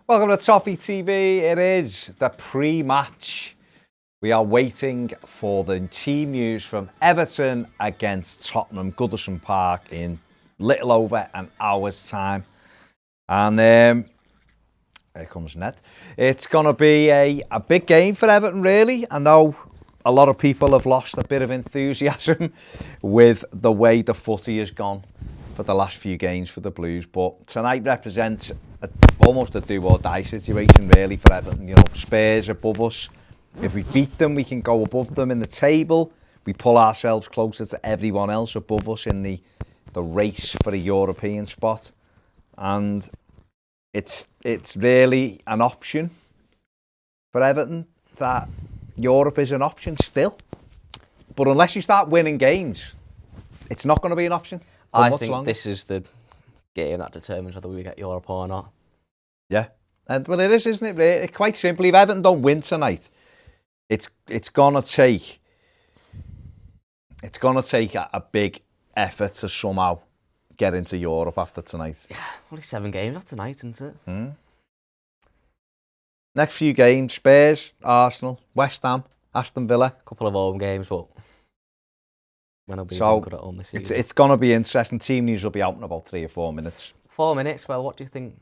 Welcome to Toffee TV. It is the pre-match. We are waiting for the team news from Everton against Tottenham, Goodison Park, in little over an hour's time. And here comes Ned. It's going to be a big game for Everton, really. I know a lot of people have lost a bit of enthusiasm with the way the footy has gone for the last few games for the Blues, but tonight represents almost a do-or-die situation, really, for Everton. You know, Spurs above us. If we beat them, we can go above them in the table. We pull ourselves closer to everyone else above us in the race for a European spot. And it's really an option for Everton, that Europe is an option still. But unless you start winning games, it's not going to be an option. I think this is the game that determines whether we get Europe or not. Yeah, well, it is, isn't it? Really? Quite simply, if Everton don't win tonight, it's gonna take a big effort to somehow get into Europe after tonight. Yeah, only 7 games after tonight, isn't it? Next few games: Spurs, Arsenal, West Ham, Aston Villa. A couple of home games, but when I'll be so good at home this season. It's gonna be interesting. Team news will be out in about 3 or 4 minutes. 4 minutes. Well, what do you think?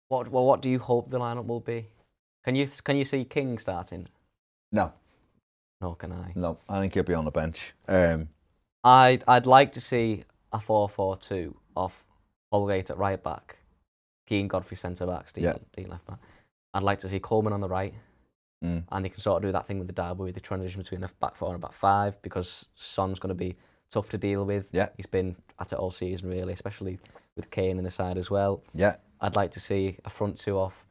What do you hope the lineup will be? Can you see King starting? No. Nor can I. No, I think he'll be on the bench. I'd like to see a 4-4-2 off Holgate at right back, Keane, Godfrey centre back, Dean left back. I'd like to see Coleman on the right, and they can sort of do that thing with the derby, with the transition between a back 4 and a back 5, because Son's going to be tough to deal with. Yeah, he's been at it all season, really, especially with Kane in the side as well. Yeah, I'd like to see a front 2 off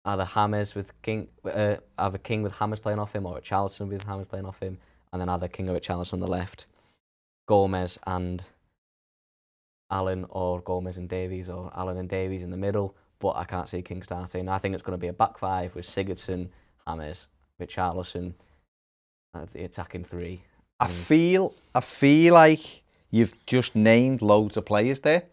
either Hammers with King, either King with Hammers playing off him, or Richarlison with Hammers playing off him, and then either King or Richarlison on the left, Gomez and Allen, or Gomez and Davies, or Allen and Davies in the middle. But I can't see King starting. I think it's going to be a back 5 with Sigurdsson, Hammers, Richarlison, the attacking 3. I feel like you've just named loads of players there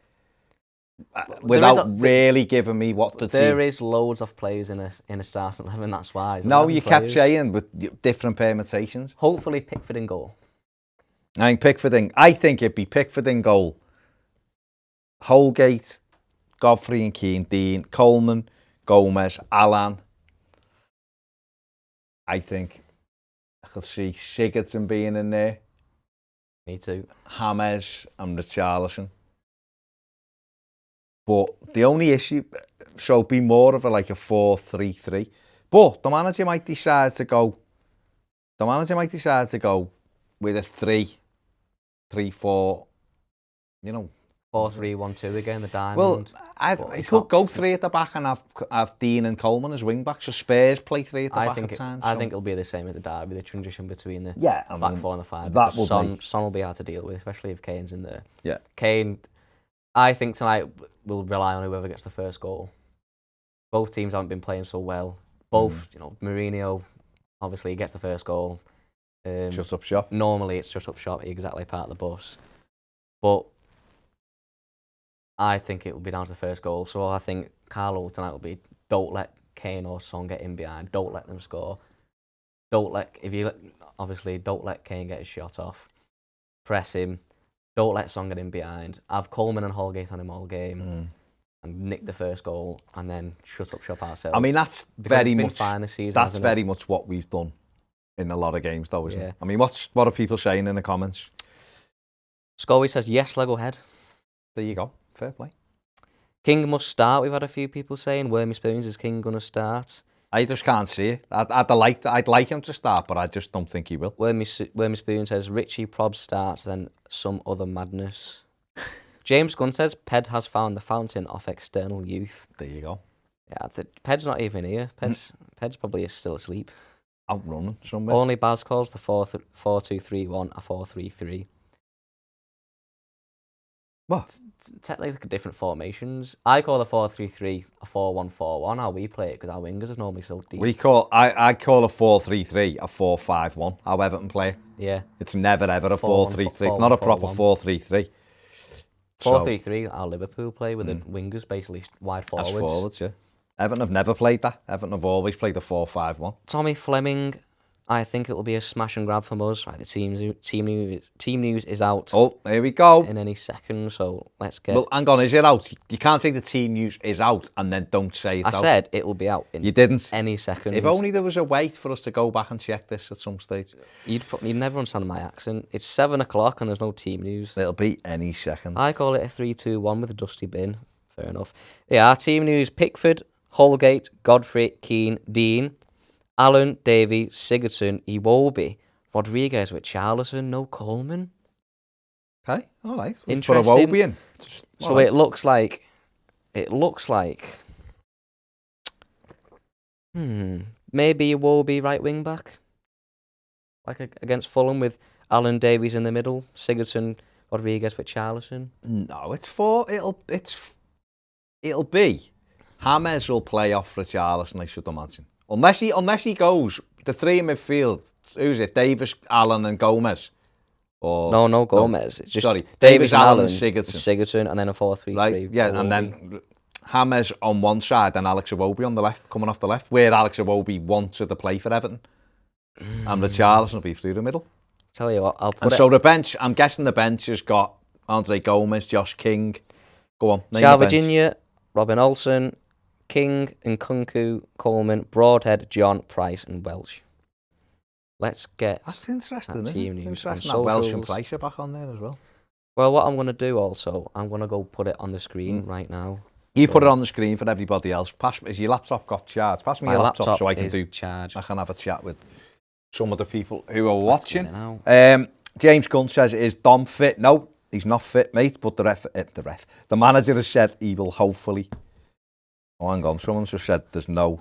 without really giving me what the team. There is loads of players in a starting 11. That's why. No, you kept saying with different permutations. Hopefully, Pickford in goal. I think it'd be Pickford in goal. Holgate, Godfrey and Keane, Dean, Coleman, Gomez, Allan. I think I could see Sigurdsson being in there. Me too. Hammers and Richarlison. But the only issue, so it'd be more of a 4-3-3. But the manager might decide to go with a 3-4, 4-3-1-2 again, the diamond. Well, he could go 3 at the back and have Dean and Coleman as wing backs. So Spurs play 3 at the back at times. I think it'll be the same as the derby, the transition between the back 4 and the 5. That will Son will be hard to deal with, especially if Kane's in there. Yeah. Kane, I think tonight will rely on whoever gets the first goal. Both teams haven't been playing so well. Both, Mourinho, obviously he gets the first goal. Shut up shop. Normally it's shut up shop, exactly part of the bus. But I think it will be down to the first goal. So I think Carlo tonight will be, don't let Kane or Son get in behind. Don't let them score. Don't let Kane get his shot off. Press him. Don't let Son get in behind. Have Coleman and Holgate on him all game. And nick the first goal and then shut up shop ourselves. I mean, that's very much fine this season, that's very much what we've done in a lot of games, though, isn't it? I mean, what are people saying in the comments? Scully says, yes, Lego head. There you go. Fair play. King must start. We've had a few people saying, Wormy Spoons, is King going to start? I just can't see it. I'd like him to start, but I just don't think he will. Wormy Spoon says, Richie Probs starts, then some other madness. James Gunn says, Ped has found the fountain of external youth. There you go. Yeah, Ped's not even here. Ped's probably still asleep. Out running somewhere. Only Baz calls the 4-2-3-1 a 4-3-3. What? Technically different formations. I call the 4-3-3 a 4-1-4-1. How we play it, because our wingers are normally so deep. I call a 4-3-3 a 4-5-1. How Everton play. Yeah. It's never ever a 4-3-3. It's not a proper 4-3-3. 4-3-3, our Liverpool play with the wingers basically wide forwards. As forwards, yeah. Everton have never played that. Everton have always played a 4-5-1. Tommy Fleming, I think it will be a smash and grab from us. Right, the team news is out Oh, here we go. in any second, so let's get... Well, hang on, is it out? You can't say the team news is out and then don't say it's out. I said it will be out in You didn't. any second. If only there was a way for us to go back and check this at some stage. You'd never understand my accent. It's 7 o'clock and there's no team news. It'll be any second. I call it a 3-2-1 with a dusty bin. Fair enough. Yeah, our team news: Pickford, Holgate, Godfrey, Keane, Dean, Allen, Davey, Sigurdsson, Iwobi, Rodriguez with Charlison, no Coleman. Okay, all right. Interesting. Put Iwobi in. So it looks like, maybe Iwobi right wing back, like against Fulham with Allen, Davies in the middle, Sigurdsson, Rodriguez with Charlison. No, it'll be James will play off Richarlison, I should imagine. Unless he goes the three in midfield. Who's it? Davis, Allen, and Gomez. Or No Gomez. It's just Davis, Allen, Sigurdsson, and then a 4-3-3. Right, yeah, and then James on one side and Alex Iwobi on the left, coming off the left, where Alex Iwobi wanted to play for Everton, and Richarlison will be through the middle. Tell you what, I'll put and it. So the bench, I'm guessing the bench has got Andre Gomez, Josh King. Go on, name Charles the bench. Virginia, Robin Olsen, King, Nkunku, Coleman, Broadhead, John, Price, and Welsh. Let's get That's interesting, that isn't team it? news. Interesting on that Welsh and socials. Price are back on there as well. Well, what I'm going to do also, I'm going to go put it on the screen right now. You put it on the screen for everybody else. Is your laptop got charged? Pass me My your laptop so I can charged. I can have a chat with some of the people who are watching. Now. James Gunn says, is Dom fit? No, he's not fit, mate. But the manager has said he will hopefully. Oh, hang on. Someone just said there's no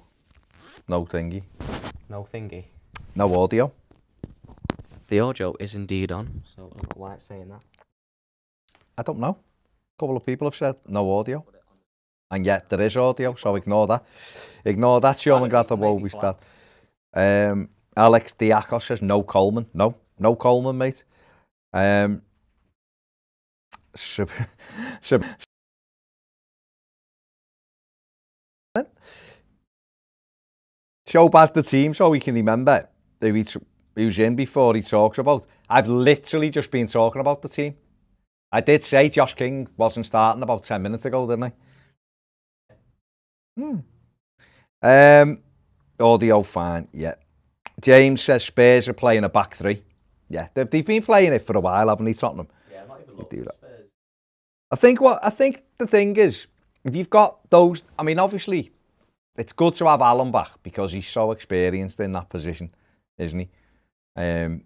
thingy. No thingy. No audio. The audio is indeed on, so I don't know why it's saying that. I don't know. A couple of people have said no audio. And yet there is audio, so ignore that. Ignore that, Sean and Grata Wobi start. Alex Diakos says no Coleman. No Coleman, mate. Show past the team so we can remember who's in before he talks about. I've literally just been talking about the team. I did say Josh King wasn't starting about 10 minutes ago, didn't I? Audio fine, yeah. James says Spurs are playing a back three. Yeah, they've been playing it for a while, haven't they, Tottenham? Yeah, I'm not even looking at Spurs. I think the thing is, if you've got those, I mean, obviously, it's good to have Allen back because he's so experienced in that position, isn't he? But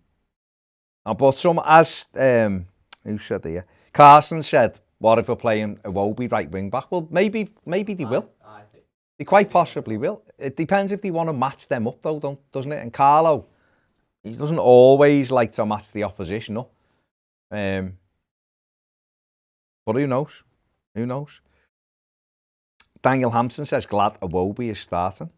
who said here? Carson said, what if we're playing Iwobi right wing back? Well, maybe they will. I think. They quite possibly will. It depends if they want to match them up, though, doesn't it? And Carlo, he doesn't always like to match the opposition up. But who knows? Who knows? Daniel Hampson says, glad Iwobi is starting.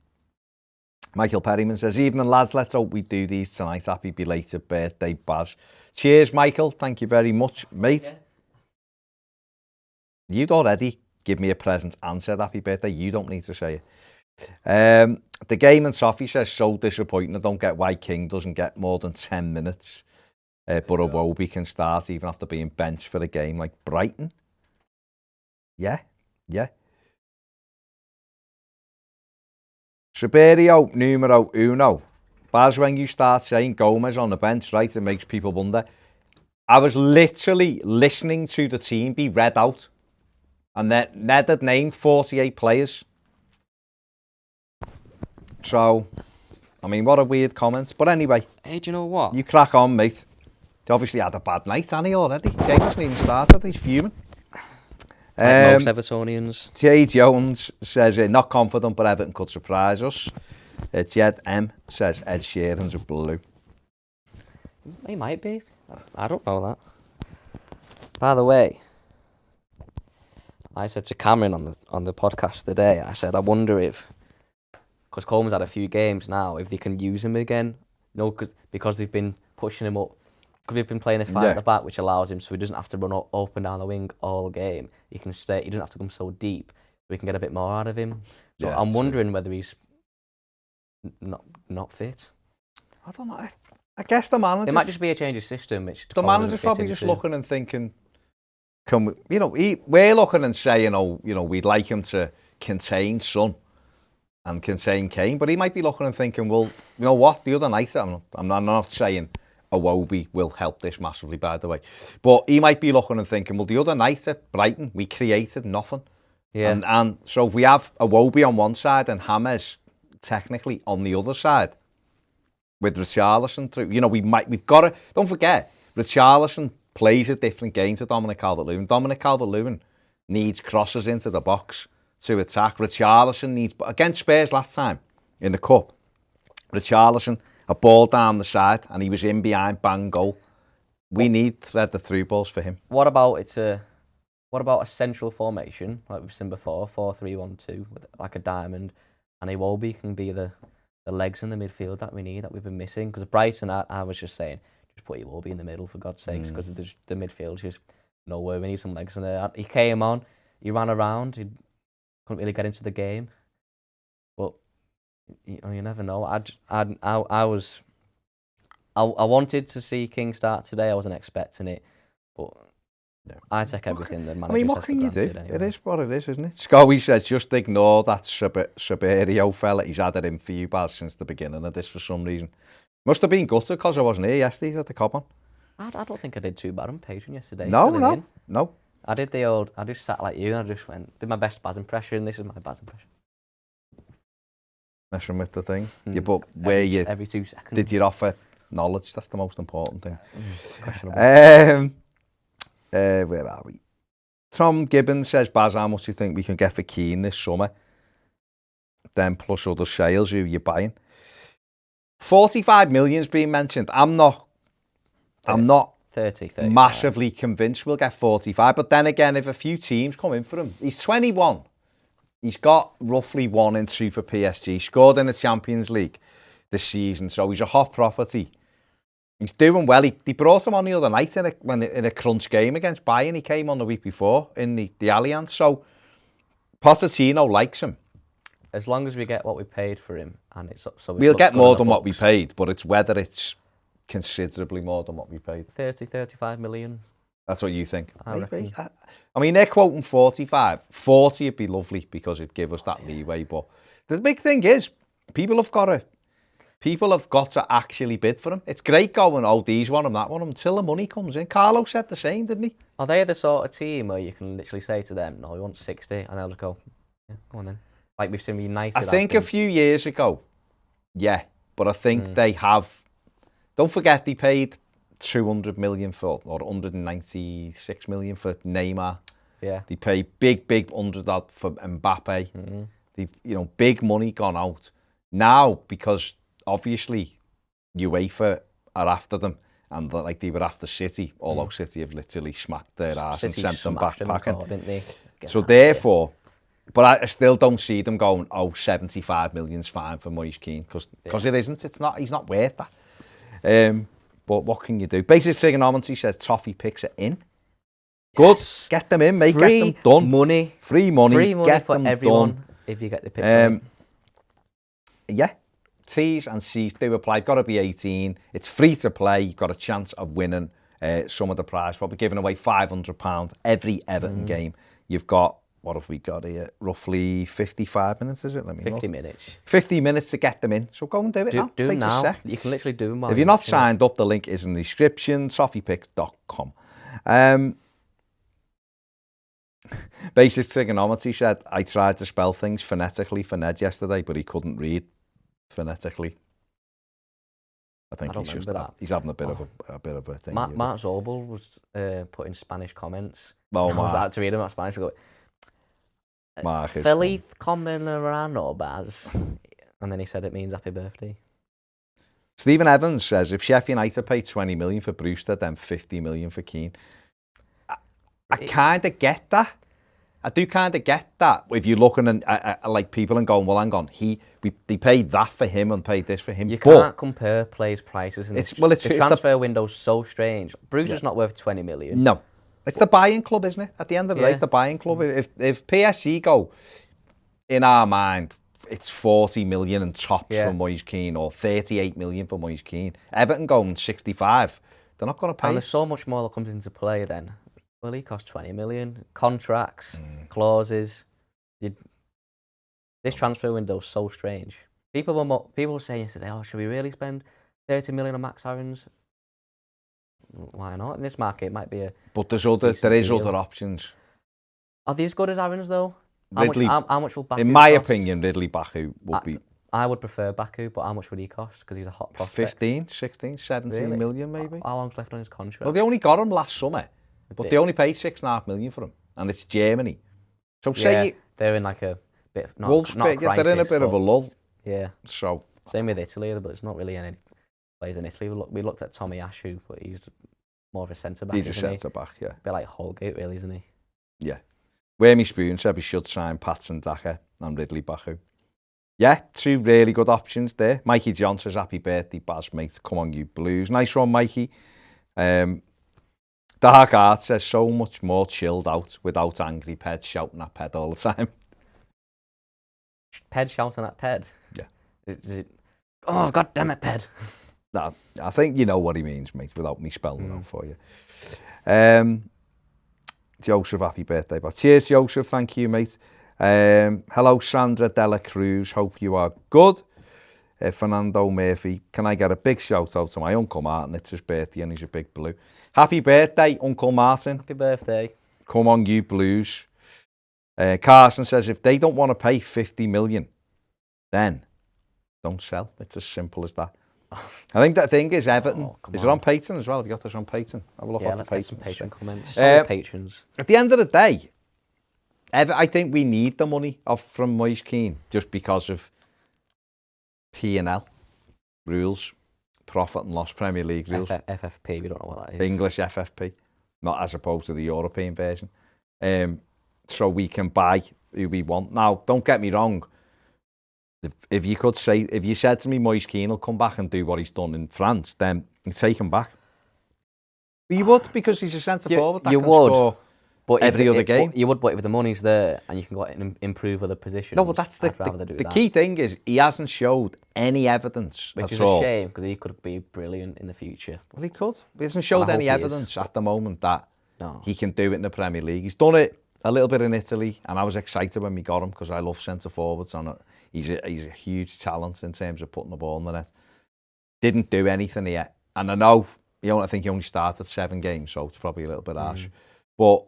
Michael Perryman says, evening lads, let's hope we do these tonight. Happy belated birthday, Baz. Cheers, Michael. Thank you very much, mate. Yeah. You'd already give me a present and said happy birthday. You don't need to say it. The game and Toffee says, so disappointing. I don't get why King doesn't get more than 10 minutes. But Iwobi can start even after being benched for a game like Brighton. Yeah. Saberio numero uno. Baz, when you start saying Gomez on the bench, right, it makes people wonder. I was literally listening to the team be read out. And then Ned had named 48 players. So, I mean, what a weird comment. But anyway. Hey, do you know what? You crack on, mate. He obviously had a bad night, hasn't he, already? The game hasn't even started. He's fuming. Like most Evertonians. Jay Jones says, not confident, but Everton could surprise us. Jed M says, Ed Sheeran's a blue. He might be. I don't know that. By the way, I said to Cameron on the podcast today, I said, I wonder if, because Coleman's had a few games now, if they can use him again. No, because they've been pushing him up. Because they've been playing this five at the back, which allows him, so he doesn't have to run up and down the wing all game. He can stay. He doesn't have to come so deep. We can get a bit more out of him. So Yeah, I'm wondering whether he's not fit. I don't know. I guess the It manager. might just be a change of system, which The Cole manager's doesn't fit probably just into. looking and thinking, can we, we're looking and saying, we'd like him to contain Son and contain Kane, but he might be looking and thinking, well, you know what? The other night, I'm not saying Iwobi will help this massively, by the way, but he might be looking and thinking, well, the other night at Brighton, we created nothing. Yeah. And so if we have Iwobi on one side and James technically on the other side, with Richarlison through, we've got to, don't forget, Richarlison plays a different game to Dominic Calvert-Lewin. Dominic Calvert-Lewin needs crosses into the box to attack. Richarlison needs, against Spurs last time in the Cup, Richarlison, a ball down the side, and he was in behind, bang, goal. We need thread the through balls for him. What about a central formation, like we've seen before, 4-3-1-2, with like a diamond, and Iwobi can be the legs in the midfield that we need, that we've been missing. Because Brighton, I was just saying, just put Iwobi in the middle, for God's sakes, because the midfield's just nowhere. We need some legs in there. He came on, he ran around, he couldn't really get into the game. But you never know. I wanted to see King start today. I wasn't expecting it, but I take everything the manager what says can for you do? granted anyway. It is what it is, isn't it? Scully says, just ignore that Saberio fella. He's had it in for you, Baz, since the beginning of this for some reason. Must have been gutted because I wasn't here yesterday at the Cobham. I don't think I did too bad on Patreon yesterday. No. I just sat like you and I just did my best Baz impression. This is my Baz impression. Messing with the thing. But every 2 seconds. Did you offer knowledge? That's the most important thing. Questionable. Where are we? Tom Gibbons says, Baz, how much do you think we can get for Keane this summer? Then plus other sales, who you're buying. 45 million's been mentioned. I'm not 30, massively convinced we'll get 45. But then again, if a few teams come in for him, he's 21. He's got roughly 1 and 2 for PSG. Scored in the Champions League this season, so he's a hot property. He's doing well. They brought him on the other night in a crunch game against Bayern. He came on the week before in the Allianz. So Pochettino likes him. As long as we get what we paid for him, and we'll get more than what we paid, but it's whether it's considerably more than what we paid. 30, 35 million. That's what you think? I reckon. I mean, they're quoting 45. 40 would be lovely because it'd give us that leeway. But the big thing is, people have got to actually bid for him. It's great going, these want him, that one, until the money comes in. Carlo said the same, didn't he? Are they the sort of team where you can literally say to them, no, we want 60, and they'll just go, yeah, go on then. Like we've seen United. I think a few years ago, yeah, but I think they have. Don't forget, they paid 200 million or 196 million for Neymar. Yeah. They paid big under that for Mbappe. Mm-hmm. Big money gone out. Now, because obviously UEFA are after them, and like they were after City, although City have literally smacked their ass and sent them back packing. Didn't they? So therefore, but I still don't see them going, 75 million's fine for Moise Keane, because it isn't. It's not. He's not worth that. But what can you do? Basic Trigonometry says Toffee Picks are in. Good. Yes. Get them in, mate. Get them done. Money. Free money. Free money get for them everyone done. If you get the picture. Yeah. T's and C's do apply. You've got to be 18. It's free to play. You've got a chance of winning some of the prize. We'll be giving away £500 every Everton game. You've got, what have we got here? Roughly 55 minutes, is it? 50 minutes. 50 minutes to get them in. So go and do it now. Do Takes now. a sec. You can literally do them. If you're not signed up, the link is in the description, toffeepicks.com. Basic Trigonometry said, I tried to spell things phonetically for Ned yesterday, but he couldn't read phonetically. I think he's having a bit of a thing. Mark Zobel was putting Spanish comments. Oh, I was out to read him in Spanish. I go, Feliz Commenorano, Baz. And then he said it means happy birthday. Stephen Evans says, if Sheffield United pay 20 million for Brewster, then 50 million for Keane. I kind of get that. I do kind of get that. If you're looking at like people and going, well, hang on, they paid that for him and paid this for him. You can't compare players' prices. The transfer window's so strange. Brewster's not worth 20 million. No. It's the buying club, isn't it? At the end of the day, it's the buying club. If PSG go, in our mind, it's 40 million and tops Yeah. for Moise Keane, or 38 million for Moise Keane. Everton going 65. They're not going to pay. And there's so much more that comes into play then. Well, he cost 20 million. Contracts, clauses. This transfer window is so strange. People were saying yesterday, oh, should we really spend 30 million on Max Aarons? Why not? In this market, it might be a. But there is other options. Are they as good as Aarons though? Ridley, how much will Baku in my cost? opinion, Ridley Baku would be. I would prefer Baku, but how much would he cost? Because he's a hot prospect. 15, 16, 17 million maybe. How long's left on his contract? Well, they only got him last summer, but they only paid 6.5 million for him, and it's Germany. So say they're in like a bit of Wolves, not crisis, they're in a bit of a lull. Yeah. So same with Italy, but it's not really any players in Italy. We looked at Tommy Ashu, but he's more of a centre back. He's a centre back, yeah. A bit like Holgate, really, isn't he? Yeah. Wormy Spoon said we should sign Patson Daka and Ridley Baku. Yeah, two really good options there. Mikey John says, happy birthday, Baz, mate. Come on, you Blues. Nice one, Mikey. Dark Art says, so much more chilled out without angry Ped shouting at Ped all the time. Ped shouting at Ped? Yeah. Is it, oh, God damn it, Ped. No, I think you know what he means, mate, without me spelling it out for you. Joseph, happy birthday. But cheers, Joseph. Thank you, mate. Hello, Sandra Dela Cruz. Hope you are good. Fernando Murphy. Can I get a big shout out to my Uncle Martin? It's his birthday and he's a big blue. Happy birthday, Uncle Martin. Happy birthday. Come on, you Blues. Carson says, if they don't want to pay 50 million, then don't sell. It's as simple as that. I think that thing is Everton. Is it on Patreon as well? Have you got this on Patreon? Have a look at the Patreon comments. Sorry, patrons. At the end of the day, I think we need the money from Moise Keane just because of P&L rules, profit and loss Premier League rules. FFP, we don't know what that is. English FFP, not as opposed to the European version. So we can buy who we want. Now, don't get me wrong. If you said to me Moise Keane will come back and do what he's done in France, then you'd take him back. You would, because he's a centre forward that can score every other game. You would, but if the money's there and you can go out and improve other positions. No, but that's the key thing is he hasn't showed any evidence Which is all. A shame, because he could be brilliant in the future. Well, he could. He hasn't showed any evidence at the moment that he can do it in the Premier League. He's done it a little bit in Italy, and I was excited when we got him because I love centre forwards and he's a huge talent in terms of putting the ball in the net. Didn't do anything yet, and I know I think he only started 7 games, so it's probably a little bit harsh. But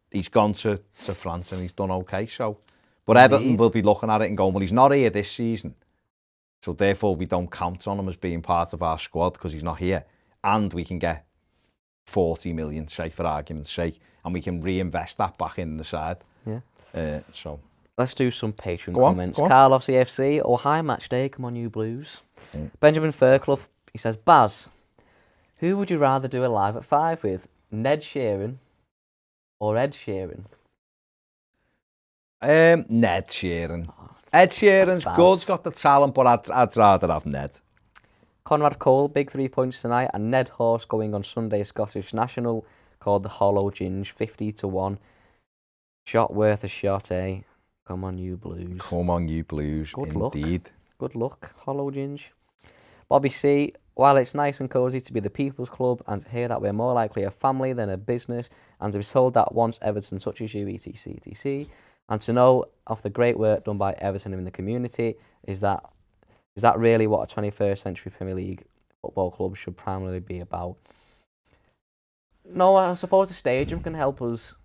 he's gone to France and he's done okay. So, but Everton will be looking at it and going, well, he's not here this season, so therefore we don't count on him as being part of our squad because he's not here, and we can get 40 million, say for argument's sake, and we can reinvest that back in the side. Yeah. So let's do some Patreon comments. Carlos EFC, oh hi match day, come on you Blues. Benjamin Fairclough, he says, Baz, who would you rather do a live at 5 with, Ned Sheeran or Ed Sheeran? Ned Sheeran. Ed Sheeran's good, he's got the talent, but I'd rather have Ned. Conrad Cole, big 3 points tonight, and Ned Horse going on Sunday Scottish National, called the Hollow Ginge, 50-1. Shot worth a shot, eh? Come on, you Blues. Come on, you Blues. Good Indeed. Luck. Good luck, Hollow Ginge. Bobby C, while it's nice and cosy to be the People's Club and to hear that we're more likely a family than a business, and to be told that once Everton touches you, etc, etc, and to know of the great work done by Everton in the community, is that really what a 21st century Premier League football club should primarily be about? No, I suppose the stadium can help us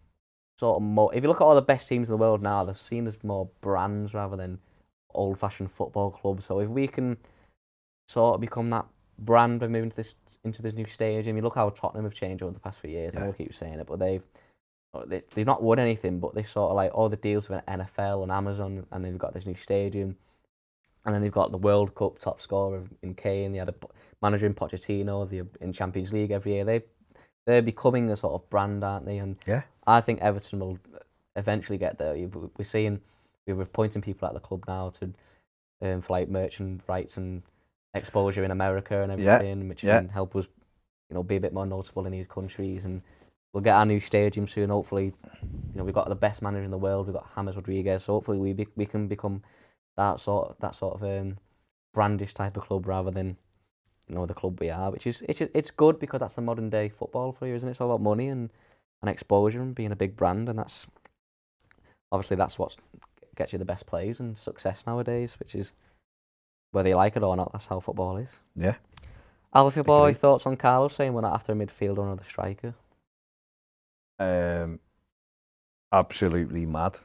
sort of if you look at all the best teams in the world now, they're seen as more brands rather than old-fashioned football clubs. So if we can sort of become that brand by moving into this new stadium, you look how Tottenham have changed over the past few years. I know I keep saying it, but they've not won anything, but they sort of like all the deals with NFL and Amazon, and then they've got this new stadium, and then they've got the World Cup top scorer in Kane. They had a manager in Pochettino. They're in Champions League every year. They're becoming a sort of brand, aren't they? And I think Everton will eventually get there. We're appointing people at the club now to for like merchant rights and exposure in America and everything, which can help us, be a bit more noticeable in these countries. And we'll get our new stadium soon. Hopefully, we've got the best manager in the world. We've got James Rodriguez. So hopefully we can become that sort of brandish type of club rather than the club we are. Which is it's good because that's the modern day football for you, isn't it? It's all about money and exposure and being a big brand, and that's what gets you the best players and success nowadays. Which is whether you like it or not, that's how football is. Yeah. Alfie boy, thoughts on Carlos saying we're not after a midfielder or another striker? Absolutely mad.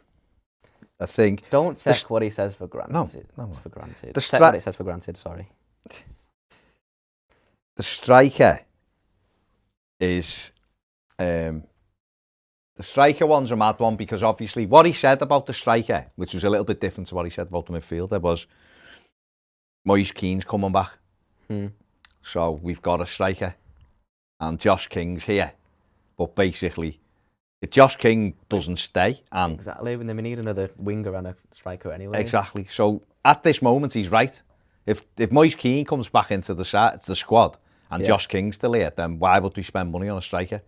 I think. Don't take what he says for granted. No. It's for granted. Take what it says for granted. Sorry. The striker is the striker one's a mad one because obviously what he said about the striker, which was a little bit different to what he said about the midfielder, was Moise Keane's coming back. So we've got a striker and Josh King's here. But basically, if Josh King doesn't stay and... Exactly, we need another winger and a striker anyway. Exactly. So at this moment, he's right. If Moise Keane comes back into the squad and Josh King's still here, then why would we spend money on a striker?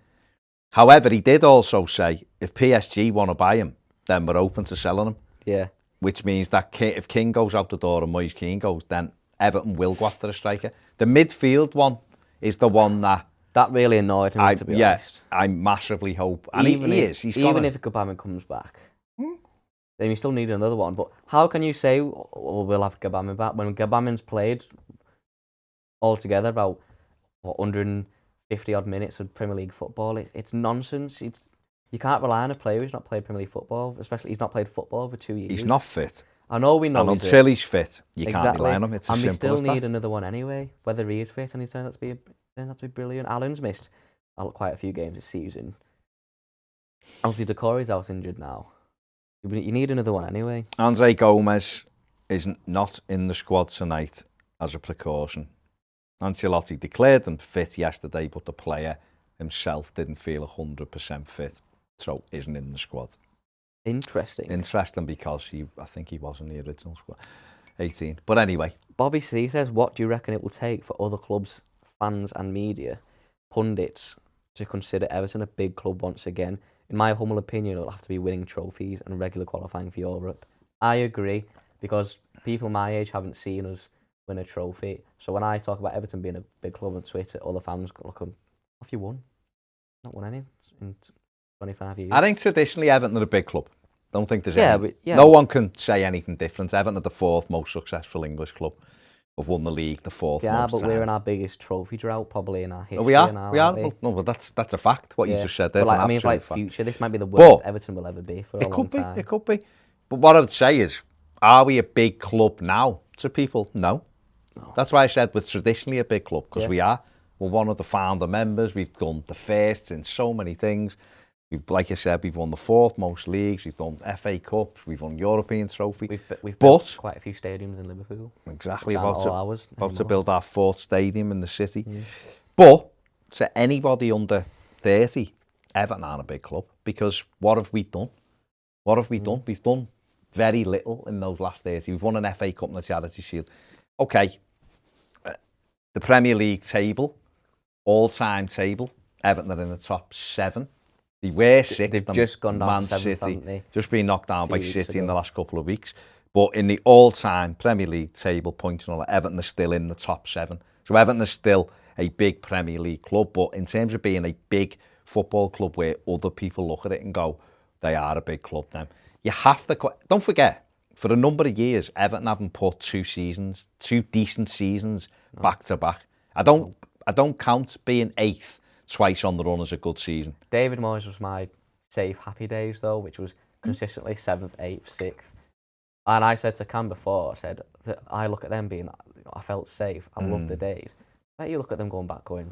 However, he did also say, if PSG want to buy him, then we're open to selling him. Yeah. Which means that if King goes out the door and Moise Keane goes, then Everton will go after a striker. The midfield one is the one that really annoyed me, to be honest. I massively hope. And even if Gbamin comes back, then you still need another one. But how can you say, we'll have Gbamin back, when Gbamin's played altogether about 150-odd minutes of Premier League football? It's nonsense. You can't rely on a player who's not played Premier League football, especially he's not played football for 2 years. He's not fit. I know we know and until he's fit, you can't rely on him. It's as simple as that. And we still need another one anyway, whether he is fit and he turns out to be brilliant. Alan's missed quite a few games this season. Obviously, Decore's out injured now. You need another one anyway. Andre Gomez is not in the squad tonight as a precaution. Ancelotti declared him fit yesterday, but the player himself didn't feel 100% fit, so isn't in the squad. Interesting because I think he was in the original squad, 18. But anyway. Bobby C says, what do you reckon it will take for other clubs, fans and media, pundits, to consider Everton a big club once again? In my humble opinion, it'll have to be winning trophies and regular qualifying for Europe. I agree, because people my age haven't seen us win a trophy. So when I talk about Everton being a big club on Twitter, all the fans look, off you won. Not won any in 25 years. I think traditionally Everton are a big club. Don't think there's no one can say anything different. Everton are the fourth most successful English club. We've won the league the fourth most but time. We're in our biggest trophy drought probably in our history. We are. Now, we are. No, but that's a fact. What you just said there. But I mean, like future, this might be the worst Everton will ever be for a long time. It could be. But what I'd say is, are we a big club now to people? No. That's why I said we're traditionally a big club, because we are. We're one of the founder members. We've done the firsts in so many things. Like you said, we've won the fourth most leagues. We've done FA Cups. We've won European trophy. We've built quite a few stadiums in Liverpool. Exactly. About to build our fourth stadium in the city. Yeah. But to anybody under 30, Everton aren't a big club, because what have we done? We've done very little in those last 30. We've won an FA Cup and a Charity Shield. Okay, the Premier League table, all-time table, Everton are in the top 7. They were 6th. They've just gone down to 7th, City, haven't they? Just been knocked down by City in the last couple of weeks. But in the all-time Premier League table points and all that, Everton are still in the top 7. So Everton is still a big Premier League club. But in terms of being a big football club where other people look at it and go, they are a big club now. You have to... Don't forget, for a number of years, Everton haven't put 2 decent seasons back to back. I don't count being 8th twice on the run as a good season. David Moyes was my safe happy days though, which was consistently 7th, 8th, 6th. And I said to Cam before, I said that I look at them being, I felt safe. I love the days. But you look at them going back, we're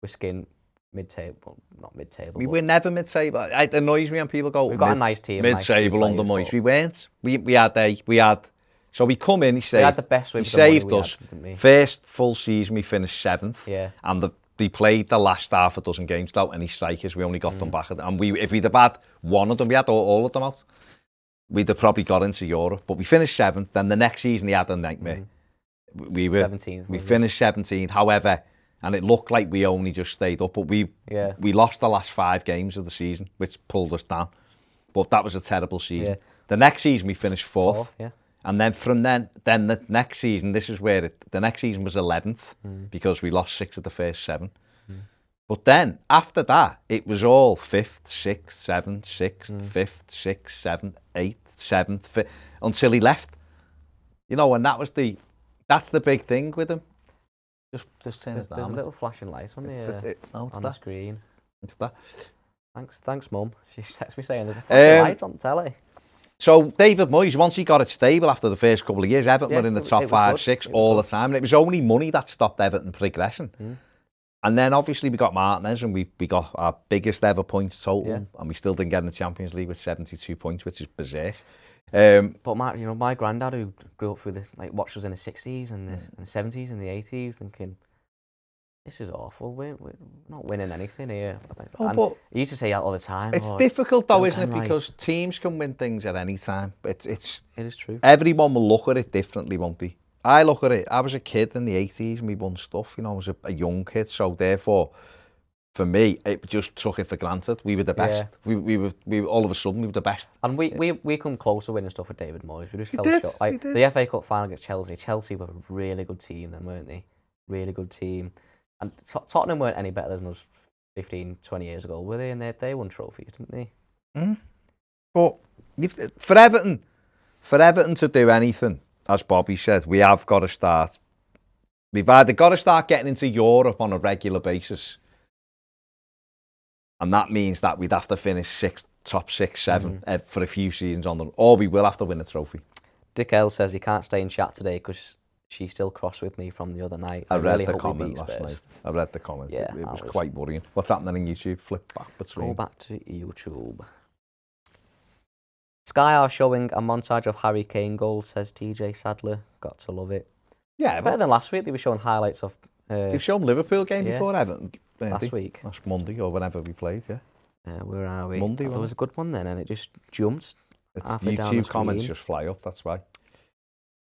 skin mid-table, not mid-table. We were never mid-table. It annoys me when people go, we've got a nice team. Mid-table under Moyes. We weren't. We had. So we come in, he saved us. First full season, we finished 7th. Yeah. And they played the last half a dozen games without any strikers. We only got them back. And if we'd have had one of them, we had all of them out, we'd have probably got into Europe. But we finished 7th. Then the next season, he had a nightmare. We were 17th. We finished 17th. However, and it looked like we only just stayed up. But we lost the last 5 games of the season, which pulled us down. but that was a terrible season. Yeah. The next season we finished fourth. Yeah. And then from then the next season, this is where the next season was 11th because we lost 6 of the first 7. But then after that, it was all 5th, 6th, 7th, 6th, 5th, 6th, 7th, 8th, 7th, 5th, until he left. You know, and that's the big thing with him. Just turn it down. There's a little flashing light on the screen. It's that. Thanks, Mum. She texted me saying there's a flashing light on the telly. So David Moyes, once he got it stable after the first couple of years, Everton were in the top 5, 6 all the time, and it was only money that stopped Everton progressing. And then obviously we got Martinez, and we got our biggest ever points total, and we still didn't get in the Champions League with 72 points, which is berserk. But my granddad, who grew up through this, like watched us in the 60s and the 70s and the 80s, thinking, this is awful. We're not winning anything here. But he used to say that all the time. It's difficult though, isn't it? Because teams can win things at any time. It is true. Everyone will look at it differently, won't they? I look at it. I was a kid in the 80s and we won stuff. You know, I was a young kid, so therefore, for me, it just took it for granted. We were the best. We were all of a sudden we were the best. And we come close to winning stuff with David Moyes. We just fell short. Like the FA Cup final against Chelsea. Chelsea were a really good team then, weren't they? Really good team. And Tottenham weren't any better than us 15, 20 years ago, were they? And they won trophies, didn't they? But for Everton to do anything, as Bobby said, we have got to start. We've either got to start getting into Europe on a regular basis, and that means that we'd have to finish top 6, 7 for a few seasons on them, or we will have to win a trophy. Dick L says he can't stay in chat today because she's still cross with me from the other night. I read the comment last night. I read the comments. Yeah, it was quite worrying. What's happening on YouTube? Flip back between. Go back to YouTube. Sky are showing a montage of Harry Kane goals, says TJ Sadler. Got to love it. Yeah, better than last week. They were showing highlights of. They've shown Liverpool game before Everton. Last week. Last Monday or whenever we played. Yeah. Where are we? Monday. There was a good one then, and it just jumped. It's YouTube comments just fly up. That's why.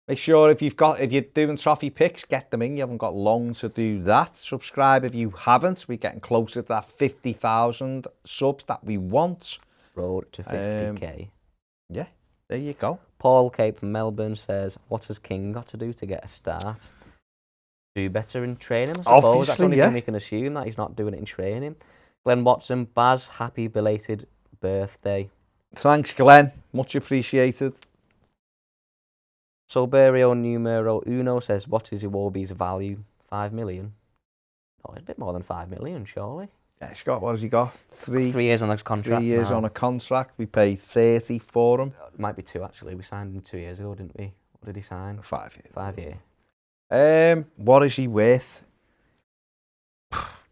Make sure if you're doing Toffee Picks, get them in. You haven't got long to do that. Subscribe if you haven't. We're getting closer to that 50,000 subs that we want. Road to 50k. Yeah, there you go. Paul Cape from Melbourne says, what has King got to do to get a start? Do better in training, I suppose. Obviously, that's the only thing we can assume, that he's not doing it in training. Glenn Watson, Baz, happy belated birthday. Thanks, Glenn. Much appreciated. Soberio Numero Uno says, what is Iwobi's value? 5 million? Oh, it's a bit more than 5 million, surely. Yeah, he's got, what has he got? 3 years on his contract. 3 years on a contract. We paid 30 for him. It might be 2, actually. We signed him 2 years ago, didn't we? What did he sign? 5 years. 5 years. What is he worth?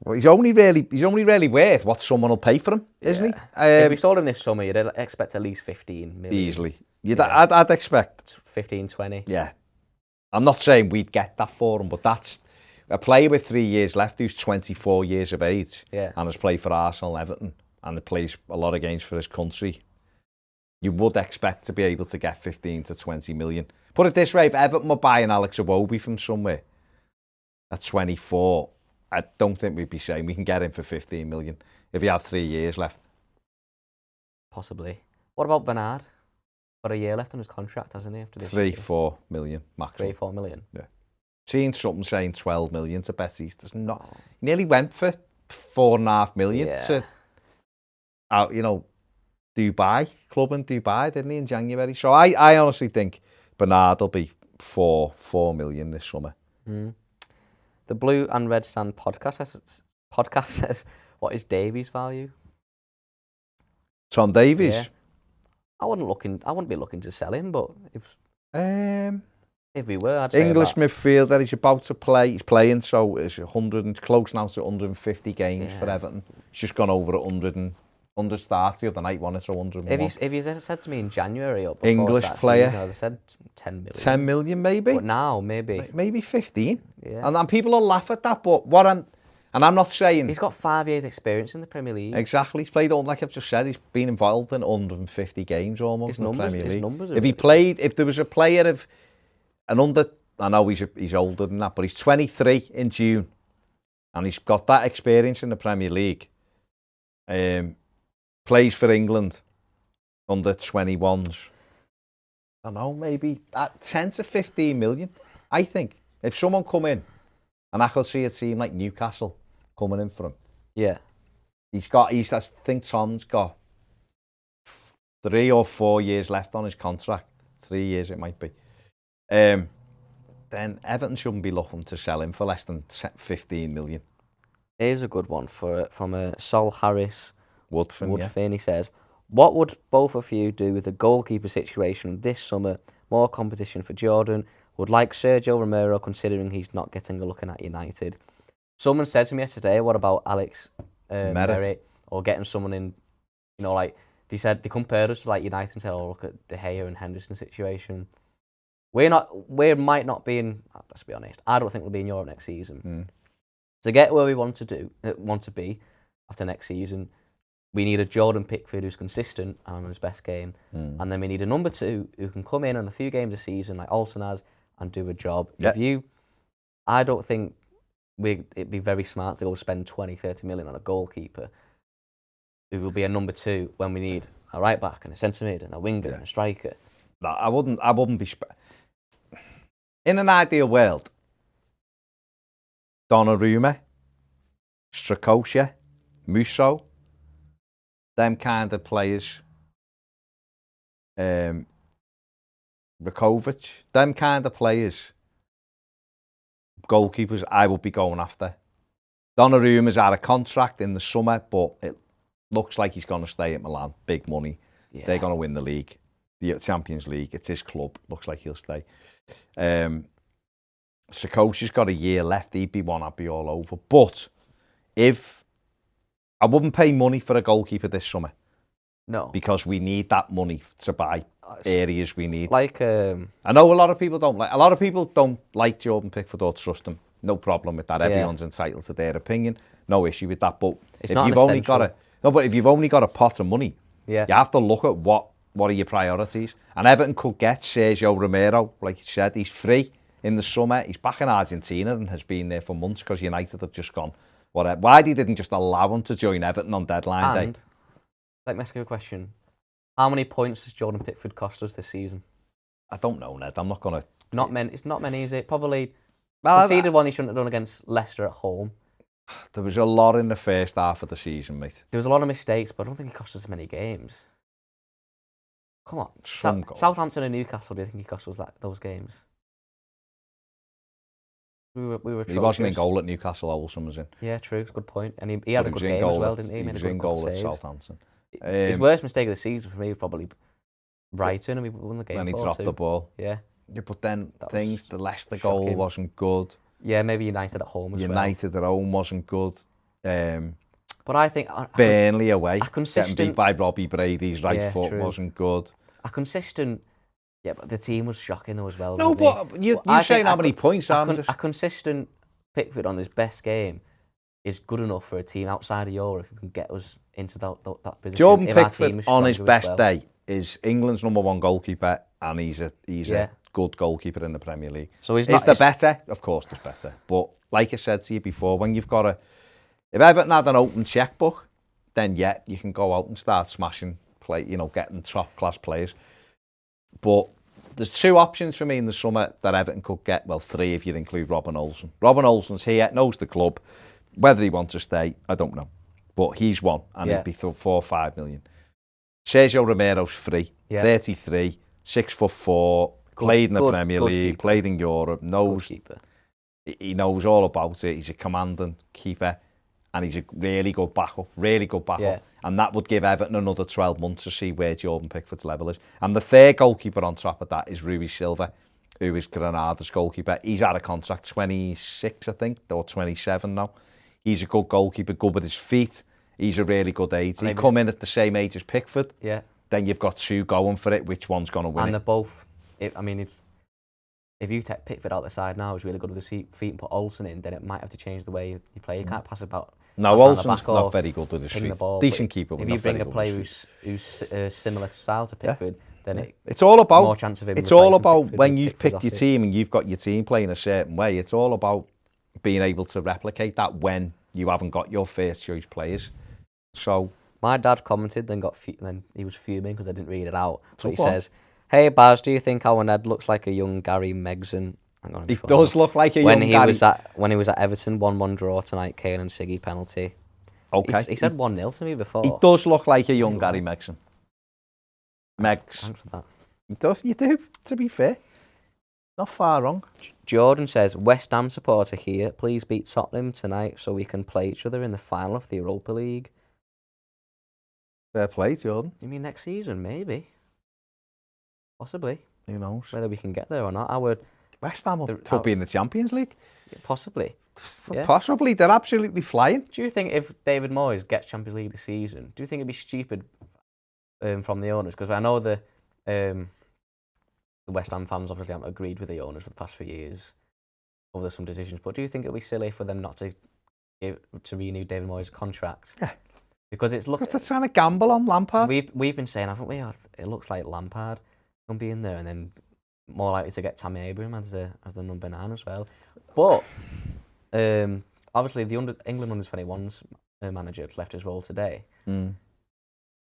Well, he's only really worth what someone will pay for him, isn't he? If we sold him this summer, you'd expect at least 15 million. Easily. I'd expect 15, 20. Yeah. I'm not saying we'd get that for him, but that's a player with 3 years left who's 24 years of age and has played for Arsenal, Everton, and plays a lot of games for his country. You would expect to be able to get 15 to 20 million. Put it this way, if Everton were buying Alex Iwobi from somewhere at 24, I don't think we'd be saying we can get him for 15 million if he had 3 years left. Possibly. What about Bernard? Got a year left on his contract, hasn't he? After this 3-4 million maximum. 3-4 million. Yeah. Seen something saying 12 million to Betis. There's not. He nearly went for 4.5 million to, Dubai, club in Dubai, didn't he, in January? So I honestly think Bernard will be 4 million this summer. The Blue and Red Stand podcast says, what is Davies' value? Tom Davies? Yeah. I wouldn't be looking to sell him, but if we were, I'd say English midfielder, he's about to play. He's playing, so it's close now to 150 games for Everton. He's just gone over 100 starts the other night, won it, so 101. If you said to me in January, or English player, I'd have said 10 million. 10 million maybe. But now maybe 15. Yeah. And people will laugh at that, but I'm not saying he's got 5 years experience in the Premier League. Exactly, he's played like I've just said. He's been involved in 150 games almost in the Premier League. His numbers if there was a player of an under, I know he's older than that, but he's 23 in June, and he's got that experience in the Premier League. Plays for England, under 21s. I don't know, maybe at 10 to 15 million. I think if someone come in, and I could see a team like Newcastle coming in for him. Yeah. I think Tom's got 3 or 4 years left on his contract. 3 years it might be. Then Everton shouldn't be looking to sell him for less than 15 million. Here's a good one from Sol Harris Woodfin. He says, what would both of you do with the goalkeeper situation this summer? More competition for Jordan. Would like Sergio Romero, considering he's not getting a look at United. Someone said to me yesterday, what about Alex Merritt, or getting someone in, like, they compared us to like United and said, oh, look at De Gea and Henderson situation. We might not be in, let's be honest, I don't think we'll be in Europe next season. To get where we want to be after next season, we need a Jordan Pickford who's consistent and on his best game. And then we need a number 2 who can come in on a few games a season, like Olsen has, and do a job. Yep. I don't think it'd be very smart to go spend 20, 30 million on a goalkeeper who will be a number 2 when we need a right back and a centre mid and a winger and a striker. No, I wouldn't be... In an ideal world, Donnarumma, Strakosha, Musso, them kind of players, Rakovic, them kind of players, goalkeepers I would be going after. Donnarumma's out of contract in the summer, but it looks like he's going to stay at Milan. Big money. Yeah. They're going to win the league, the Champions League. It's his club. Looks like he'll stay. Strakosha's got a year left. He'd be one I'd be all over. But if I wouldn't pay money for a goalkeeper this summer. No. Because we need that money to buy areas we need. Like, I know a lot of people don't like Jordan Pickford or trust him. No problem with that. Everyone's entitled to their opinion. No issue with that. But if you've only got a pot of money, you have to look at what are your priorities. And Everton could get Sergio Romero, like you said, he's free in the summer. He's back in Argentina and has been there for months because United have just gone. Why they didn't just allow him to join Everton on deadline day? Let me ask you a question. How many points has Jordan Pickford cost us this season? I don't know, Ned. I'm not going to... Not many. It's not many, is it? Probably conceded one he shouldn't have done against Leicester at home. There was a lot in the first half of the season, mate. There was a lot of mistakes, but I don't think he cost us many games. Come on. Southampton and Newcastle, do you think he cost us those games? We were he wasn't in goal at Newcastle, Olsen was in. Yeah, true. It's a good point. And he had a good game as well, didn't he? He was in goal at Southampton. His worst mistake of the season for me was probably Brighton, and we won the game. When he dropped the ball. Yeah. But then the Leicester goal wasn't good. Yeah, maybe United at home as well. United at home wasn't good. But I think... Burnley away, getting beat by Robbie Brady's right foot wasn't good. A consistent... Yeah, but the team was shocking though as well. No, but you're saying how many points are a consistent Pickford on his best game is good enough for a team outside of Europe who can get us into that position. Jordan Pickford on his best day is England's #1 goalkeeper, and he's a good goalkeeper in the Premier League. So is there better? Of course, there's better. But like I said to you before, when you've got if Everton had an open checkbook, then you can go out and start smashing getting top class players. But there's 2 options for me in the summer that Everton could get. Well, 3 if you include Robin Olsen. Robin Olsen's here, knows the club. Whether he wants to stay, I don't know. But he's one, and it'd be 4 or 5 million. Sergio Romero's free, 33, 6'4", played in the Premier League, played in Europe, he knows all about it. He's a commanding keeper, and he's a really good backup. Yeah. And that would give Everton another 12 months to see where Jordan Pickford's level is. And the third goalkeeper on top of that is Rui Silva, who is Granada's goalkeeper. He's out of contract, 26, I think, or 27 now. He's a good goalkeeper, good with his feet. He's a really good age. He come in at the same age as Pickford. Yeah. Then you've got 2 going for it. Which one's going to win? And they're both. If you take Pickford out the side now, he's really good with his feet, and put Olsen in, then it might have to change the way you play. You can't pass about. No, Olsen's not very good with his feet. Decent keeper. If you bring a player who's similar style to Pickford, then it's all about more chance of him. It's all about when you've picked your team and you've got your team playing a certain way. It's all about being able to replicate that when you haven't got your first choice players. So My dad commented, then he was fuming because I didn't read it out. So But he what? says, "Hey Baz, do you think our Ned looks like a young Gary Megson?" He does look like a when young he Gary. when he was at Everton, 1-1 draw tonight. Kane and Siggy penalty. Okay. He said 1-0 to me before. He does look like a young Gary Megson. Megs. Thanks for that. You do, to be fair. Not far wrong. Jordan says, West Ham supporter here. Please beat Tottenham tonight so we can play each other in the final of the Europa League. Fair play, Jordan. You mean next season? Maybe. Possibly. Who knows? Whether we can get there or not. West Ham could be in the Champions League. Possibly. Yeah. Possibly. They're absolutely flying. Do you think if David Moyes gets Champions League this season, do you think it'd be stupid from the owners? Because I know the West Ham fans obviously haven't agreed with the owners for the past few years over some decisions. But do you think it'd be silly for them not to renew David Moyes' contract? Yeah. Because they're trying to gamble on Lampard. We've been saying, haven't we? It looks like Lampard can be in there, and then more likely to get Tammy Abraham as the number 9 as well. But obviously the England under-21s manager left his role today. Do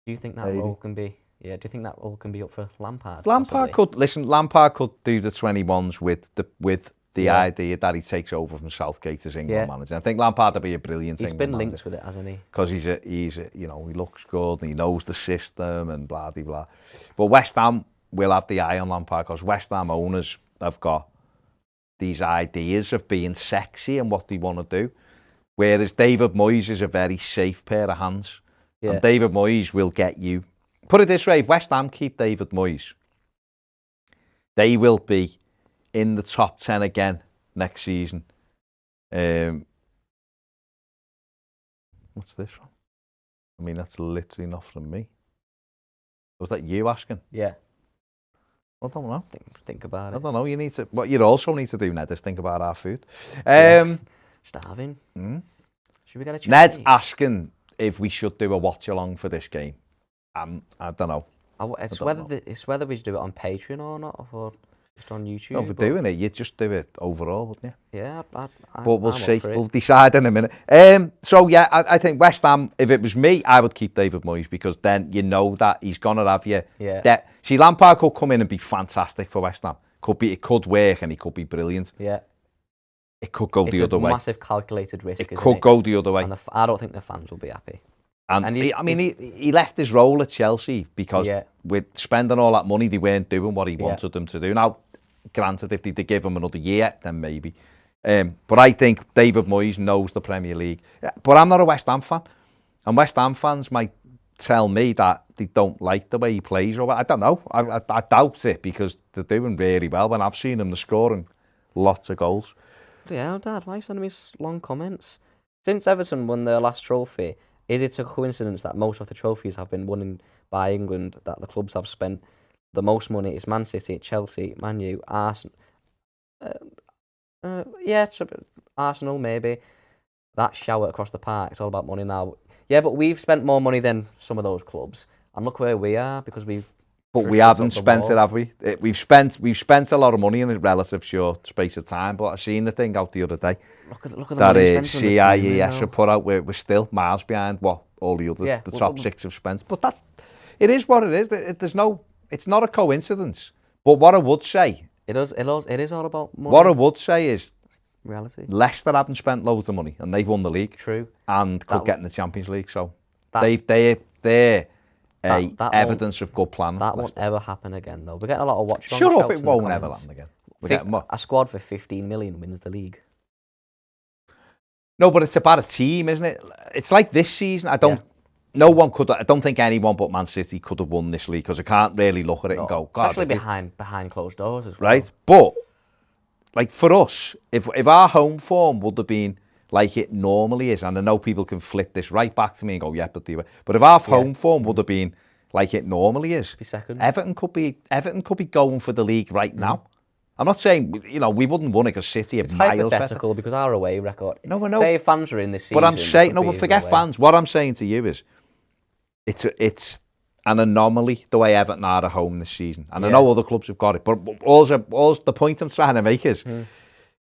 you think that role can be? Yeah. Do you think that role can be up for Lampard? Lampard could do the 21s with the idea that he takes over from Southgate as England manager. I think Lampard would be a brilliant England manager. He's been linked with it, hasn't he? Because he's he looks good and he knows the system and blah blah blah. But West Ham will have the eye on Lampard because West Ham owners have got these ideas of being sexy and what they want to do, whereas David Moyes is a very safe pair of hands. Yeah. And David Moyes will get you. Put it this way: if West Ham keep David Moyes, they will be in the top 10 again next season. What's this from? I mean, that's literally not from me. Was that you asking? Yeah. I don't know. Think about it. I don't know. You need to. What you also need to do, Ned, is think about our food. Starving. Should we get a Chinese? Ned's asking if we should do a watch along for this game. I don't know. It's whether we should do it on Patreon or not, or just on YouTube. No, for doing it, you'd just do it overall, wouldn't you? Yeah, but we'll see. We'll it. decide in a minute. So yeah, I think West Ham. If it was me, I would keep David Moyes because then you know that he's gonna have you. Yeah. See, Lampard could come in and be fantastic for West Ham. It could work and he could be brilliant. Yeah. It could go the other way. It's a massive calculated risk. It could go the other way. And I don't think the fans will be happy. And he left his role at Chelsea because with spending all that money, they weren't doing what he wanted them to do. Now, granted, if they'd give him another year, then maybe. But I think David Moyes knows the Premier League. But I'm not a West Ham fan. And West Ham fans might tell me that they don't like the way he plays. Or I don't know. I doubt it because they're doing really well. When I've seen them, they're scoring lots of goals. Yeah, Dad, why are you sending me long comments? Since Everton won their last trophy, is it a coincidence that most of the trophies have been won by England, that the clubs have spent the most money? It's Man City, Chelsea, Man U, Arsenal. Arsenal maybe. That shout across the park, it's all about money now. Yeah, but we've spent more money than some of those clubs. And look where we are because we've... But we haven't spent it, have we? We've spent a lot of money in a relative short space of time. But I seen the thing out the other day. Look at that CIES have put out. We're still miles behind what all the other top 6 have spent. But it is what it is. It's not a coincidence. But what I would say, it is all about money. What I would say is reality. Leicester haven't spent loads of money and they've won the league. True. And could get in the Champions League. So they're evidence of good planning. That won't ever happen again, though. We're getting a lot of watch-along shouts. Shut up, it won't ever happen again. A squad for 15 million wins the league. No, but it's about a team, isn't it? It's like this season. I don't think anyone but Man City could have won this league because I can't really look at it and go, God. Especially behind closed doors as well. Right, but like for us, if our home form would have been like it normally is, and I know people can flip this right back to me and go, yeah, but if our home form would have been like it normally is, be second. Everton could be going for the league right now. I'm not saying we wouldn't win it because City are miles better. It's hypothetical because our away record. No, I know. Say if fans were in this season. But I'm saying but forget fans. What I'm saying to you is, it's an anomaly the way Everton are at home this season, and I know other clubs have got it. But all the point I'm trying to make is,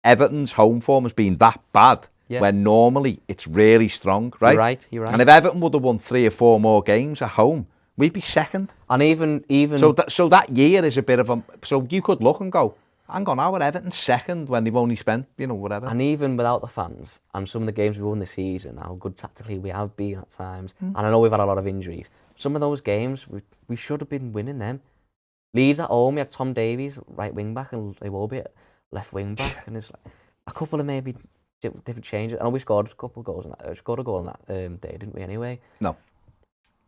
Everton's home form has been that bad when normally it's really strong, right? You're right. And if Everton would have won 3 or 4 more games at home, we'd be second. And even so that year is a bit of a. So you could look and go, hang on, how are Everton second when they've only spent, whatever. And even without the fans and some of the games we've won this season, how good tactically we have been at times, and I know we've had a lot of injuries. Some of those games we should have been winning them. Leeds at home, we had Tom Davies right wing back and Iwobi at left wing back, and it's like a couple of maybe different changes. I know we scored a couple of goals in that. Scored a goal in that day, didn't we? Anyway. No.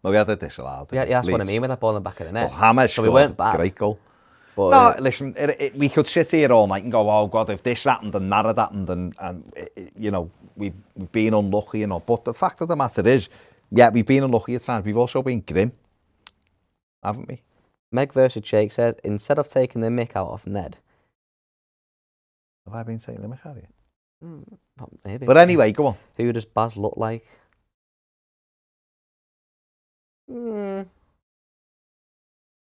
Well, we had it disallowed. Yeah, that's what I mean with that ball in the back of the net. Well, Hammers so we weren't bad. Great goal. But, no, listen, we could sit here all night and go, oh God, if this happened and that had happened, and we've been unlucky, But the fact of the matter is, yeah, we've been unlucky at times. We've also been grim, haven't we? Meg versus Jake says, instead of taking the mick out of Ned. Have I been taking the mick out of you? Maybe. But anyway, go on. Who does Baz look like?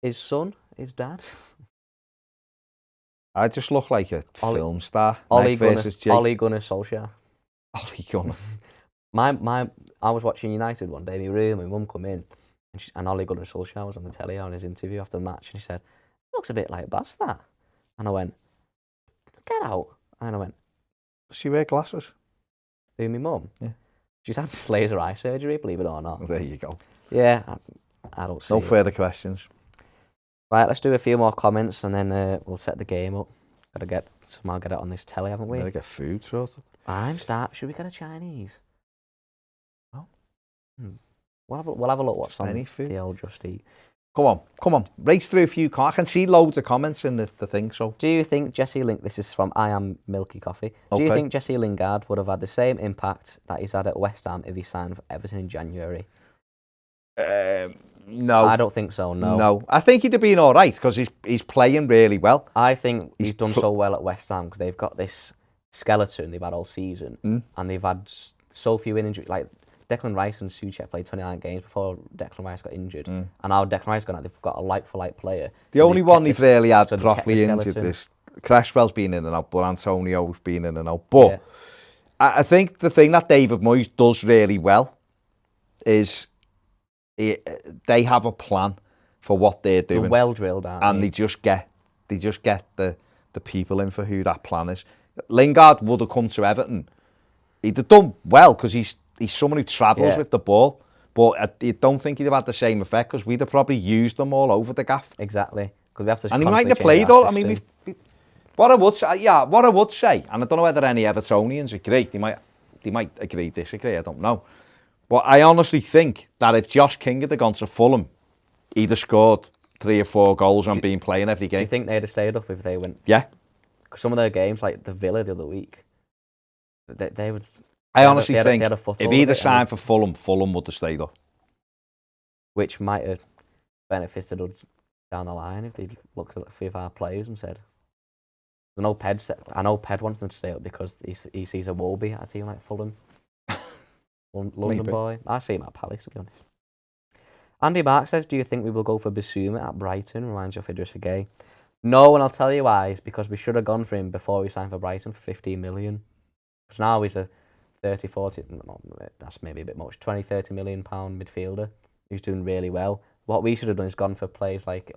His son, his dad. I just look like a film star. Ole Gunnar Ole Solskjaer. Gunnar. I was watching United one day in my room, my mum come in, and Ole Gunnar Solskjaer was on the telly on his interview after the match, and he said, looks a bit like Baz, that. And I went, get out. And I went, does she wear glasses? Who, my mum? Yeah. She's had laser eye surgery, believe it or not. Well, there you go. Yeah, I don't see No it. further questions. Right, let's do a few more comments and then we'll set the game up. Somehow get it on this telly, haven't we? Gotta get food sorted. Should we get a Chinese? No. We'll have a look what's on food. The old Just Eat. Come on. Race through a few comments. I can see loads of comments in the thing, so. Do you think Jesse Lingard, this is from I Am Milky Coffee, do you think Jesse Lingard would have had the same impact that he's had at West Ham if he signed for Everton in January? No. I don't think so, no. No. I think he'd have been all right because he's playing really well. I think he's done so well at West Ham because they've got this skeleton they've had all season and they've had so few injuries. Like Declan Rice and Souček played 29 games before Declan Rice got injured. And now Declan Rice gone out, they've got a like-for-like player. The only one they've really had properly injured is Cresswell's been in and out, but Antonio's been in and out. But I think the thing that David Moyes does really well is they have a plan for what they're doing. They're well drilled, aren't and they just get the people in for who that plan is. Lingard would have come to Everton. He'd have done well because he's someone who travels with the ball. But I don't think he'd have had the same effect because we'd have probably used them all over the gaff. Exactly. Because we have to. And he mightn't have played all. I mean, what I would say, and I don't know whether any Evertonians agree. They might agree, disagree. I don't know. But I honestly think that if Josh King had gone to Fulham, he'd have scored 3 or 4 goals and been playing every game. Do you think they'd have stayed up if they went? Yeah. Because some of their games, like the Villa the other week, they would. I honestly think if he'd have signed for Fulham, Fulham would have stayed up. Which might have benefited us down the line if they'd looked at a few of our players and said, I know Ped wants them to stay up because he sees a Wolby at a team like Fulham. London boy. I see him at Palace, to be honest. Andy Mark says, do you think we will go for Bissouma at Brighton? Reminds you of Idrissa Gueye. No, and I'll tell you why. It's because we should have gone for him before we signed for Brighton for 15 million. Because now he's a 30, 40, that's maybe a bit much, 20, 30 million pound midfielder who's doing really well. What we should have done is go for players like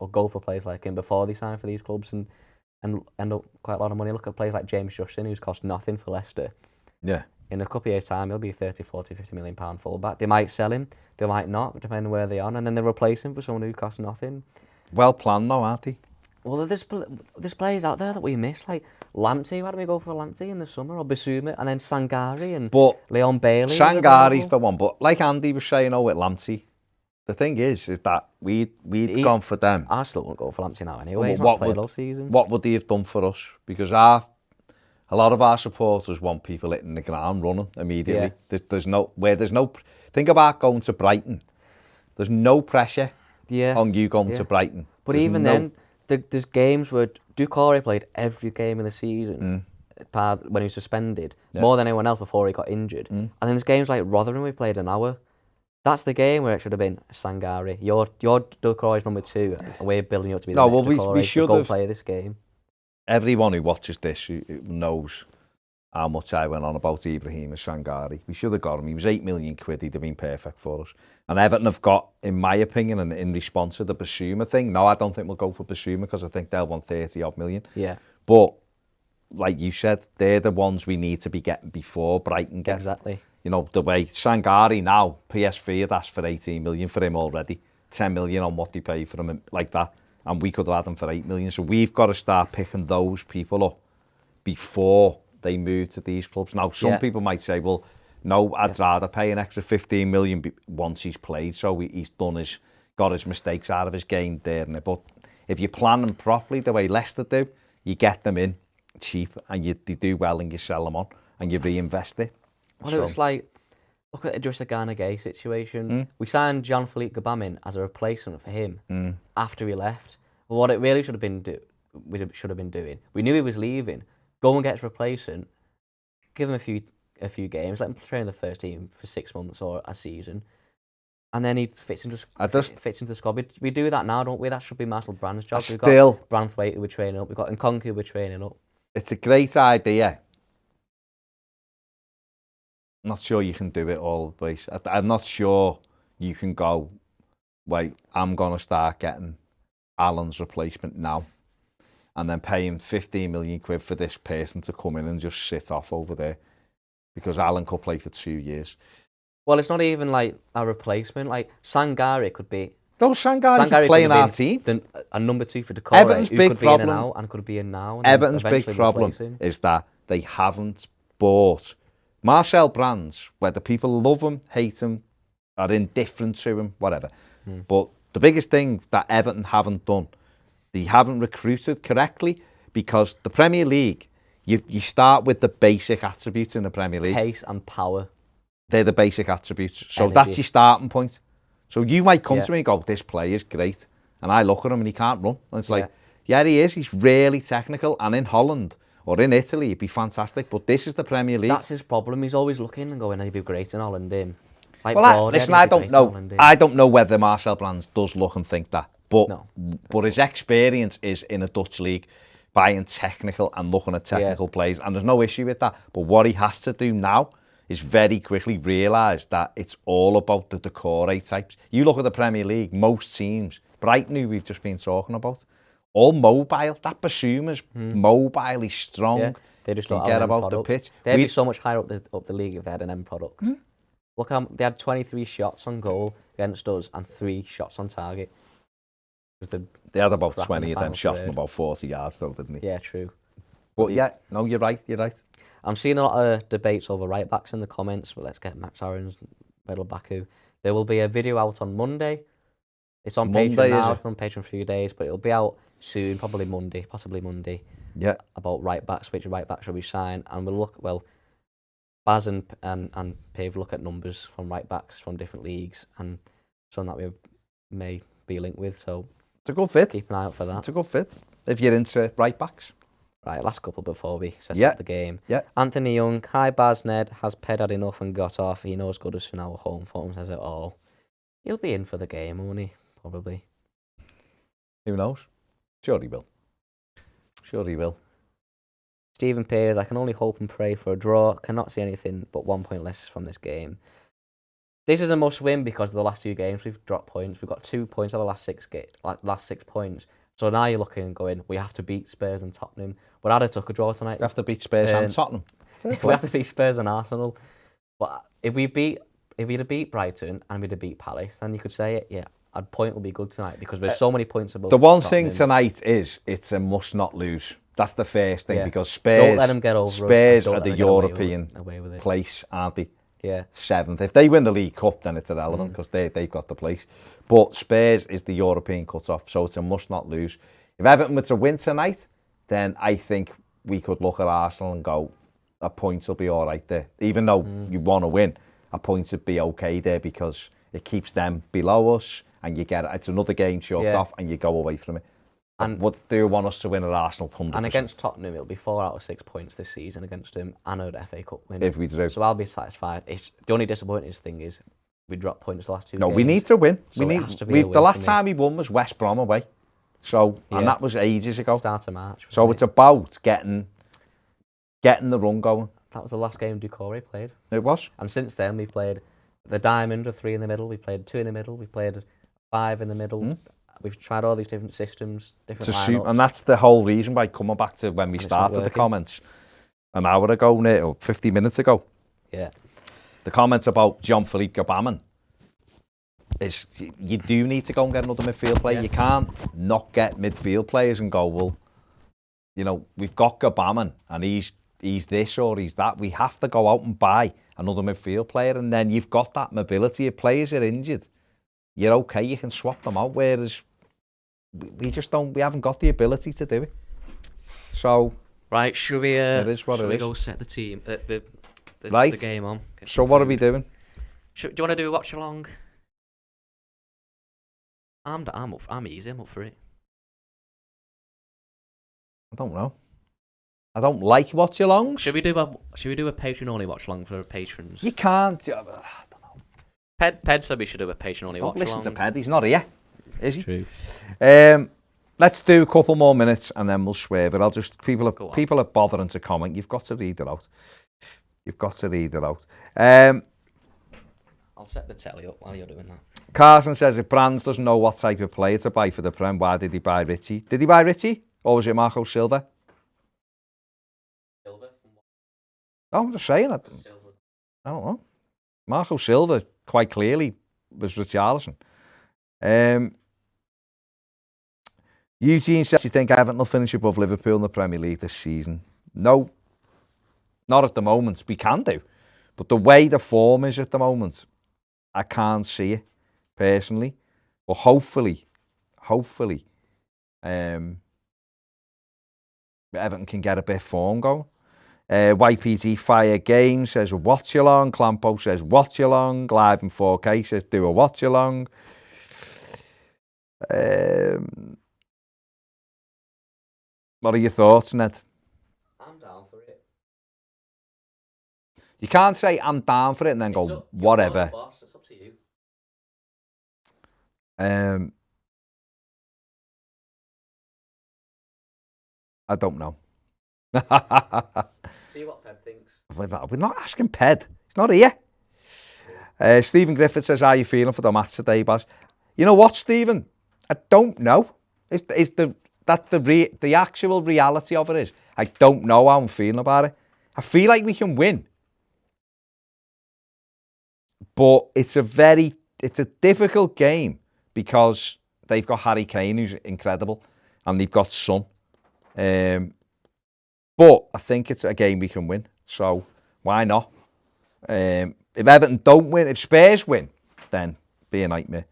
him before they sign for these clubs and end up quite a lot of money. Look at players like James Justin, who's cost nothing for Leicester. Yeah. In a couple of years' time, he'll be a 30, 40, 50 million pound fullback. They might sell him, they might not, depending on where they are, and then they replace him for someone who costs nothing. Well planned though, aren't they? Well, there's players out there that we miss, like Lamptey. Why don't we go for Lamptey in the summer, or Bissouma, and then Sangari and Leon Bailey? Sangari's the one, but like Andy was saying, with Lamptey, the thing is that we'd gone for them. I still won't go for Lamptey now anyway. He's not played all season. What would they have done for us? Because a lot of our supporters want people hitting the ground running immediately. Yeah. There's no. Think about going to Brighton. There's no pressure on you going to Brighton. But even then, there's games where Doucouré played every game of the season when he was suspended, more than anyone else before he got injured. And then there's games like Rotherham, we played an hour. That's the game where it should have been Sangari. Your Doucouré's number 2, and we're building you up to be the next Doucouré. We should go play this game. Everyone who watches this knows how much I went on about Ibrahim Shangari. We should have got him. He was 8 million quid. He'd have been perfect for us. And Everton have got, in my opinion, and in response to the Basuma thing, no, I don't think we'll go for Basuma because I think they'll want 30 odd million. Yeah. But, like you said, they're the ones we need to be getting before Brighton get. Exactly. You know, the way Shangari now, PSV had asked for 18 million for him already. 10 million on what they pay for him, like that. And we could have had him for 8 million. So we've got to start picking those people up before they move to these clubs. Now, some people might say, well, no, I'd rather pay an extra 15 million once he's played, so he's got his mistakes out of his game there. But if you plan them properly, the way Leicester do, you get them in cheap and they do well and you sell them on and you reinvest it. Well, it was like, look at the Idrissa Gana Gueye situation. We signed Jean-Philippe Gbamin as a replacement for him after he left. Well, what it really should have been doing, we knew he was leaving. Go and get his replacement, give him a few games, let him train the first team for 6 months or a season, and then he fits into the squad. We do that now, don't we? That should be Marcel Brandt's job. We've got Branthwaite who we're training up. We've got Nkunku who we're training up. It's a great idea. I'm not sure you can do it all the ways. I'm not sure you can go, wait, I'm going to start getting Alan's replacement now and then pay him 15 million quid for this person to come in and just sit off over there because Alan could play for 2 years. Well, it's not even like a replacement. Like Sangare could be. No, Sangare could play in our team. A number 2 for Decore. Everton's who big could problem. Be in and out and could be in now. And Everton's big problem is that they haven't bought Marcel Brands, whether people love him, hate him, are indifferent to him, whatever. But the biggest thing that Everton haven't done, they haven't recruited correctly because the Premier League, you start with the basic attributes in the Premier League. Pace and power. They're the basic attributes. So Energy. that's your starting point. So you might come to me and go, this player is great. And I look at him and he can't run. And it's like, yeah, he is. He's really technical. And in Holland or in Italy, he'd be fantastic. But this is the Premier League. That's his problem. He's always looking and going, he'd be great in Holland. Like listen, I don't know. I don't know whether Marcel Brands does look and think that. But his experience is in a Dutch league, buying technical and looking at technical plays. And there's no issue with that. But what he has to do now is very quickly realise that it's all about the Decore types. You look at the Premier League, most teams, Brighton, who we've just been talking about, all mobile. That Basuma's mobile, he's strong. Yeah, they just don't get about the pitch. They'd be so much higher up the league if they had an end product. Look, they had 23 shots on goal against us and 3 shots on target. They had about 20 of them shots from about 40 yards, though, didn't they? Yeah, true. But no, you're right. I'm seeing a lot of debates over right backs in the comments, but let's get Max Aaron's, Bedel Baku. There will be a video out on Monday. It's on Patreon now, it's on Patreon for a few days, but it'll be out soon, possibly Monday. Yeah. About right backs, which right backs will be signed, and we'll look, Baz and Pave look at numbers from right backs from different leagues, and some that we may be linked with, so it's a good fit. Keep an eye out for that. It's a good fit, if you're into right backs. Right, last couple before we set up the game. Yeah. Anthony Young, hi Baz Ned, has Ped had enough and got off. He knows Goodison, our home form says it all. He'll be in for the game, won't he? Probably. Who knows? Sure he will. Stephen Pears, I can only hope and pray for a draw. Cannot see anything but 1 point less from this game. This is a must win because of the last 2 games we've dropped points. We've got 2 points out of the last 6 points. So now you're looking and going, we have to beat Spurs and Tottenham. But I'd have took a draw tonight. We have to beat Spurs and Tottenham. We have to beat Spurs and Arsenal. But if we'd have beat Brighton and we'd have beat Palace, then you could say, a point will be good tonight because there's so many points above. The one thing tonight is it's a must not lose. That's the first thing because Spurs, don't let them get over Spurs are the European place, aren't they? Yeah. 7th. If they win the League Cup, then it's irrelevant because they've got the place. But Spurs is the European cut-off, so it's a must not lose. If Everton were to win tonight, then I think we could look at Arsenal and go, a point will be all right there. Even though you want to win, a point would be okay there because it keeps them below us and you get it's another game chalked off and you go away from it. And what do you want us to win at Arsenal? 100%. And against Tottenham, it'll be 4 out of 6 points this season against them and an FA Cup win. If we do. So I'll be satisfied. The only disappointing thing is we dropped points the last 2 games. No, we need to win. So the last time we won was West Brom away. So, and that was ages ago. Start of March. So it's about getting the run going. That was the last game Doucouré played. It was. And since then, we played the diamond, a 3 in the middle. We played 2 in the middle. We played 5 in the middle. We've tried all these different systems, different lineups. And that's the whole reason why, coming back to when we started the comments an hour ago, or 50 minutes ago. Yeah. The comments about Jean-Philippe Gbamin is you do need to go and get another midfield player. Yeah. You can't not get midfield players and go, well, you know, we've got Gbamin and he's this or he's that. We have to go out and buy another midfield player, and then you've got that mobility. If players are injured, you're okay, you can swap them out, whereas we just don't, we haven't got the ability to do it. So right, should we it is what should it we is. go set the team the right. game on? So what are we doing? Do you want to do a watch along? I'm easy, I'm up for it. I don't know. I don't like watch alongs. Should we do a Patreon only watch along for patrons? You can't. I don't know. Ped said we should do a Patreon only watch along. Listen to Ped, he's not here, is he? True. Let's do a couple more minutes and then we'll swerve it. I'll just people are bothering to comment. You've got to read it out. I'll set the telly up while you're doing that. Carson says if Brands doesn't know what type of player to buy for the Prem, why did he buy Richie? Did he buy Richie? Or was it Marco Silva? Silva? Oh, I'm just saying that. I don't know. Marco Silva, quite clearly, was Richarlison. Eugene says, you think Everton will finish above Liverpool in the Premier League this season? No, not at the moment. We can do. But the way the form is at the moment, I can't see it, personally. But hopefully, Everton can get a bit of form going. YPG Fire Game says, watch along. Clampo says, watch along. Live in 4K says, do a watch along. What are your thoughts, Ned? I'm down for it. You can't say I'm down for it and then go, whatever. Boss, it's up to you. I don't know. See what Ped thinks. We're not asking Ped. He's not here. Stephen Griffith says, how are you feeling for the match today, Baz? You know what, Stephen? I don't know. The actual reality of it is, I don't know how I'm feeling about it. I feel like we can win. But it's a difficult game because they've got Harry Kane, who's incredible, and they've got Son. But I think it's a game we can win. So why not? If Everton don't win, if Spurs win, then be a nightmare.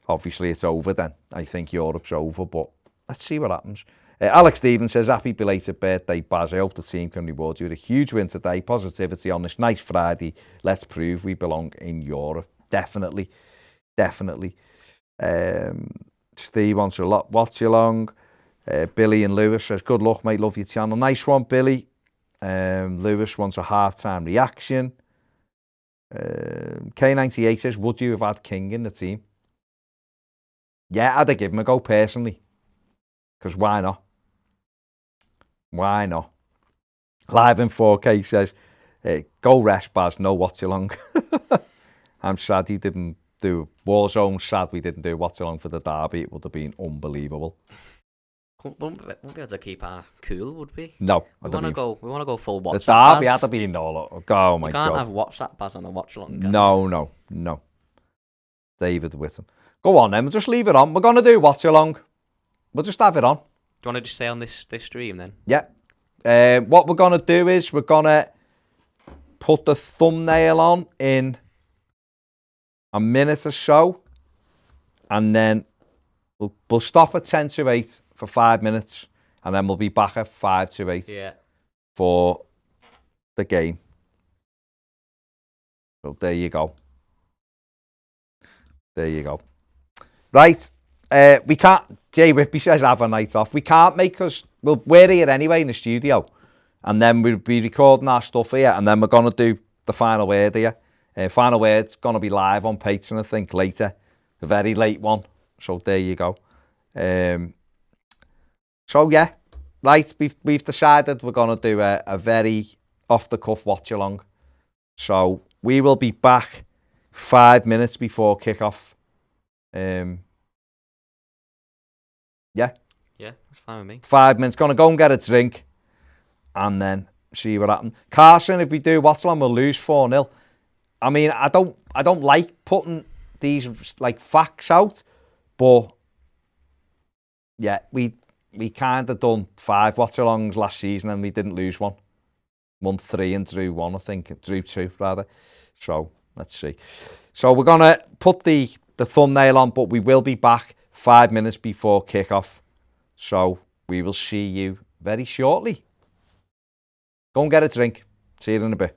Obviously, it's over then. I think Europe's over, but let's see what happens. Alex Stevens says, happy belated birthday, Baz. I hope the team can reward you with a huge win today. Positivity on this nice Friday. Let's prove we belong in Europe. Definitely. Steve wants a lot watch along. Billy and Lewis says, good luck, mate. Love your channel. Nice one, Billy. Lewis wants a half-time reaction. K98 says, would you have had King in the team? Yeah, I'd have given him a go personally. Because why not? Why not? Live in 4K says, go rest, Baz, no watch along. I'm sad he didn't do Warzone. Sad we didn't do watch along for the derby. It would have been unbelievable. Won't be able to keep our cool, would we? No. We want to go full WhatsApp. The derby had to be in all. Oh my God. You can't have WhatsApp Baz on a watch along. No. David Whittam. Go on then, we'll just leave it on. We're going to do watch along. We'll just have it on. Do you want to just say on this stream then? Yeah. What we're going to do is we're going to put the thumbnail on in a minute or so. And then we'll stop at 10 to 8 for 5 minutes. And then we'll be back at 5 to 8 for the game. So there you go. Right. We can't, Jay Whitby says have a night off. We can't make us, we're here anyway in the studio. And then we'll be recording our stuff here. And then we're going to do the final word here. Final word's going to be live on Patreon, I think, later. A very late one. So there you go. So yeah, right, we've decided we're going to do a very off the cuff watch along. So we will be back 5 minutes before kickoff. Yeah. Yeah, that's fine with me. 5 minutes. Gonna go and get a drink, and then see what happens. Carson, if we do watch along, we'll lose 4-0. I mean, I don't like putting these like facts out, but yeah, we kind of done 5 watch-alongs last season and we didn't lose one. Won 3 and drew 1, I think. Drew 2, rather. So, let's see. So, we're going to put the thumbnail on, but we will be back 5 minutes before kickoff. So, we will see you very shortly. Go and get a drink. See you in a bit.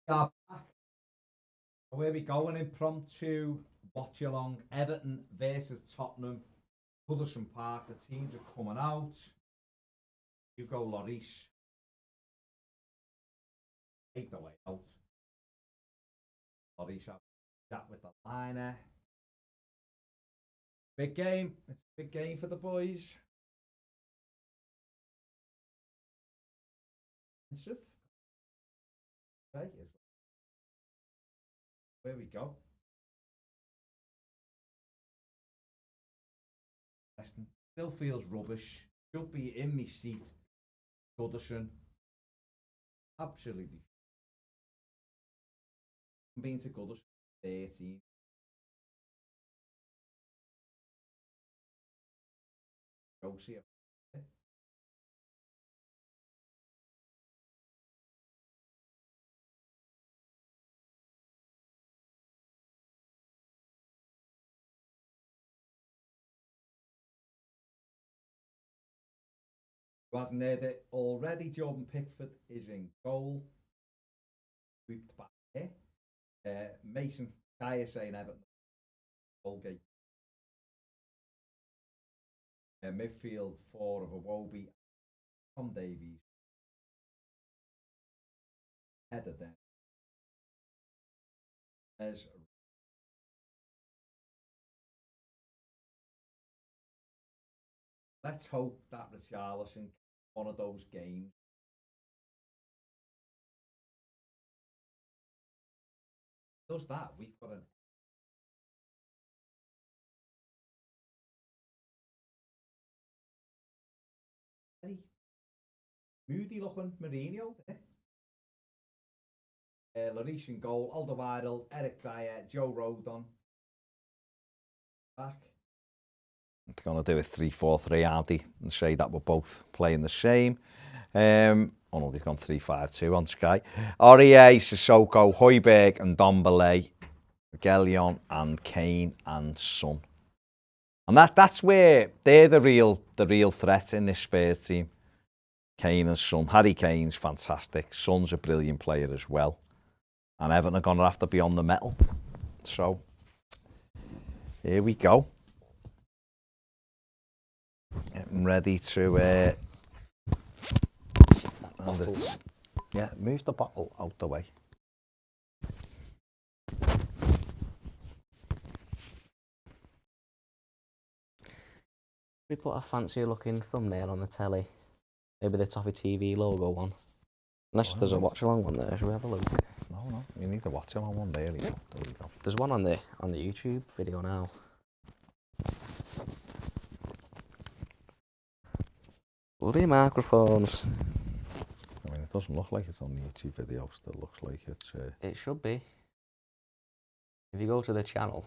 Yeah, back. Where we go, an impromptu watch along. Everton versus Tottenham, Goodison Park. The teams are coming out. You go, Lloris. Take the way out. Lloris have a chat with the liner. Big game. It's a big game for the boys. Okay. Where we go. Still feels rubbish. Should be in my seat. Goodison. Absolutely. I've been to Goodison 13. Go see it. Wasn't there already? Jordan Pickford is in goal. Whipped back there. Mason Dyer saying Everton. Holgate. Midfield 4 of Iwobi. Tom Davies. Header then. There's let's hope that Richarlison one of those games. Does that? We've got a very moody looking Mourinho there. Lloris in goal, Alderweireld, Eric Dyer, Joe Rodon. Back. They're going to do a 3-4-3, aren't they? And say that we're both playing the same. Oh no, they've gone 3-5-2 on Sky. Aurier, Sissoko, Højbjerg and Dombele, Gellion and Kane and Son. And that's where they're the real threat in this Spurs team. Kane and Son. Harry Kane's fantastic. Son's a brilliant player as well. And Everton are going to have to be on the metal. So, here we go. Getting ready to... yeah, move the bottle out the way. We put a fancy looking thumbnail on the telly. Maybe the Toffee TV logo one. Unless there's a watch along one there, should we have a look? No, you need to watch along one there. There we go. There's one on the YouTube video now. Bloody microphones. I mean, it doesn't look like it's on the YouTube video, still looks like it's... It should be. If you go to the channel.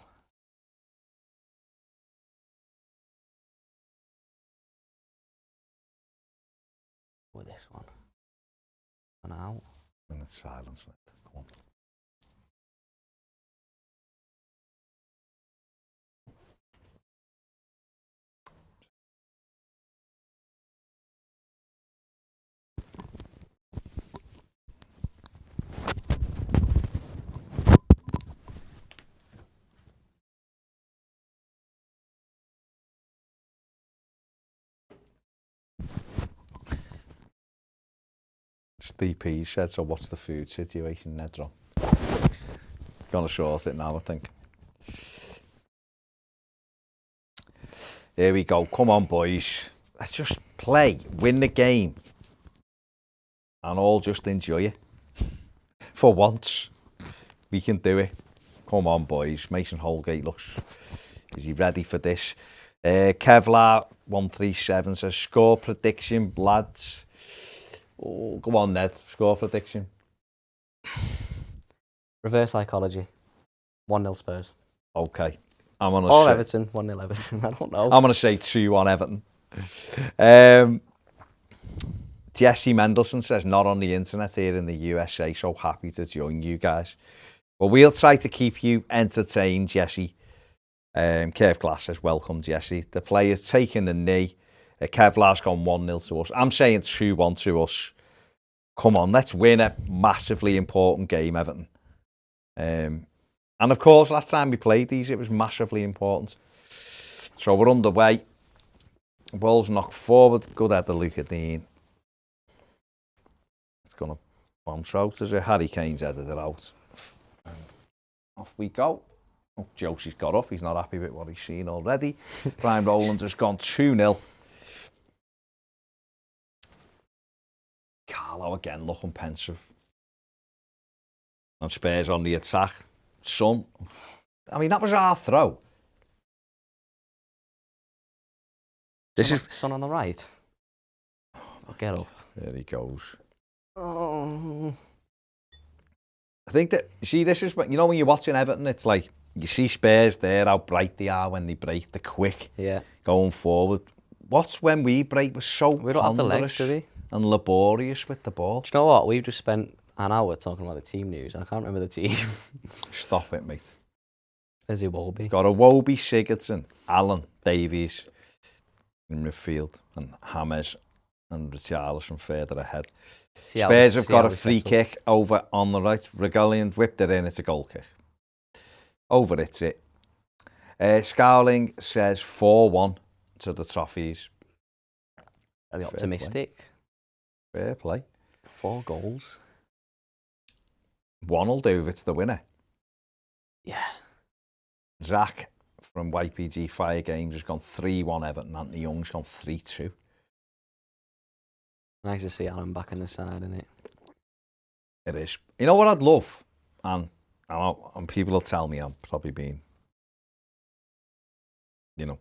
With this one. And out. And it's silence. Come on. Steve P said, so what's the food situation, Nedro? Gonna sort it now, I think. Here we go. Come on, boys. Let's just play, win the game, and all just enjoy it. For once, we can do it. Come on, boys. Mason Holgate looks... Is he ready for this? Kevlar 137 says, score prediction, lads. Oh, go on, Ned. Score prediction. Reverse psychology. 1-0 Spurs. Okay. I'm gonna or say, Everton. 1-0 Everton. I don't know. I'm going to say 2-1 Everton. Jesse Mendelson says, not on the internet here in the USA. So happy to join you guys. Well, we'll try to keep you entertained, Jesse. Curve Glass says, welcome, Jesse. The player's taking the knee. Kevlar's gone 1-0 to us. I'm saying 2-1 to us. come on, let's win a massively important game, Everton. And of course, last time we played these, it was massively important. So we're underway. Ball's knocked forward. Good header, Luca Dean. It's going to bounce out as a Harry Kane's headed it out. And off we go. Oh, Josie's got up. He's not happy with what he's seen already. Brian Rowland has gone 2-0. Carlo again looking pensive. And Spurs on the attack. Son. I mean, that was our throw. This is Son on the right. I'll get up. There he goes. Oh. I think that, see, this is what, you know, when you're watching Everton, it's like, you see Spurs there, how bright they are when they break, the quick, going forward. What's when we break, we're so we don't have the legs, do we? And laborious with the ball. Do you know what? We've just spent an hour talking about the team news, and I can't remember the team. Stop it, mate. There's Iwobi. Got Iwobi, Sigurdsson, Allen, Davies in midfield, and James and Richarlison further ahead. Spurs have got a free kick over on the right. Reguilon whipped it in, it's a goal kick. Over it's it. Scowling says 4-1 to the Toffees. Are they optimistic? Fair play. 4 goals. One will do if it's the winner. Yeah. Zach from YPG Fire Games has gone 3-1 Everton. Anthony Young's gone 3-2. Nice to see Aaron back in the side, isn't it? It is. You know what I'd love? And people will tell me I'm probably being, you know,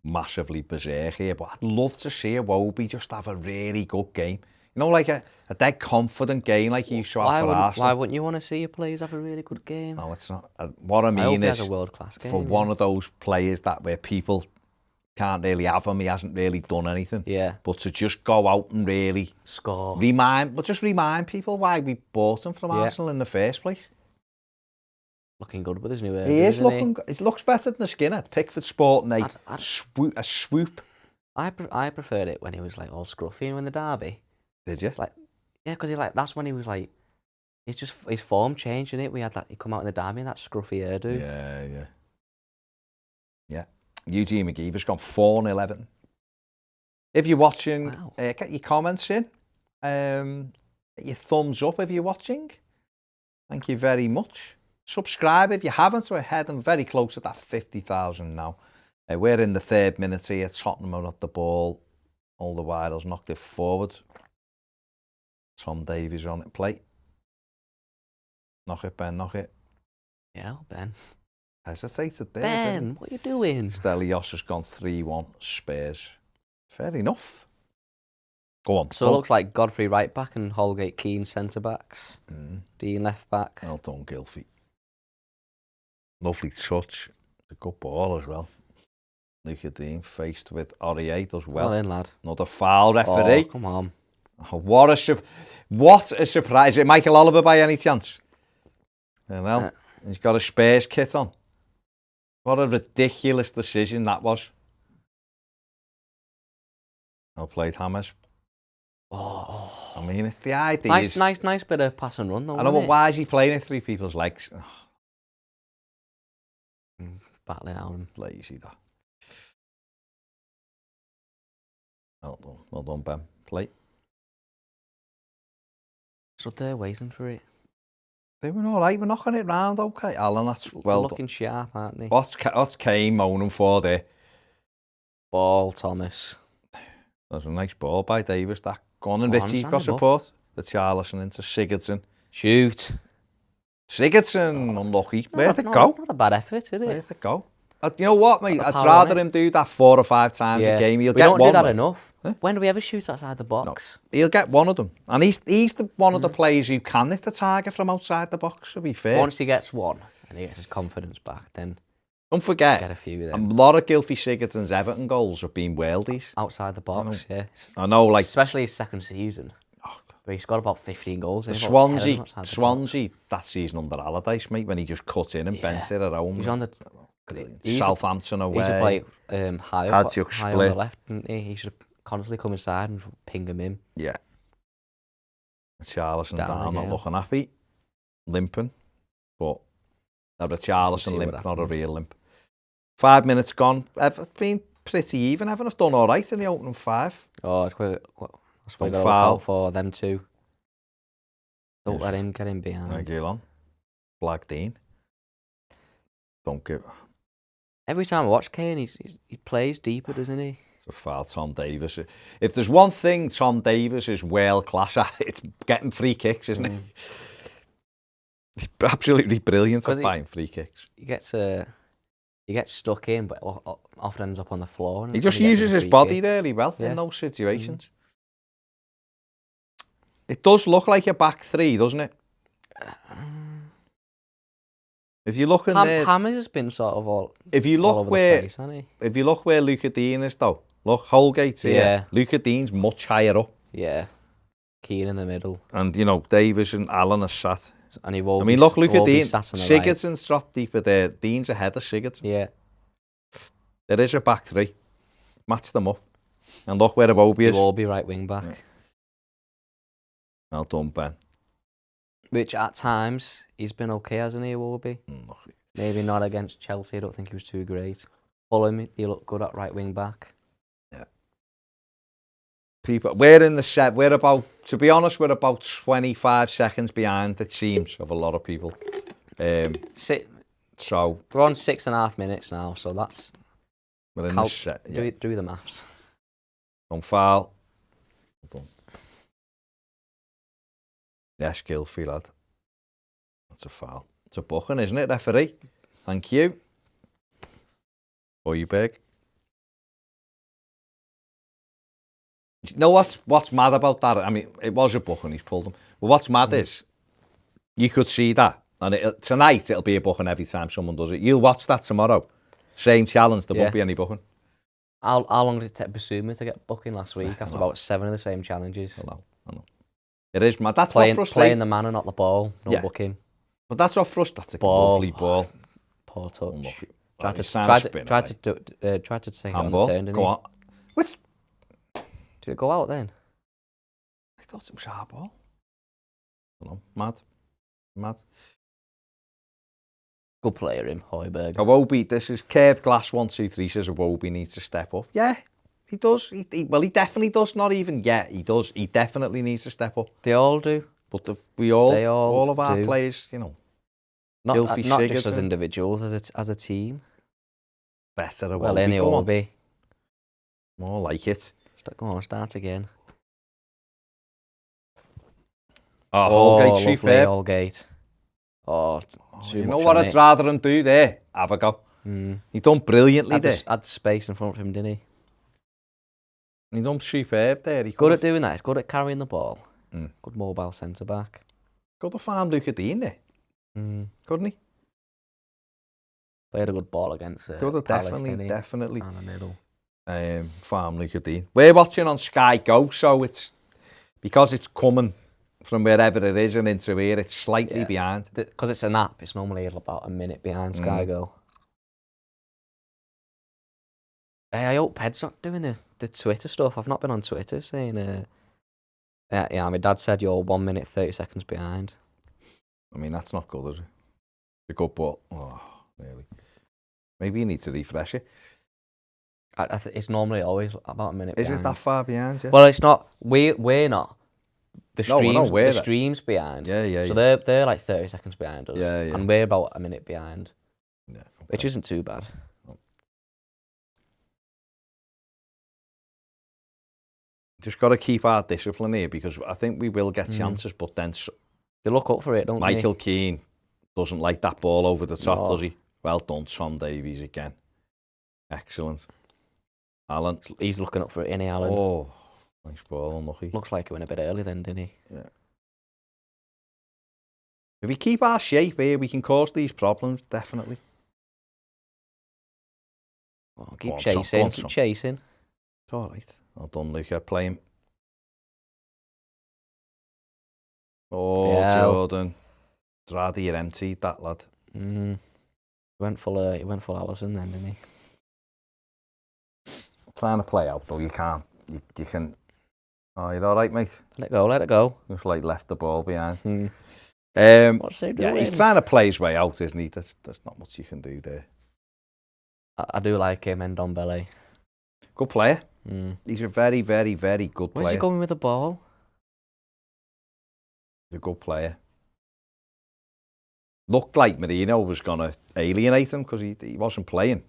massively berserk here, but I'd love to see Iwobi just have a really good game. You know, like a dead confident game like he used to have for Arsenal. Why wouldn't you want to see your players have a really good game? No, it's not. What I mean hope he is, has a world-class game, for one of those players that where people can't really have him, he hasn't really done anything. Yeah. But to just go out and really score, just remind people why we bought him from Arsenal in the first place. Looking good with his new hair. He is looking good. It looks better than the Skinner. Pickford Sport 8. A swoop. I preferred it when he was like all scruffy and in the derby. Did you? Like, yeah, because that's when he was like, his form changed, innit? We had that, he come out in the derby and that scruffy hairdo. Yeah. Eugene McGeever's gone 4-0 Everton. If you're watching, get your comments in. Get your thumbs up if you're watching. Thank you very much. Subscribe if you haven't. We're heading very close to that 50,000 now. We're in the 3rd minute here. Tottenham are at the ball. All the while, knocked it forward. Tom Davies on it. Play. Knock it, Ben. Knock it. Yeah, Ben. Hesitated there. Ben, what are you doing? Stelios has gone 3-1 Spurs. Fair enough. Go on. So it looks like Godfrey right back and Holgate Keane centre backs. Dean left back. Well done, Gylfi. Lovely touch. It's a good ball as well. Luca Dean faced with Aurier does well. Well in, lad. Another foul, referee. Oh, come on. Oh, what a surprise. Is it Michael Oliver by any chance? Well, he's got a Spurs kit on. What a ridiculous decision that was. Well played, Hammers. Oh. I mean, if the idea is... Nice bit of pass and run, though, I know, but why is he playing it through people's legs? Battling out him. Lazy, that. Well done, Ben. Play. So they're waiting for it. They were all right. We're knocking it round, okay. Alan, that's well looking sharp, aren't they? What's Kane moaning for there? Ball, Thomas. That was a nice ball by Davis. That gone and Richie's got support. The Charlison into Sigurdsson. Shoot. Sigurdsson, unlucky. Where'd it go? Not a bad effort, is it? Where'd it go? You know what, mate? I'd rather him do that 4 or 5 times a game. He'll get one. We don't do that enough. Huh? When do we ever shoot outside the box? No. He'll get one of them. And he's one of the players who can hit the target from outside the box, to be fair. Once he gets one and he gets his confidence back, then don't forget, get a few a lot of Gylfi Sigurdsson's Everton goals have been worldies. Outside the box, I know, like... Especially his second season. But he's got about 15 goals. The Swansea, that season under Allardyce, mate, when he just cut in and bent it at home. He's on the... Southampton away. He used to play high on the left, didn't he? He should constantly come inside and ping him in. Yeah. Charlison Down down, not again. looking happy. Limping. But a Charlison limp, not a real limp. 5 minutes gone. Everton's been pretty even. Everton have done all right in the opening 5. Oh, that's what we got to look foul. out for, them two. Don't Yes. let him get in behind. Get on. Black Dean. Don't give... Every time I watch Kane, he plays deeper, doesn't he? It's a foul, Tom Davies. If there's one thing Tom Davies is world class at, it's getting free kicks, isn't it? He's absolutely brilliant at buying free kicks. He gets stuck in, but often ends up on the floor. He just uses his body really well in those situations. It does look like a back three, doesn't it? If you look in there, Hammers has been sort of all. If you look all over where, the place, hasn't he? if you look where Luca Dean is though, look Holgate's here. Yeah. Luca Dean's much higher up, Yeah, Keane in the middle, and you know Davies and Allen are sat. and he won't. I mean, look, Luca Dean. Sat on the right. Sigurdsson's dropped deeper there. Dean's ahead of Sigurdsson. Yeah, There is a back three. Match them up, and look where Iwobi is. Iwobi right wing back. Yeah. Well done, Ben. Which at times he's been okay, hasn't he, Iwobi? Maybe not against Chelsea. I don't think he was too great. Fulham, he looked good at right wing back. Yeah. People, we're in the set. We're about, to be honest, we're about 25 seconds behind, it seems, of a lot of people. So we're on 6.5 minutes now, so that's. We're in the set. Yeah. Do the maths. Don't foul. Done. Yes, Gilfie, lad. That's a foul. It's a booking, isn't it, referee? Thank you. Højbjerg. You know what's mad about that? I mean, it was a booking, he's pulled him. But what's mad is, you could see that. And tonight, it'll be a booking every time someone does it. You'll watch that tomorrow. Same challenge, there won't be any booking. How long did it take Basuma to get booking last week after about 7 of the same challenges? I know. It is mad. That's what frustrates. Playing the man and not the ball, no booking. But that's what frustrates. That's a lovely ball. Poor touch. Unlucky. Tried to take it on the turn, didn't Go on. Which? Did it go out then? I thought it was a ball. I don't know. Mad. Good player, him, Højbjerg. Iwobi, this is curved glass 1-2-3 says Iwobi needs to step up. Yeah, he does. He definitely does. Not even yet. He does. He definitely needs to step up. They all do. But all of our players, you know, not just as individuals, as a team. Better Iwobi. Well, any Iwobi. More like it. Go on, start again. Oh, Holgate, superb. Holgate. Oh, you know what I'd rather him do there? Have a go. He done brilliantly there. Had the space in front of him, didn't he? He done superb there. Good at doing that. He's good at carrying the ball. Good mobile centre back. Good to farm Luca Dean there. Couldn't he? Played a good ball against good at definitely. On the middle. Farm Luca Dean. We're watching on Sky Go, so it's because it's coming from wherever it is and into here, it's slightly behind. Because it's an app, it's normally about a minute behind Sky Go. I hope Ped's not doing the Twitter stuff. I've not been on Twitter saying, my dad said you're 1 minute 30 seconds behind. I mean, that's not good, is it? It's a good ball. Oh, really? Maybe you need to refresh it. It's normally always about a minute behind. Is it that far behind, yeah? Well, it's not. We're not. The stream's behind. Yeah. So they're like 30 seconds behind us. Yeah. And we're about a minute behind. Yeah. Okay. Which isn't too bad. Just got to keep our discipline here because I think we will get chances, but then they look up for it, don't Michael Keane doesn't like that ball over the top, does he? Well done, Tom Davies again. Excellent. Alan. He's looking up for it, innit, Alan? Oh, nice ball, unlucky. Looks like he went a bit early then, didn't he? Yeah. If we keep our shape here, we can cause these problems, definitely. Well, keep chasing. It's all right. Well done, Luca. Play him. Oh, yeah. Jordan. Rather you emptied that, lad. He went full Alisson then, didn't he? Trying to play out, though, you can't. You can Oh, you're all right, mate? Let it go, let it go. Just like left the ball behind. What's he doing? Yeah, he's trying to play his way out, isn't he? There's not much you can do there. I do like him, Ndombele. Good player. He's a very, very, very good player. Where's he going with the ball? He's a good player. Looked like Mourinho was going to alienate him because he wasn't playing.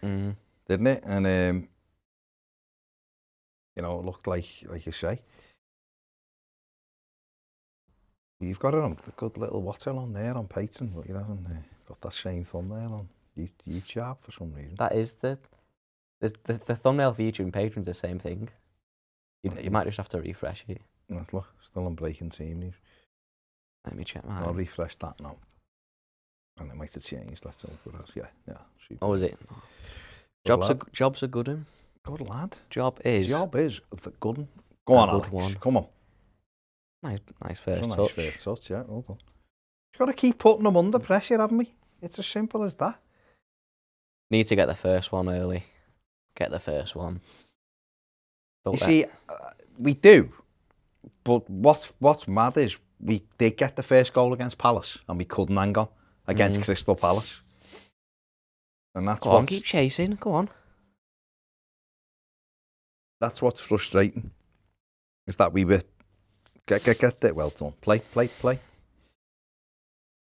Didn't it? And, you know, it looked like you say. You've got it on a good little watcher on there on Patreon, but you haven't got that same thumbnail on YouTube for some reason. That is the thumbnail for YouTube and Patreon's the same thing. You might just have to refresh it. Look, still on breaking team news. Let me check mine. I'll refresh that now. And it might have changed. Let's hope it has. Yeah. Super. Oh, is it? Job's a good one. Good lad. Job is the good one. Go on, Alex. One. Come on. Nice first touch. Nice first touch, yeah. Well done. You've got to keep putting them under pressure, haven't we? It's as simple as that. Need to get the first one early. Get the first one. See, we do. But what's mad is we did get the first goal against Palace and we couldn't hang on against Crystal Palace. And that's Go on, keep chasing. Go on. That's what's frustrating. Is that we were get it. Well done. Play.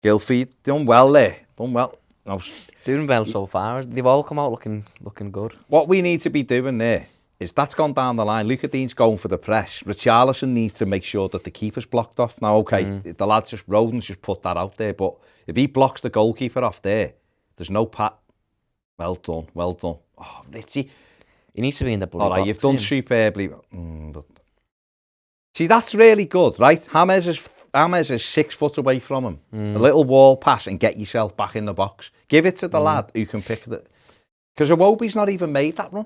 Gilfeed done well there. Done well. Doing well so far. They've all come out looking good. What we need to be doing there is that's gone down the line. Luca Dean's going for the press. Richarlison needs to make sure that the keeper's blocked off. Now, okay, the lads Rodens just put that out there, but if he blocks the goalkeeper off there, there's no pat. Well done. Oh, Richie. He needs to be in the blue box. All right, you've done superbly. But see, that's really good, right? James is 6 foot away from him. A little wall pass and get yourself back in the box. Give it to the lad who can pick it. Because Iwobi's not even made that run.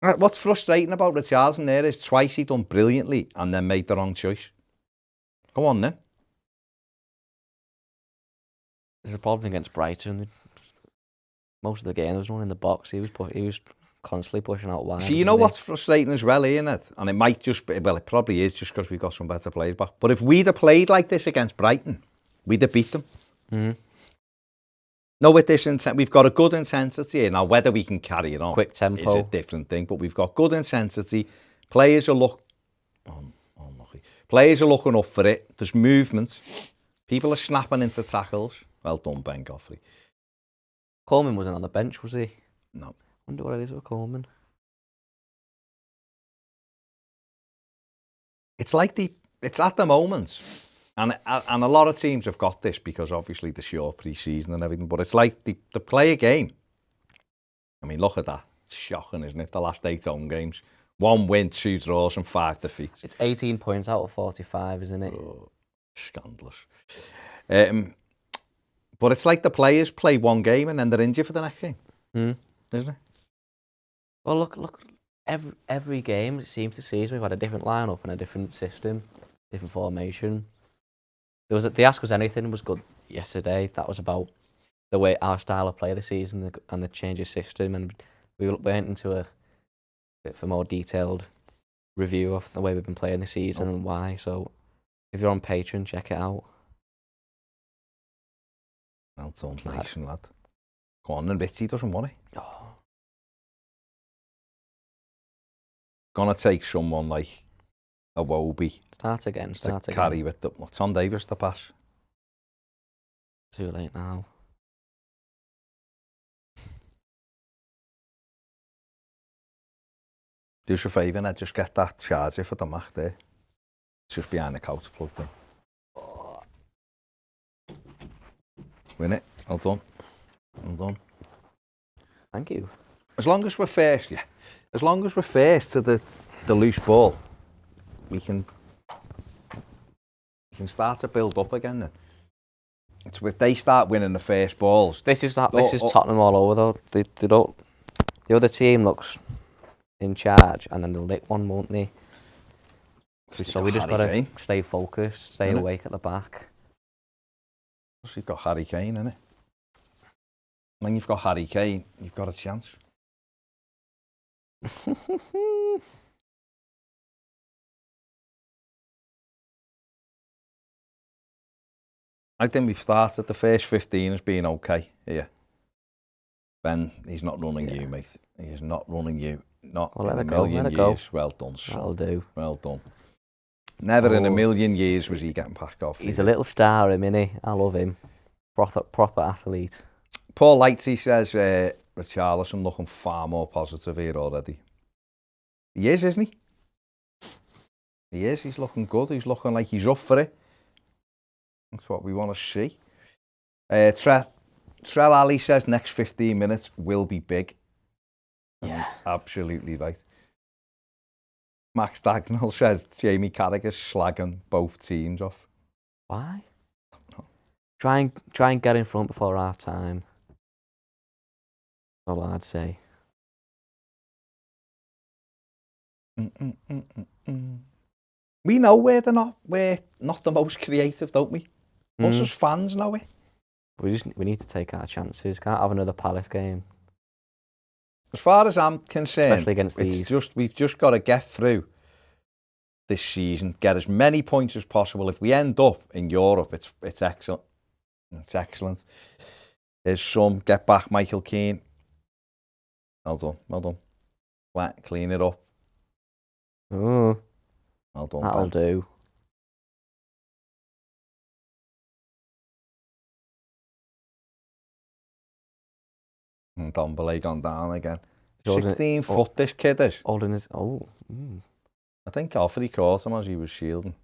What's frustrating about Richarlison there is twice he done brilliantly and then made the wrong choice. Go on then. There's a problem against Brighton. Most of the game there was one in the box. He was constantly pushing out wide. See, you know what's frustrating as well, isn't it? And it might just be, well, it probably is just because we've got some better players back. But if we'd have played like this against Brighton, we'd have beat them. No, with this we've got a good intensity here. Now, whether we can carry it on quick tempo is a different thing, but we've got good intensity. Players are Players are looking up for it. There's movement. People are snapping into tackles. Well done, Ben Godfrey. Coleman wasn't on the bench, was he? No. Wonder what it is with Coleman. It's at the moment, and a lot of teams have got this because obviously the short pre-season and everything, but it's like the play a game. I mean, look at that. It's shocking, isn't it? The last 8 home games. 1 win, 2 draws and 5 defeats. It's 18 points out of 45, isn't it? Oh, scandalous. But it's like the players play 1 game and then they're injured for the next game, isn't it? Well, look. Every game, it seems to see, we've had a different lineup and a different system, different formation. The Ask Us Anything was good yesterday. That was about the way our style of play this season and the change of system, and we went into a bit of a more detailed review of the way we've been playing this season and why. So if you're on Patreon, check it out. Well done, lad. Go on, and Richie doesn't want it. Oh. Gonna take someone like Iwobi. Start again. Carry with Tom Davis to pass. Too late now. Do us a favour, Ned, just get that charger for the Mac there. It's just behind the couch plugged in. Win it. Well done. Thank you. As long as we're first, As long as we're first to the loose ball, we can start to build up again then. It's if they start winning the first balls. This is Tottenham all over though. They don't. The other team looks in charge, and then they'll nick one, won't they? So we just gotta stay focused, stay awake at the back. You've got Harry Kane, innit? When you've got Harry Kane, you've got a chance. I think we've started the first 15 as being okay here. Ben, he's not running you, mate. He's not running you. Not Well, in let a it go, million let it go. years. Well done, son. That'll do. Well done. Never in a million years was he getting past off. He's a little star, him, innit? I love him. Proper athlete. Paul Lightsey says Richarlison looking far more positive here already. He is, isn't he? He is. He's looking good. He's looking like he's up for it. That's what we want to see. Trell Ali says next 15 minutes will be big. Yeah. Absolutely right. Max Dagnall says Jamie Carragher's slagging both teams off. Why? Try and get in front before half time. That's all I'd say. We know we're not the most creative, don't we? Us as fans know it. We need to take our chances. Can't have another Palace game. As far as I'm concerned, Especially against these. We've just got to get through this season, get as many points as possible. If we end up in Europe, it's excellent. It's excellent. There's some get back, Michael Keane. Well done, well done. Clean it up. Oh, Well done. that'll Ben. do. And Dombele gone down again. Jordan, 16 foot this kid is. Holding his. I think Alfred caught him as he was shielding.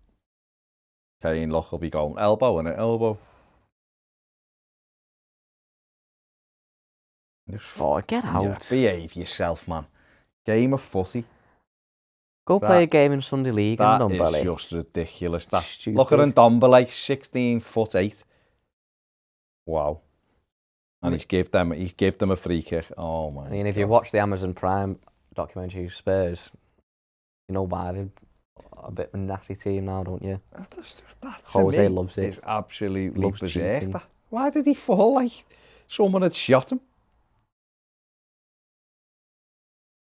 Kane look will be going elbow in it, elbow. Oh, get out. Yeah, behave yourself, man. Game of footy. Go play a game in Sunday League and That Dombele. is just ridiculous. That, Stupid. look at Dombele, 16'8". Wow. And he's give them a free kick. Oh my! I mean, if you watch the Amazon Prime documentary Spurs, you know why they're a bit of a nasty team now, don't you? That Jose loves it. Is absolutely Loves berserk. cheating. Why did he fall like someone had shot him?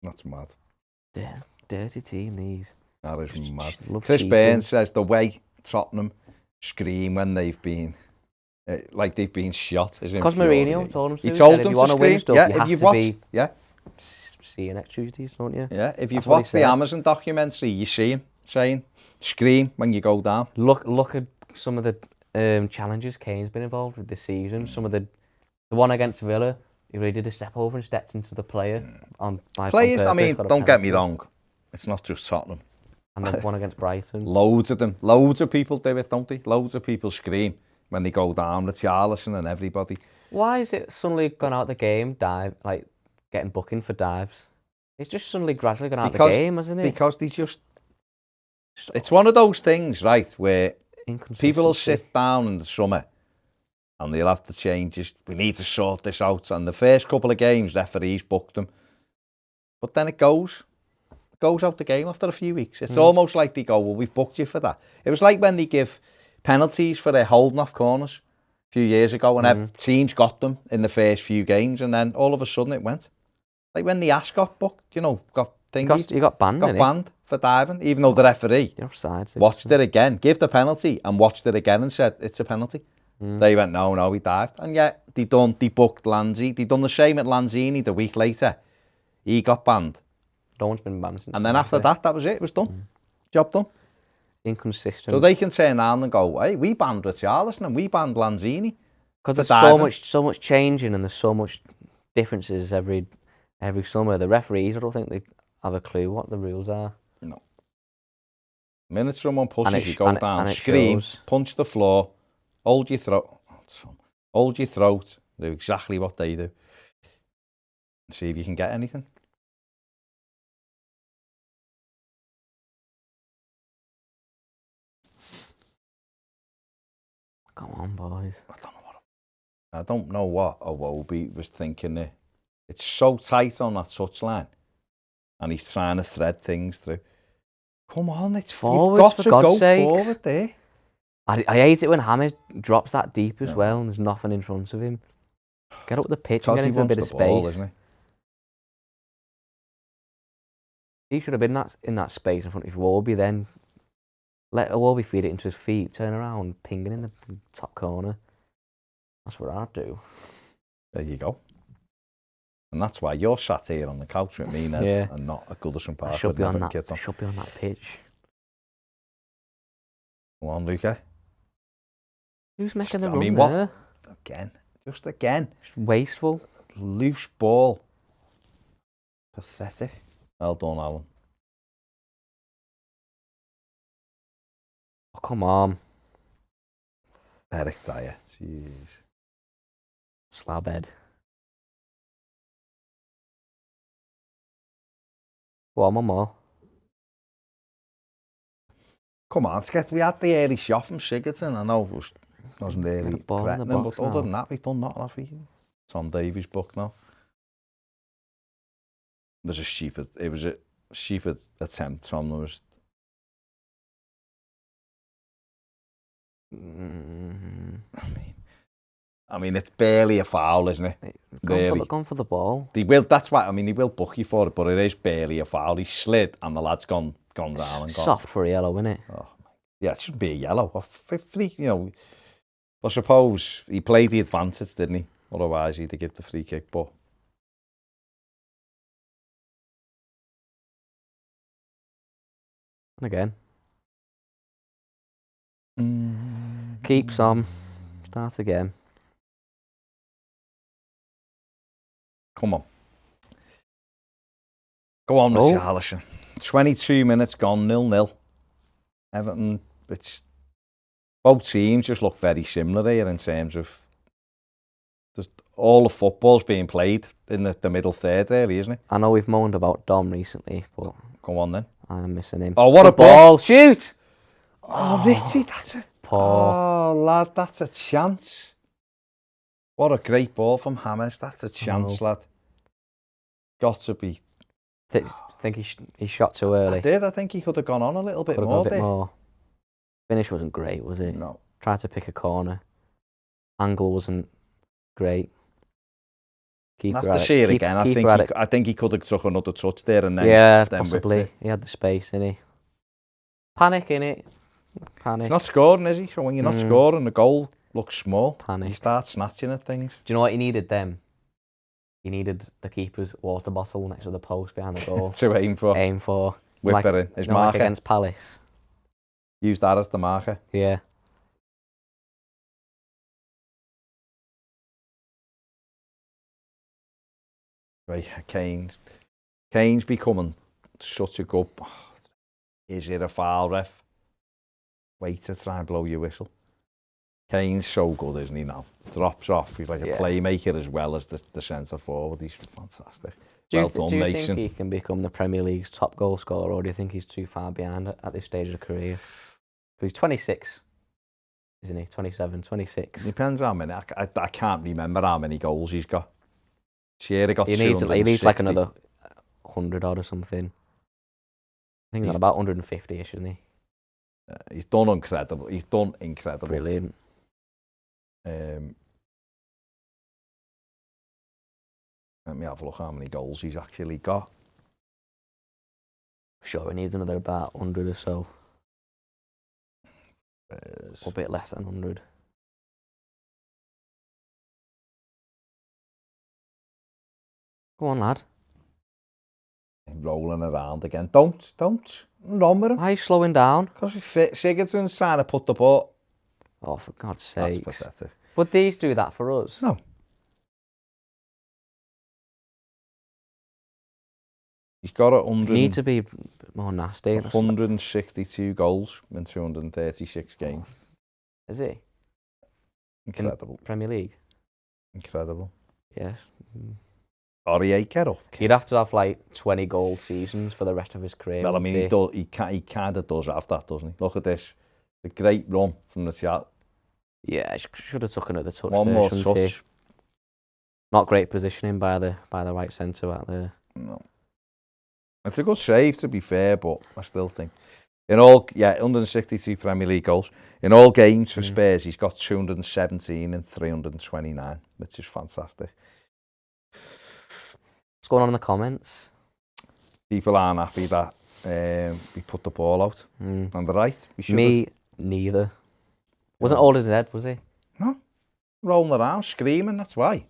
That's mad. Dirty team, these. That is mad. Chris Burns says the way Tottenham scream when they've been like they've been shot is because Mourinho told them to. He told them if you to want to win scream. stuff, Yeah, you if have you've to watched, be see you next Tuesdays, don't you? Yeah, if you've That's what he watched the said. Amazon documentary, you see him saying scream when you go down. Look at some of the challenges Kane's been involved with this season. Some of the one against Villa, he really did a step over and stepped into the player on Players, on I mean, purpose, got a don't get me penalty. wrong. It's not just Tottenham. And then one against Brighton. Loads of them. Loads of people do it, don't they? Loads of people scream when they go down. Richarlison and everybody. Why is it suddenly gone out of the game, getting booking for dives? It's just suddenly gradually gone out of the game, hasn't it? Because they just... It's one of those things, right, where people will sit down in the summer and they'll have to change. We need to sort this out. And the first couple of games, referees booked them. But then it goes out the game after a few weeks. It's almost like they go, well, we've booked you for that. It was like when they give penalties for their holding off corners a few years ago, and teams got them in the first few games, and then all of a sudden it went. Like when the Ash got booked, got thingy. You got banned, got banned for diving, even though the referee watched it again, gave the penalty, and watched it again and said, it's a penalty. They went, no, he dived. And yet, they booked Lanzini. They done the same at Lanzini the week later. He got banned. No one's been banned since. And then after that was it. It was done. Job done. Inconsistent. So they can turn around and go, hey, we banned Richarlison and we banned Lanzini. Because there's so much changing and there's so much differences every summer. The referees, I don't think they have a clue what the rules are. No. The minute someone pushes you, go down, and scream, punch the floor, hold your throat, do exactly what they do. See if you can get anything. Come on, boys. I don't know what Iwobi was thinking there. It's so tight on that touchline, and he's trying to thread things through. Come on, it's forward. You've got to go forward there. I hate it when James drops that deep as well, and there's nothing in front of him. Get up the pitch and get into a bit of space. Ball, isn't he? He should have been in that space in front of Iwobi then. Let Iwobi feed it into his feet, turn around, ping it in the top corner. That's what I'd do. There you go. And that's why you're sat here on the couch with me, Ned, and not at Goodison Park. I should be on that pitch. Come on, Luca. Who's making the run there? Just again. It's wasteful. Loose ball. Pathetic. Well done, Alan. Oh, come on. Eric Dyer. Jeez. Slabhead. One more. Come on, we had the early shot from Sigurdsson. I know it wasn't really threatening, but other than that, we've done nothing, have we? Tom Davies' book now. It was a stupid attempt from them. I mean, it's barely a foul, isn't it? Gone for the ball. That's why. I mean, he will book you for it, but it is barely a foul. He slid, and the lad's gone round and gone. Soft for a yellow, isn't it? Oh, yeah, it shouldn't be a yellow. I suppose he played the advantage, didn't he? Otherwise, he'd give the free kick. But and again, keeps on. Start again. Come on. Go on, Mr. Allison. 22 minutes gone, 0-0. Everton, which both teams just look very similar here in terms of all the football's being played in the middle third, really, isn't it? I know we've moaned about Dom recently, but come on then. I'm missing him. Oh, what a ball! Shoot! Oh, Richie, that's a oh, lad, that's a chance. What a great ball from Hammers. That's a chance, lad. Got to be. Think he shot too early. I think he could have gone on a little bit more. Finish wasn't great, was it? No. Tried to pick a corner. Angle wasn't great. Have to see it again. I think he could have took another touch there and then. Possibly. He had the space, didn't he? Panic, innit? Panic. He's not scoring, is he? So when you're not scoring, the goal looks small. Panic. You start snatching at things. Do you know what he needed then? He needed the keeper's water bottle next to the post behind the goal. To aim for. Whip it in. His marker. Like against Palace. Use that as the marker. Yeah. Right, Kane's becoming such a good. Is it a foul, ref? Wait to try and blow your whistle. Kane's so good, isn't he, now? Drops off. He's like a playmaker as well as the centre forward. He's fantastic. Do you think he can become the Premier League's top goal scorer, or do you think he's too far behind at this stage of the career? Because he's 26, isn't he? 27, 26. Depends how many. I can't remember how many goals he's got. He needs like another 100 odd or something. I think he's got about 150-ish, isn't he? He's done incredible. Brilliant. Let me have a look how many goals he's actually got. Sure, we need another about 100 or so. Or a bit less than 100. Go on, lad. Rolling around again. Don't run with him. Why are you slowing down? Because Sigurdsson's trying to put the ball. Oh, for God's sake. That's pathetic. But these do that for us. No. He's got 100. Need to be more nasty. 162 goals in 236 games. Is he? Incredible. In Premier League? Incredible. Yes. Aurier, get up. You'd have to have like 20 goal seasons for the rest of his career. Well, I mean, he kind of does have that, doesn't he? Look at this. The great run from the chat. Yeah, should have took another touch. One more touch. Not great positioning by the right centre out there. No. It's a good save, to be fair, but I still think. 162 Premier League goals. In all games for Spurs, he's got 217 and 329, which is fantastic. What's going on in the comments? People aren't happy that we put the ball out. And they're right. We should Me, neither. Wasn't old as his head, was he? No. Rolling around, screaming, that's why.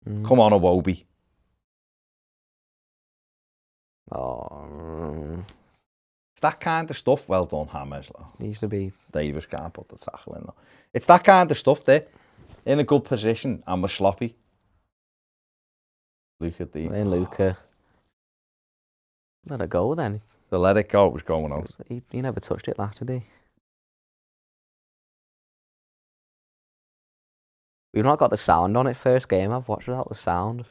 Come on, Iwobi. Oh. It's that kind of stuff. Well done, Hammers. Needs to be. Davis can't put the tackle in. It's that kind of stuff there. In a good position, and we're sloppy. Look at the. Then Luca. Let it go then. They let it go, it was going out. He never touched it last, did he? We've not got the sound on it first game. I've watched without the sound.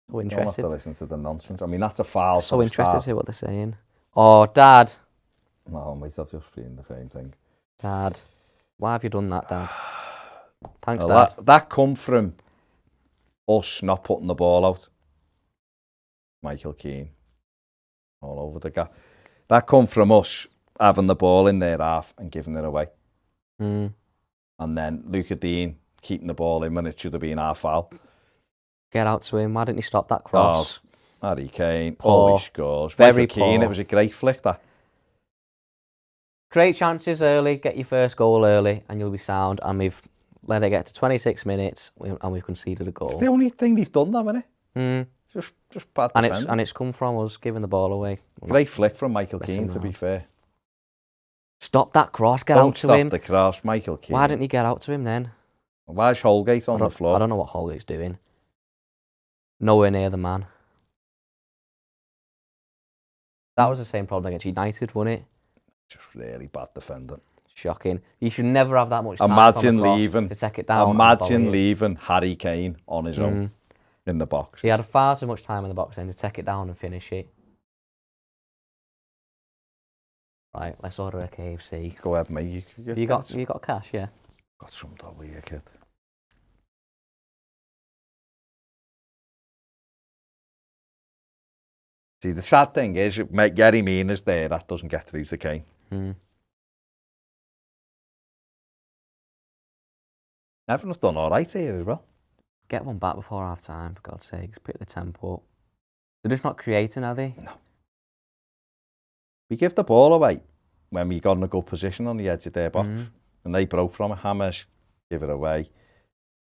So You don't have interested. to listen to the nonsense. I mean, that's a foul. So interested to hear what they're saying. Oh, Dad. No, mate, I've just seen the same thing. Dad. Why have you done that, Dad? Thanks, Well, Dad. that come from us not putting the ball out. Michael Keane. All over the gap. That come from us having the ball in their half and giving it away. And then Luca Dean keeping the ball in when it should have been our foul. Get out to him. Why didn't he stop that cross? Harry Kane, Poor. always scores. Very Michael Keane, poor. it was a great flick, that. Great chances early. Get your first goal early and you'll be sound. And we've let it get to 26 minutes and we've conceded a goal. It's the only thing he's done, though, isn't it? Just bad defending. And it's come from us giving the ball away. Great flick from Michael Keane, to be fair. Stop that cross. Get out to him. Don't stop the cross, Michael Keane. Why didn't he get out to him then? Why is Holgate on the floor? I don't know what Holgate's doing. Nowhere near the man. That was the same problem against United, wasn't it? Just really bad defending. Shocking. You should never have that much time Imagine on the clock leaving. to take it down. Imagine leaving Harry Kane on his own in the box. He had far too much time in the box then to take it down and finish it. Right, let's order a KFC. Go ahead, mate. You got cash, yeah? Got some double here, kid. See, the sad thing is, Gary Mina's there, that doesn't get through to Kane. Everyone's done all right here as well. Get one back before half time, for God's sakes. Pick the tempo up. They're just not creating, are they? No. We give the ball away when we got in a good position on the edge of their box. And they broke from it. Hammers, give it away.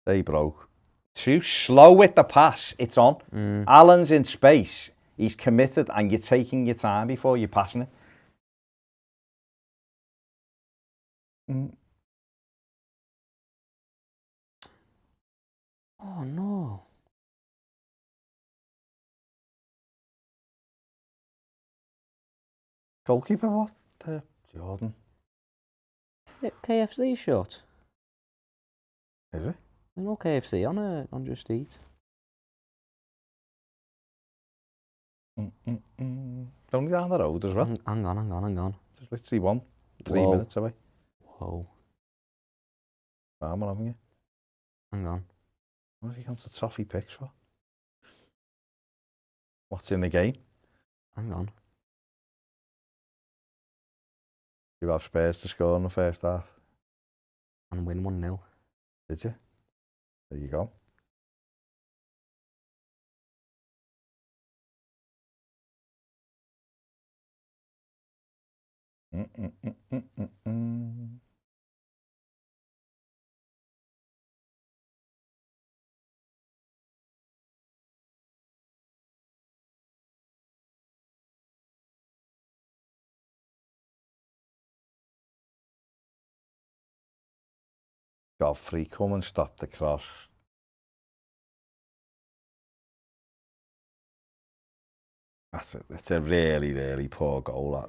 They broke. Too slow with the pass. It's on. Allen's in space. He's committed and you're taking your time before you're passing it. Oh, no. Goalkeeper, what? Jordan. KFC shut. Is it? There's no KFC on Just Eat. It's only down the road as well. Hang on. There's literally 3 minutes away. Whoa. I'm on, haven't you? Hang on. What have you gone to Toffee Picks for? What's in the game? Hang on. You have Spurs to score in the first half. And win 1-0. Did you? There you go. Godfrey, come and stop the cross. It's a really, really poor goal.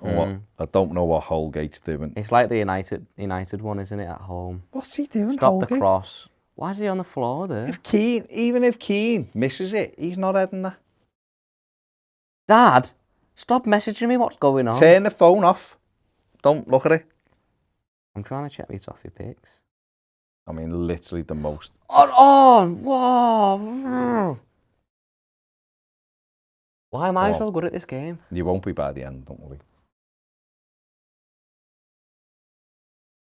I don't know what Holgate's doing. It's like the United one, isn't it, at home? What's he doing, Stop Holgate? the cross. Why is he on the floor there? Even if Keane misses it, he's not heading that. Dad, stop messaging me what's going on. Turn the phone off. Don't look at it. I'm trying to check my Toffee Picks. I mean, literally the most. Whoa. Why am I so good at this game? You won't be by the end, don't worry.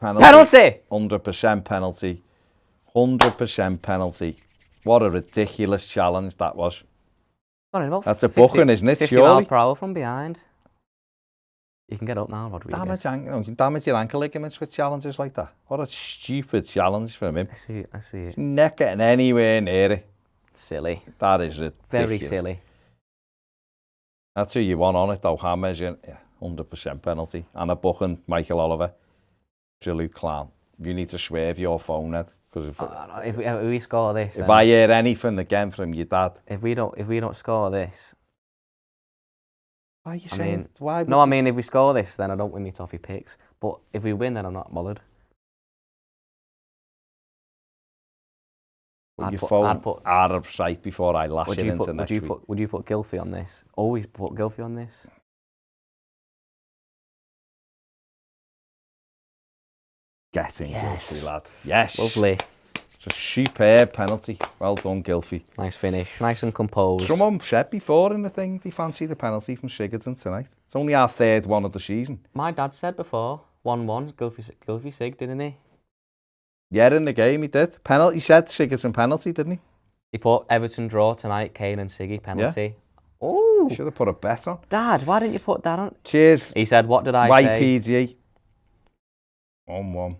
Penalty! 100% penalty. 100% penalty. What a ridiculous challenge that was. Got it about That's a 50 booking, isn't it? 50 Surely. miles per hour from behind. You can get up now, Rodriguez. You can damage your ankle ligaments with challenges like that. What a stupid challenge from him. I see it. He's not getting anywhere near it. Silly. That is ridiculous. Very silly. That's who you want on it, though. Hammers, yeah, 100% penalty. And a booking, Michael Oliver. Absolute clown. You need to swerve your phone, Ed. Because If we score this, if I hear anything again from your dad, if we don't score this, why are you saying? I mean, if we score this, then I don't win my Toffee Picks. But if we win, then I'm not bothered. Put your phone out of sight before I lash it into next week. Would you put Gylfi on this? Always put Gylfi on this. Getting Gylfi, lad. Yes. Lovely. It's a superb penalty. Well done, Gylfi. Nice finish. Nice and composed. Someone said before in the thing they fancy the penalty from Sigurdsson tonight. It's only our third one of the season. My dad said before, 1-1, Gylfi Sig, didn't he? Yeah, in the game he did. Penalty, he said Sigurdsson penalty, didn't he? He put Everton draw tonight, Kane and Siggy penalty. Yeah. Oh! Should have put a bet on. Dad, why didn't you put that on? Cheers. He said, what did I say? YPG. 1-1.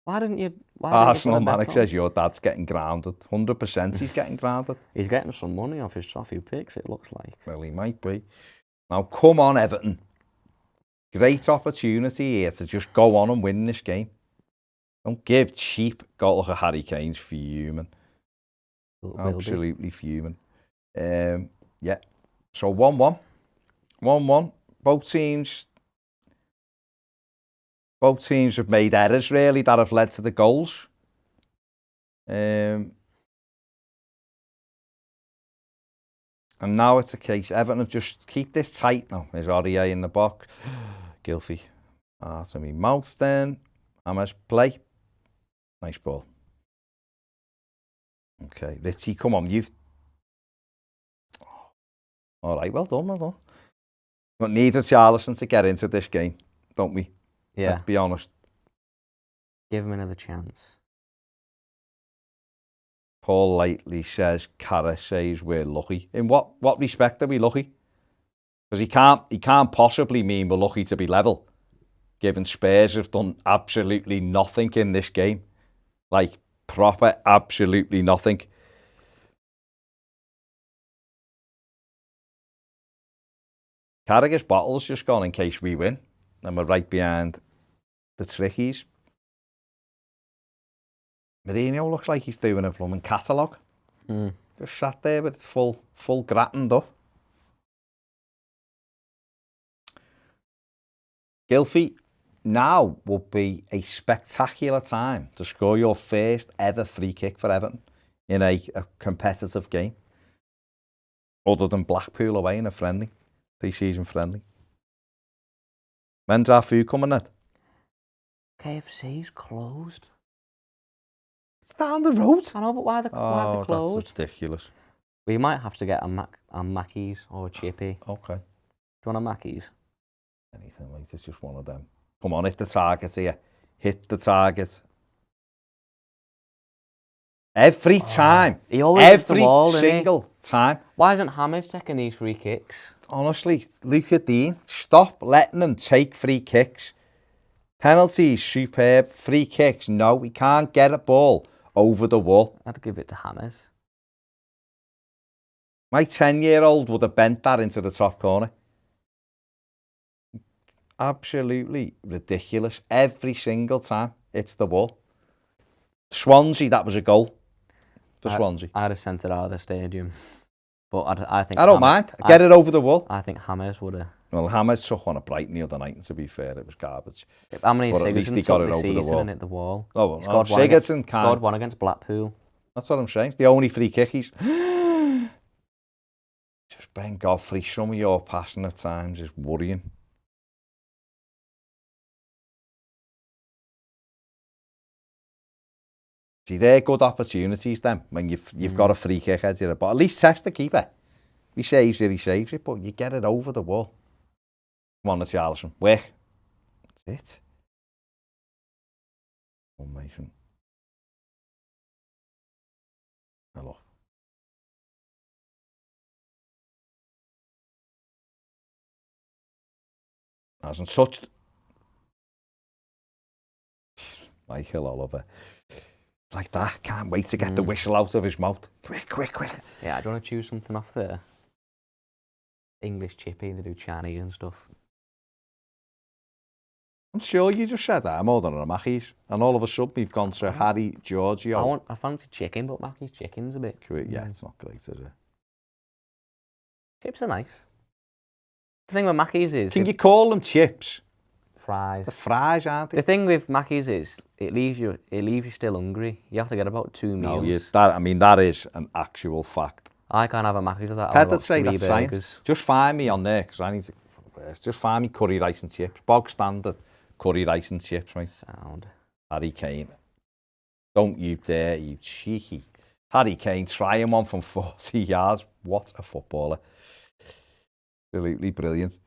Why didn't you? Arsenal manager says your dad's getting grounded. 100% he's getting grounded. He's getting some money off his Toffee Picks, it looks like. Well, he might be. Now, come on, Everton. Great opportunity here to just go on and win this game. Don't give cheap. Got look at Harry Kane's fuming. Absolutely fuming. Yeah. So 1-1. 1-1. Both teams have made errors, really, that have led to the goals. And now it's a case. Everton have just keep this tight now. There's Aurier in the box. Gylfi. To me mouth then. Hammers play. Nice ball. Okay, Ritchie, come on. All right, well done. But need a Charleston to get into this game, don't we? Yeah. Let's be honest. Give him another chance. Paul Lightly says, Cara says we're lucky. In what respect are we lucky? Because he can't possibly mean we're lucky to be level, given Spurs have done absolutely nothing in this game. Like, proper absolutely nothing. Carragher's bottle's just gone in case we win. And we're right behind the Trickies. Mourinho looks like he's doing a blooming catalogue. Just sat there with full grattened up. Gylfi, now would be a spectacular time to score your first ever free kick for Everton in a competitive game. Other than Blackpool away in a friendly, pre-season friendly. When's our food coming, Ned? KFC's closed. It's down the road. I know, but why they're closed? That's ridiculous. We might have to get a Mackey's or a Chippy. Okay. Do you want a Mackey's? Anything, like it's just one of them. Come on, hit the target here. Hit the target. Every time. He always hits the wall, single time. Why isn't Hammers taking these free kicks? Honestly, look at Dean. Stop letting them take free kicks. Penalties, superb. Free kicks, no. We can't get a ball over the wall. I'd give it to Hammers. My 10-year-old would have bent that into the top corner. Absolutely ridiculous. Every single time, it's the wall. Swansea, that was a goal for Swansea. I'd have sent it out of the stadium. But I think... I don't mind. Get it over the wall. I think Hammers would have... Well, Hammers took one at Brighton the other night, and to be fair, it was garbage. How many but at least he got it over the wall. And hit the wall. Oh, well, Sigurdsson can't. Scored one against Blackpool. That's what I'm saying. The only free kick he's... Just Ben Godfrey, some of your passing at times is worrying. See, they're good opportunities then, when you've got a free kick head to the ball. At least test the keeper. He saves it, but you get it over the wall. Come on, Charleston. Wick. That's it. Formation. Hello. Hasn't touched. Michael Oliver. Like that. Can't wait to get the whistle out of his mouth. Quick. Yeah, I don't want to choose something off the English chippy. They do Chinese and stuff. I'm sure you just said that. I'm ordering a Mackey's. And all of a sudden we've gone to Harry Giorgio. I fancy chicken, but Mackey's chicken's a bit... Yeah, it's not great, is it? Chips are nice. The thing with Mackey's is... Can you call them chips? Fries. The fries, aren't they? The thing with Mackey's is it leaves you still hungry. You have to get about 2 meals. No, that is an actual fact. I can't have a Mackey's without having about 3 burgers. Science. Just find me on there, because I need to... Just find me curry rice and chips. Bog standard curry rice and chips, mate. Sound. Harry Kane. Don't you dare, you cheeky. Harry Kane trying one from 40 yards. What a footballer. Absolutely brilliant.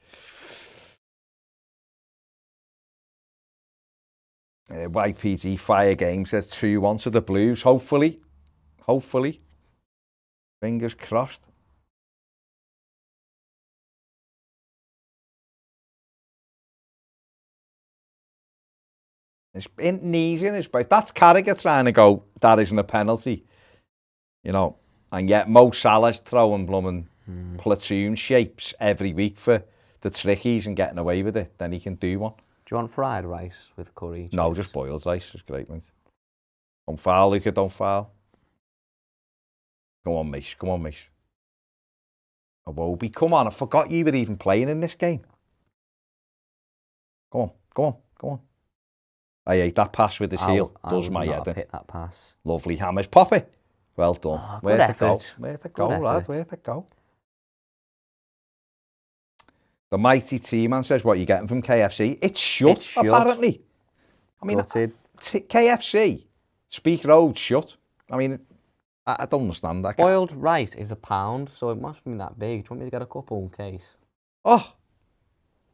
YPG Fire Game says 2-1 to the Blues. Hopefully. Fingers crossed. It's easy in his break. That's Carragher trying to go, that isn't a penalty. You know, and yet Mo Salah's throwing blooming platoon shapes every week for the trickies and getting away with it. Then he can do one. Do you want fried rice with curry? No, just boiled rice. It's great, mate. Don't foul, Luca, don't foul. Come on, mate. Awobi, come on. I forgot you were even playing in this game. Go on. I ate that pass with his heel. Does my head in. Hit that pass. Lovely hammers. Pop it. Well done. Where to go, lad? Where to go? The mighty T-Man says, what are you getting from KFC? It's shut, apparently. I mean, KFC, Speak Road, shut. I mean, I don't understand that. Boiled rice is £1, so it must be that big. Do you want me to get a couple in case? Oh,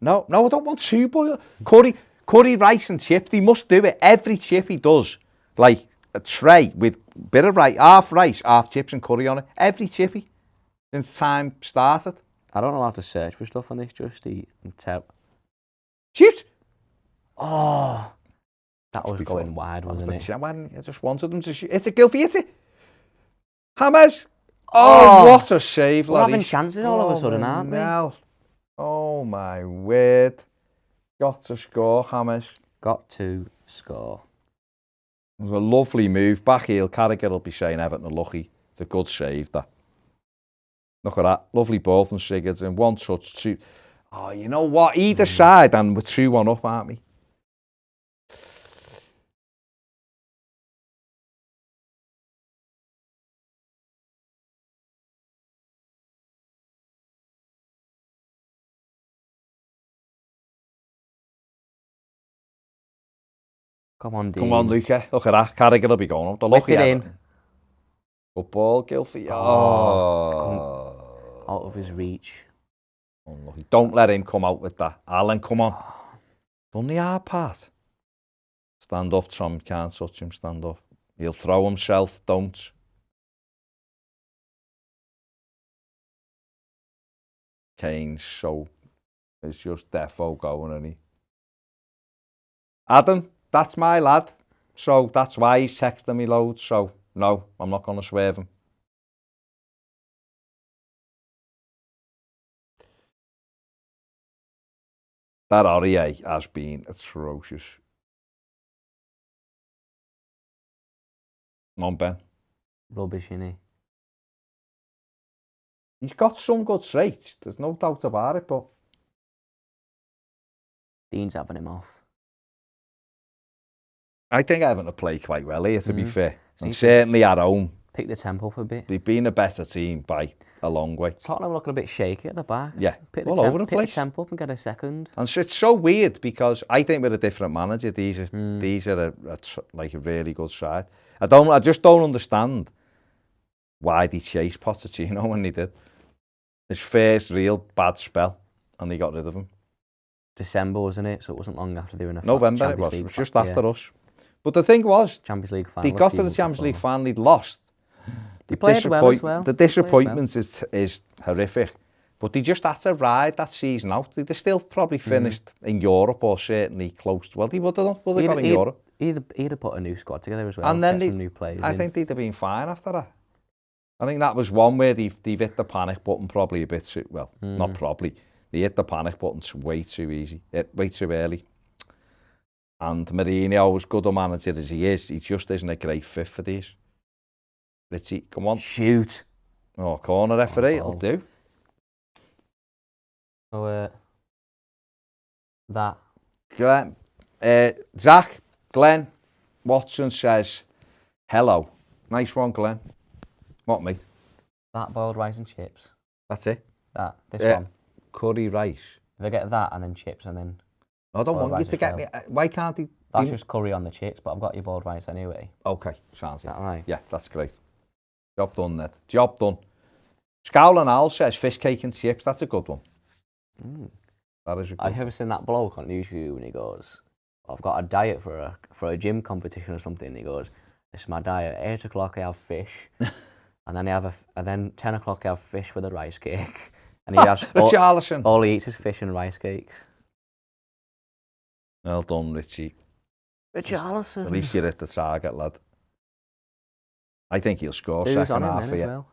no, I don't want 2 boiled. Curry, rice and chips, he must do it. Every chip he does, like a tray with bit of rice, half chips and curry on it. Every chippy since time started. I don't know how to search for stuff on this, Just Eat. Chips? Oh, that was going wide, wasn't it? I just wanted them to shoot. It's a gill for you, Hammers. Oh, what a save, We're having chances all of a sudden, aren't we? Oh, my word. Got to score, Hammers. Got to score. It was a lovely move. Back heel, Carragher will be saying Everton are lucky. It's a good save, that. Look at that. Lovely ball from Sigurdsson. 1 touch, 2. Oh, you know what? Either side, and we're 2-1 up, aren't we? Come on, Dean. Come on, Luca. Look at that. Carragher will be going up. Whip it in. Good ball, Gilfie. Oh. Out of his reach. Unlucky. Don't let him come out with that. Alan, come on. Done the hard part. Stand up, Tom. Can't touch him. Stand up. He'll throw himself. Don't. Kane's it's just defo going, isn't he? Adam. That's my lad, so that's why he's texting me loads, so no, I'm not going to swerve him. That Aurier has been atrocious. Non Ben. Rubbish, innit? He's got some good traits, there's no doubt about it, but... Dean's having him off. I think Everton have played quite well here, to be fair. And certainly at home. Pick the tempo up a bit. They've been a better team by a long way. Tottenham looking a bit shaky at the back. Yeah, all over the place. Pick the tempo up and get a second. And so it's so weird because I think with a different manager, these are like a really good side. I just don't understand why they chased Pochettino when they did. His first real bad spell, and they got rid of him. December, wasn't it? So it wasn't long after they were in a November. It was just after us. But the thing was, Champions League final. They got to the Champions League final, they'd lost. They played well as well. The disappointment is horrific. But they just had to ride that season out. They'd still probably finished in Europe or certainly close to, well, they would have done, would have got in Europe. He'd have put a new squad together as well, And then get some new players I think they'd have been fine after that. I think that was one where they've hit the panic button probably a bit too, well, not probably. They hit the panic button way too easy, way too early. And Mourinho, as good a manager as he just isn't a great fit for these. Richie, come on. Shoot. Oh, corner referee, it'll do. So, that. Glenn, Zach, Glenn Watson says, hello. Nice one, Glenn. What, mate? That boiled rice and chips. That's it? This one. Curry rice. If I get that and then chips and then... I don't want you to get me... Why can't he... That's just curry on the chips, but I've got your boiled rice anyway. Okay, sounds Is that right? Yeah, that's great. Job done, Ned. Job done. Scowl and Al says fish cake and chips. That's a good one. That is a good one. I've ever seen that bloke on YouTube and he goes, I've got a diet for a gym competition or something. And he goes, this is my diet. 8 o'clock I have fish. And then 10 o'clock I have fish with a rice cake. And he has all he eats is fish and rice cakes. Well done, Richie. Richarlison. At least you're at the target, lad. I think he'll score second half for you. Well?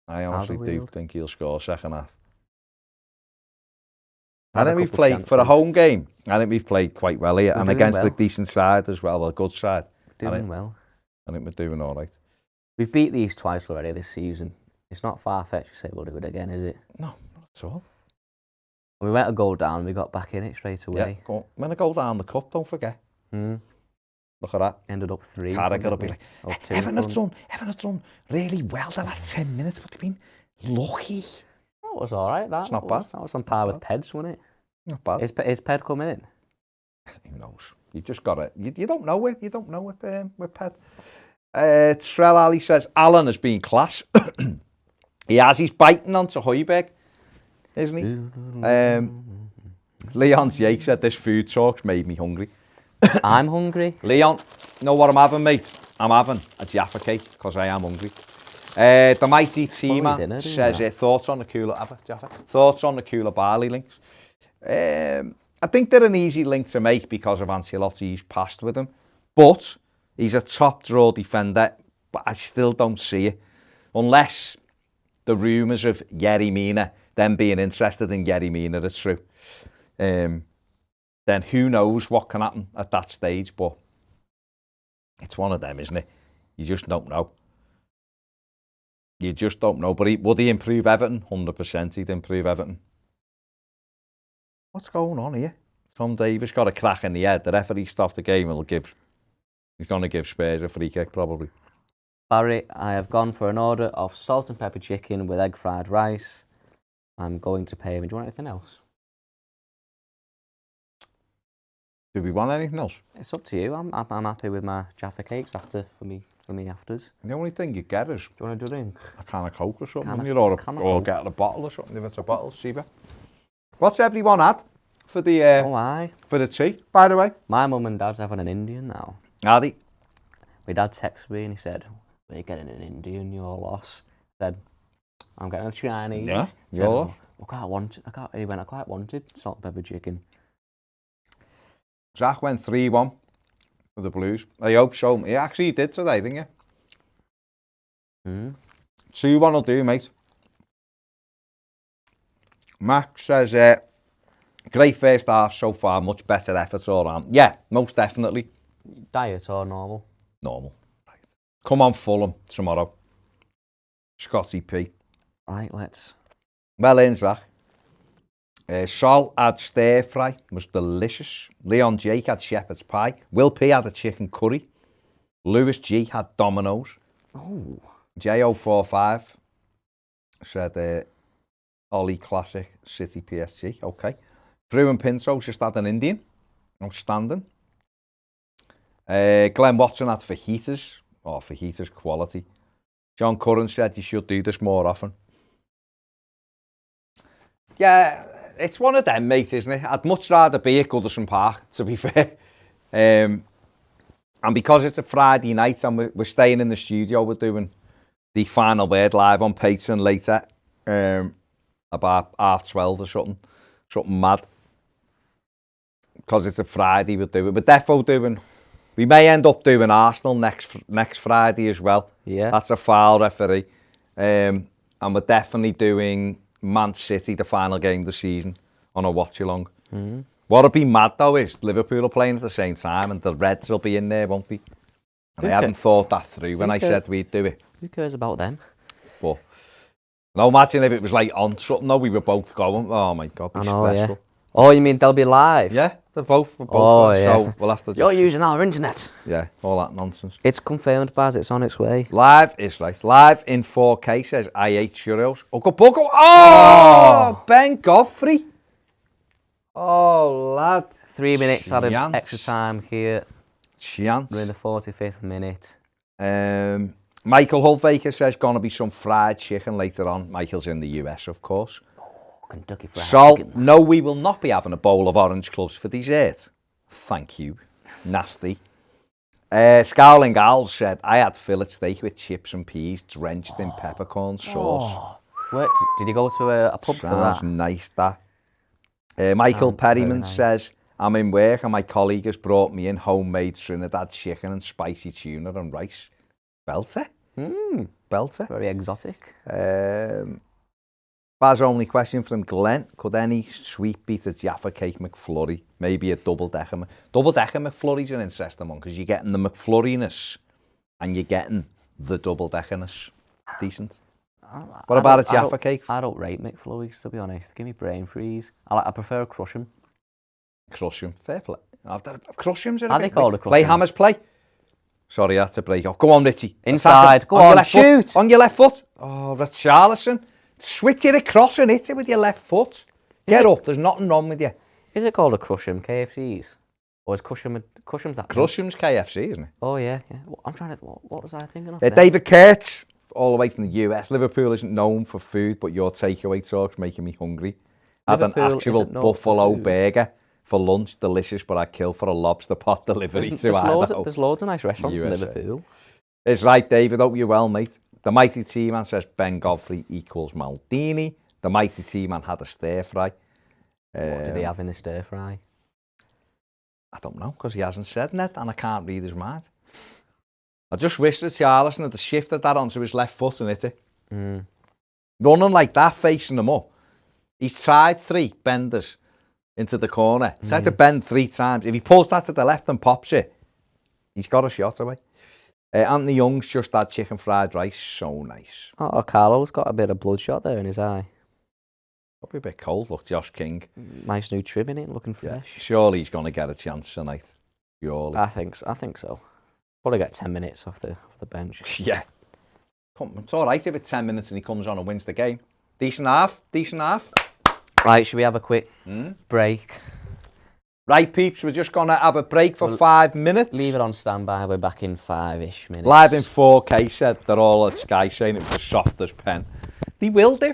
I honestly do think he'll score second half. I think we've played, for a home game, I think we've played quite well here. And against a decent side as well, a good side. Doing well. I think we're doing all right. We've beat these twice already this season. It's not far-fetched to say we'll do it again, is it? No, not at all. We went a goal down, we got back in it straight away. Yeah, win a goal down the cup, don't forget. Look at that. Ended up 3. Carragher will be like, Everton have done really well the last 10 minutes, but they've been lucky. That was all right, that. It's not bad. That was on par with Ped's, wasn't it? Not bad. Is Ped coming in? Who knows? You've just got to, you don't know it. You don't know it with Ped. Trell Ali says, Alan has been class. He's biting onto Højbjerg, isn't he? Leon Jake said, this food talk's made me hungry. I'm hungry. Leon, know what I'm having, mate? I'm having a Jaffa cake, because I am hungry. The mighty T-Man says, thoughts on the cooler barley links. I think they're an easy link to make because of Ancelotti's past with him. But he's a top draw defender, but I still don't see it. Unless the rumours of Yerry Mina, them being interested in Yerry Mina, are true. Then who knows what can happen at that stage, but it's one of them, isn't it? You just don't know. You just don't know. But would he improve Everton? 100% he'd improve Everton. What's going on here? Tom Davis got a crack in the head. The referee stopped the game and he's going to give Spurs a free kick, probably. Barry, I have gone for an order of salt and pepper chicken with egg fried rice. I'm going to pay him. Do you want anything else? Do we want anything else? It's up to you. I'm happy with my Jaffa cakes for me afters. The only thing you get is... Do you want to drink? A can of Coke or something. Or get a bottle or something if it's a bottle, Siva. What's everyone had for the for the tea, by the way? My mum and dad's having an Indian now. Are they? My dad texted me and he said, we're getting an Indian, your loss. I said, I'm getting a Chinese. Yeah, your loss. He went, I quite wanted salt and pepper chicken. Zach went 3-1 for the Blues. I hope so. He actually did today, didn't you? 2-1 will do, mate. Max says, great first half so far, much better effort all around. Yeah, most definitely. Diet or normal? Normal. Right. Come on, Fulham tomorrow. Scotty P. Right, let's. Well in, Zach. Sol had stir fry, was delicious. Leon Jake had shepherd's pie. Will P had a chicken curry. Lewis G had Domino's. Oh. J045 said Ollie Classic City PSG. Okay. Brew and Pinto just had an Indian. Outstanding. Glenn Watson had fajitas. Oh, fajitas quality. John Curran said you should do this more often. Yeah, it's one of them, mate, isn't it? I'd much rather be at Goodison Park, to be fair. And because it's a Friday night and we're staying in the studio, we're doing the final word live on Patreon later. about 12:30 or something. Something mad. Because it's a Friday, we'll do it. We're defo doing... We may end up doing Arsenal next Friday as well. Yeah. That's a foul referee. And we're definitely doing Man City, the final game of the season, on a watch-along. Mm. What'll be mad, though, is Liverpool are playing at the same time and the Reds will be in there, won't they? And I hadn't thought that through when I said we'd do it. Who cares about them? But no, imagine if it was like on something, though, we were both going. Oh, my God, it'd be stressful. Yeah. Oh, you mean they'll be live? Yeah, we're both Oh, there, yeah. so we'll have to just... You're using our internet. Yeah, all that nonsense. It's confirmed, Baz. It's on its way. Live is right. Live in 4K says I ate churros. Oh, Ben Godfrey. Oh, lad. 3 minutes added Chance. extra time here. Chance. We're in the 45th minute. Michael Hulvaker says gonna be some fried chicken later on. Michael's in the US, of course. Kentucky Fried Chicken. No, we will not be having a bowl of orange clubs for dessert. Thank you. Nasty. Scowling Owl said, I had fillet steak with chips and peas drenched in peppercorn sauce. Where, did you go to a pub for that? Sounds nice, that. Michael Perryman says, I'm in work and my colleague has brought me in homemade Trinidad chicken and spicy tuna and rice. Belter. Belter. Very exotic. Baz, only question from Glenn. Could any sweet beat a Jaffa Cake McFlurry? Maybe a double-decker. Double-decker McFlurry's an interesting one because you're getting the McFlurryness and you're getting the double-deckerness. Decent. What about a Jaffa Cake? I don't rate McFlurries, to be honest. Give me brain freeze. I prefer a Crush'em. Crush'em. Fair play. Crush'ems are Are they called a Crush'em? Play Hammers play. Sorry, I had to break off. Go on, Richie. Inside. Go on, shoot. On your left foot. Oh, Richarlison. Switch it across and hit it with your left foot. Get up. There's nothing wrong with you. Is it called a Crush'em, KFC's? Or is Crush'em's that? Crush'em's KFC, isn't it? Oh, yeah. I'm trying to... What was I thinking of? David Kurtz, all the way from the US. Liverpool isn't known for food, but your takeaway talk's making me hungry. Had an actual buffalo burger for lunch. Delicious, but I'd kill for a lobster pot delivery to Idaho. There's loads of nice restaurants in Liverpool. It's right, David. Hope you're well, mate. The Mighty T-Man says Ben Godfrey equals Maldini. The Mighty T-Man had a stir-fry. What did he have in the stir-fry? I don't know, because he hasn't said that, and I can't read his mind. I just wish that Charleston had shifted that onto his left foot and hit it. Running like that, facing him up. He's tried 3 benders into the corner. He's had to bend 3 times. If he pulls that to the left and pops it, he's got a shot away. Anthony Young's just had chicken fried rice. So nice. Oh, Carlo's got a bit of bloodshot there in his eye. Probably a bit cold, look, Josh King. Nice new trim in it, looking fresh. Yeah, surely he's going to get a chance tonight. Surely. I think so. Probably get 10 minutes off the bench. Yeah. It's all right if it's 10 minutes and he comes on and wins the game. Decent half. Right, should we have a quick break? Right, peeps, we're just going to have a break for 5 minutes. Leave it on standby. We're back in 5-ish minutes. Live in 4K said they're all at Sky saying it was the softest pen. They will do.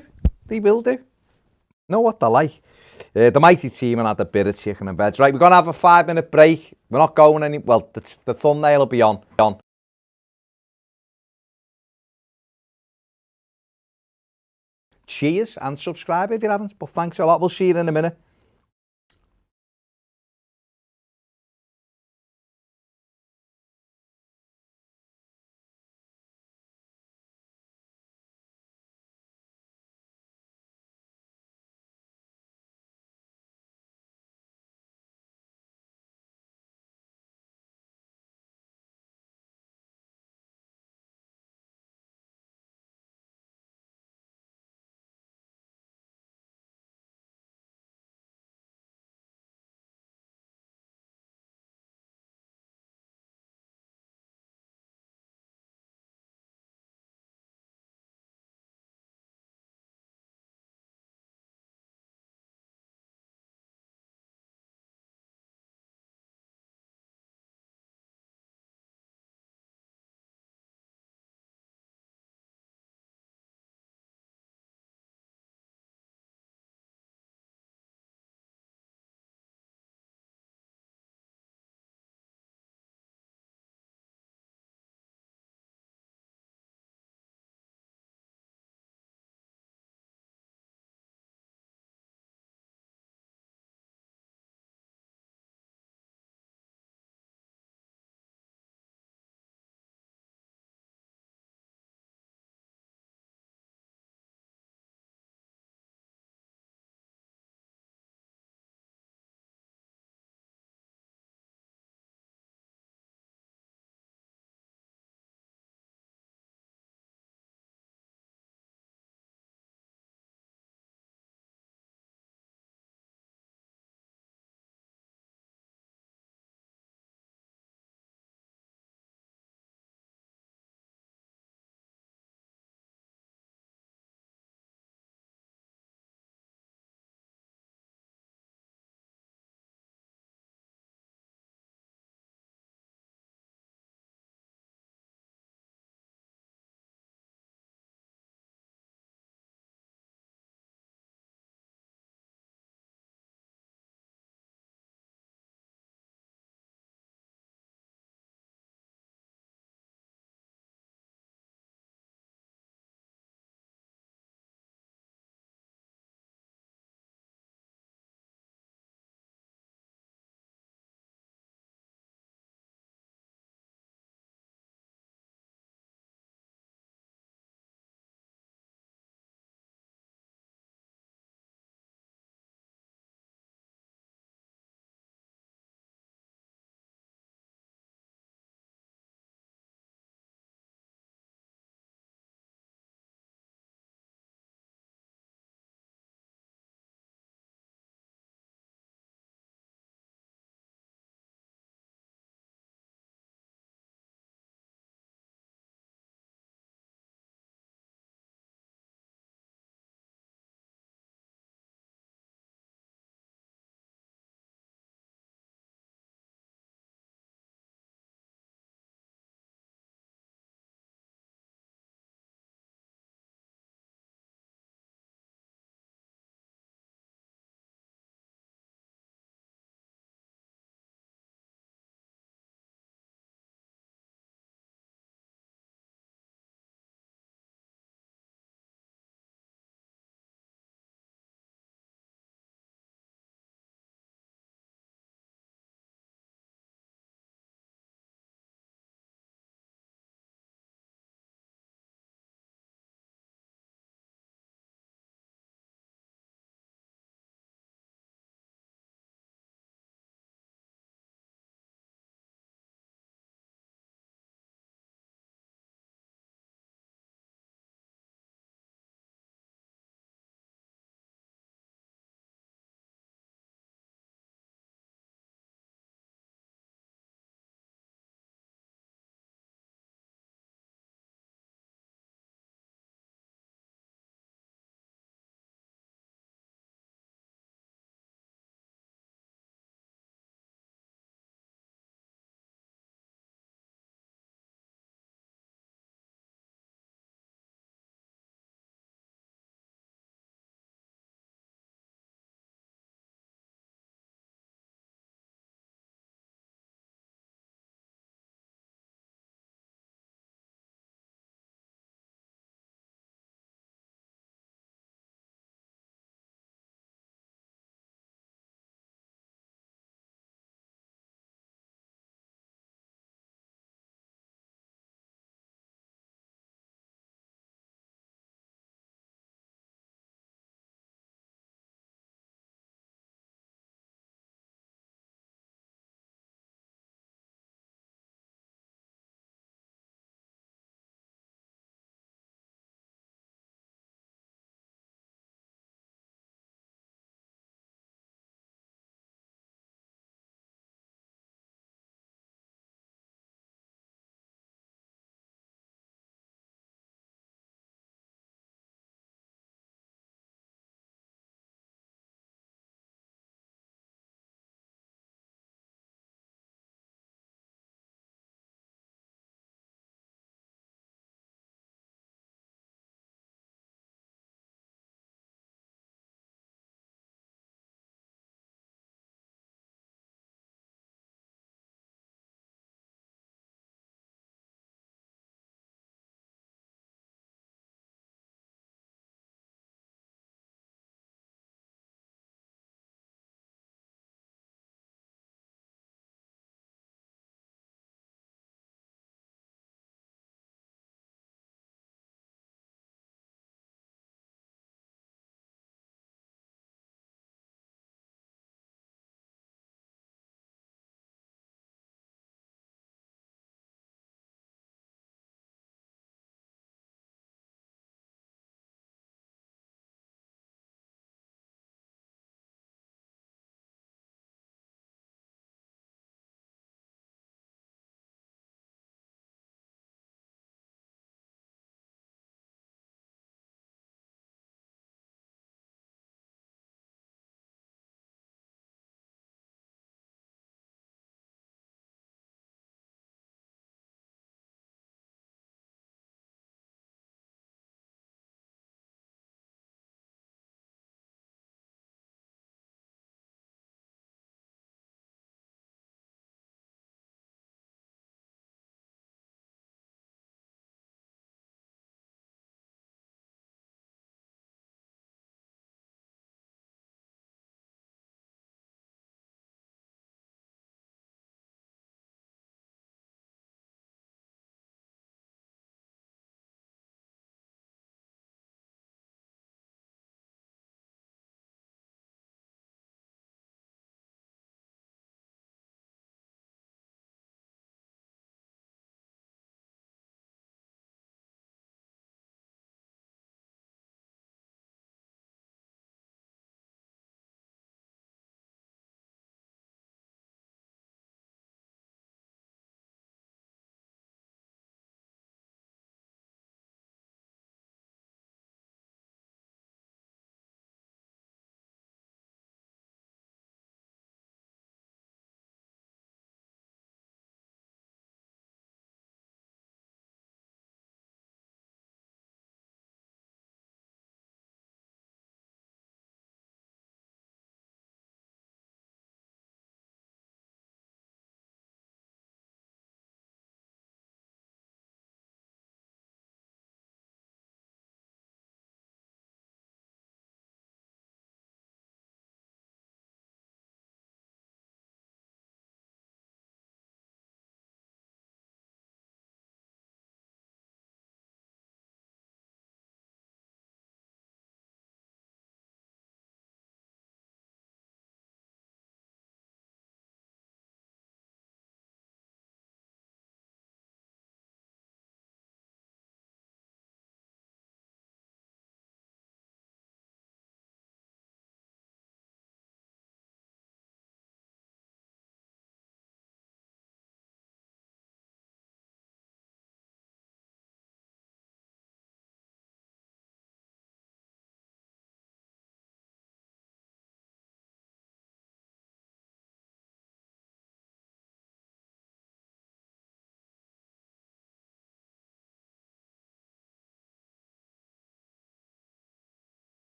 Know what they're like. The Mighty Team had a bit of chicken and veg. Right, we're going to have a 5-minute break. We're not going any... Well, the thumbnail will be on. Cheers and subscribe if you haven't. But thanks a lot. We'll see you in a minute.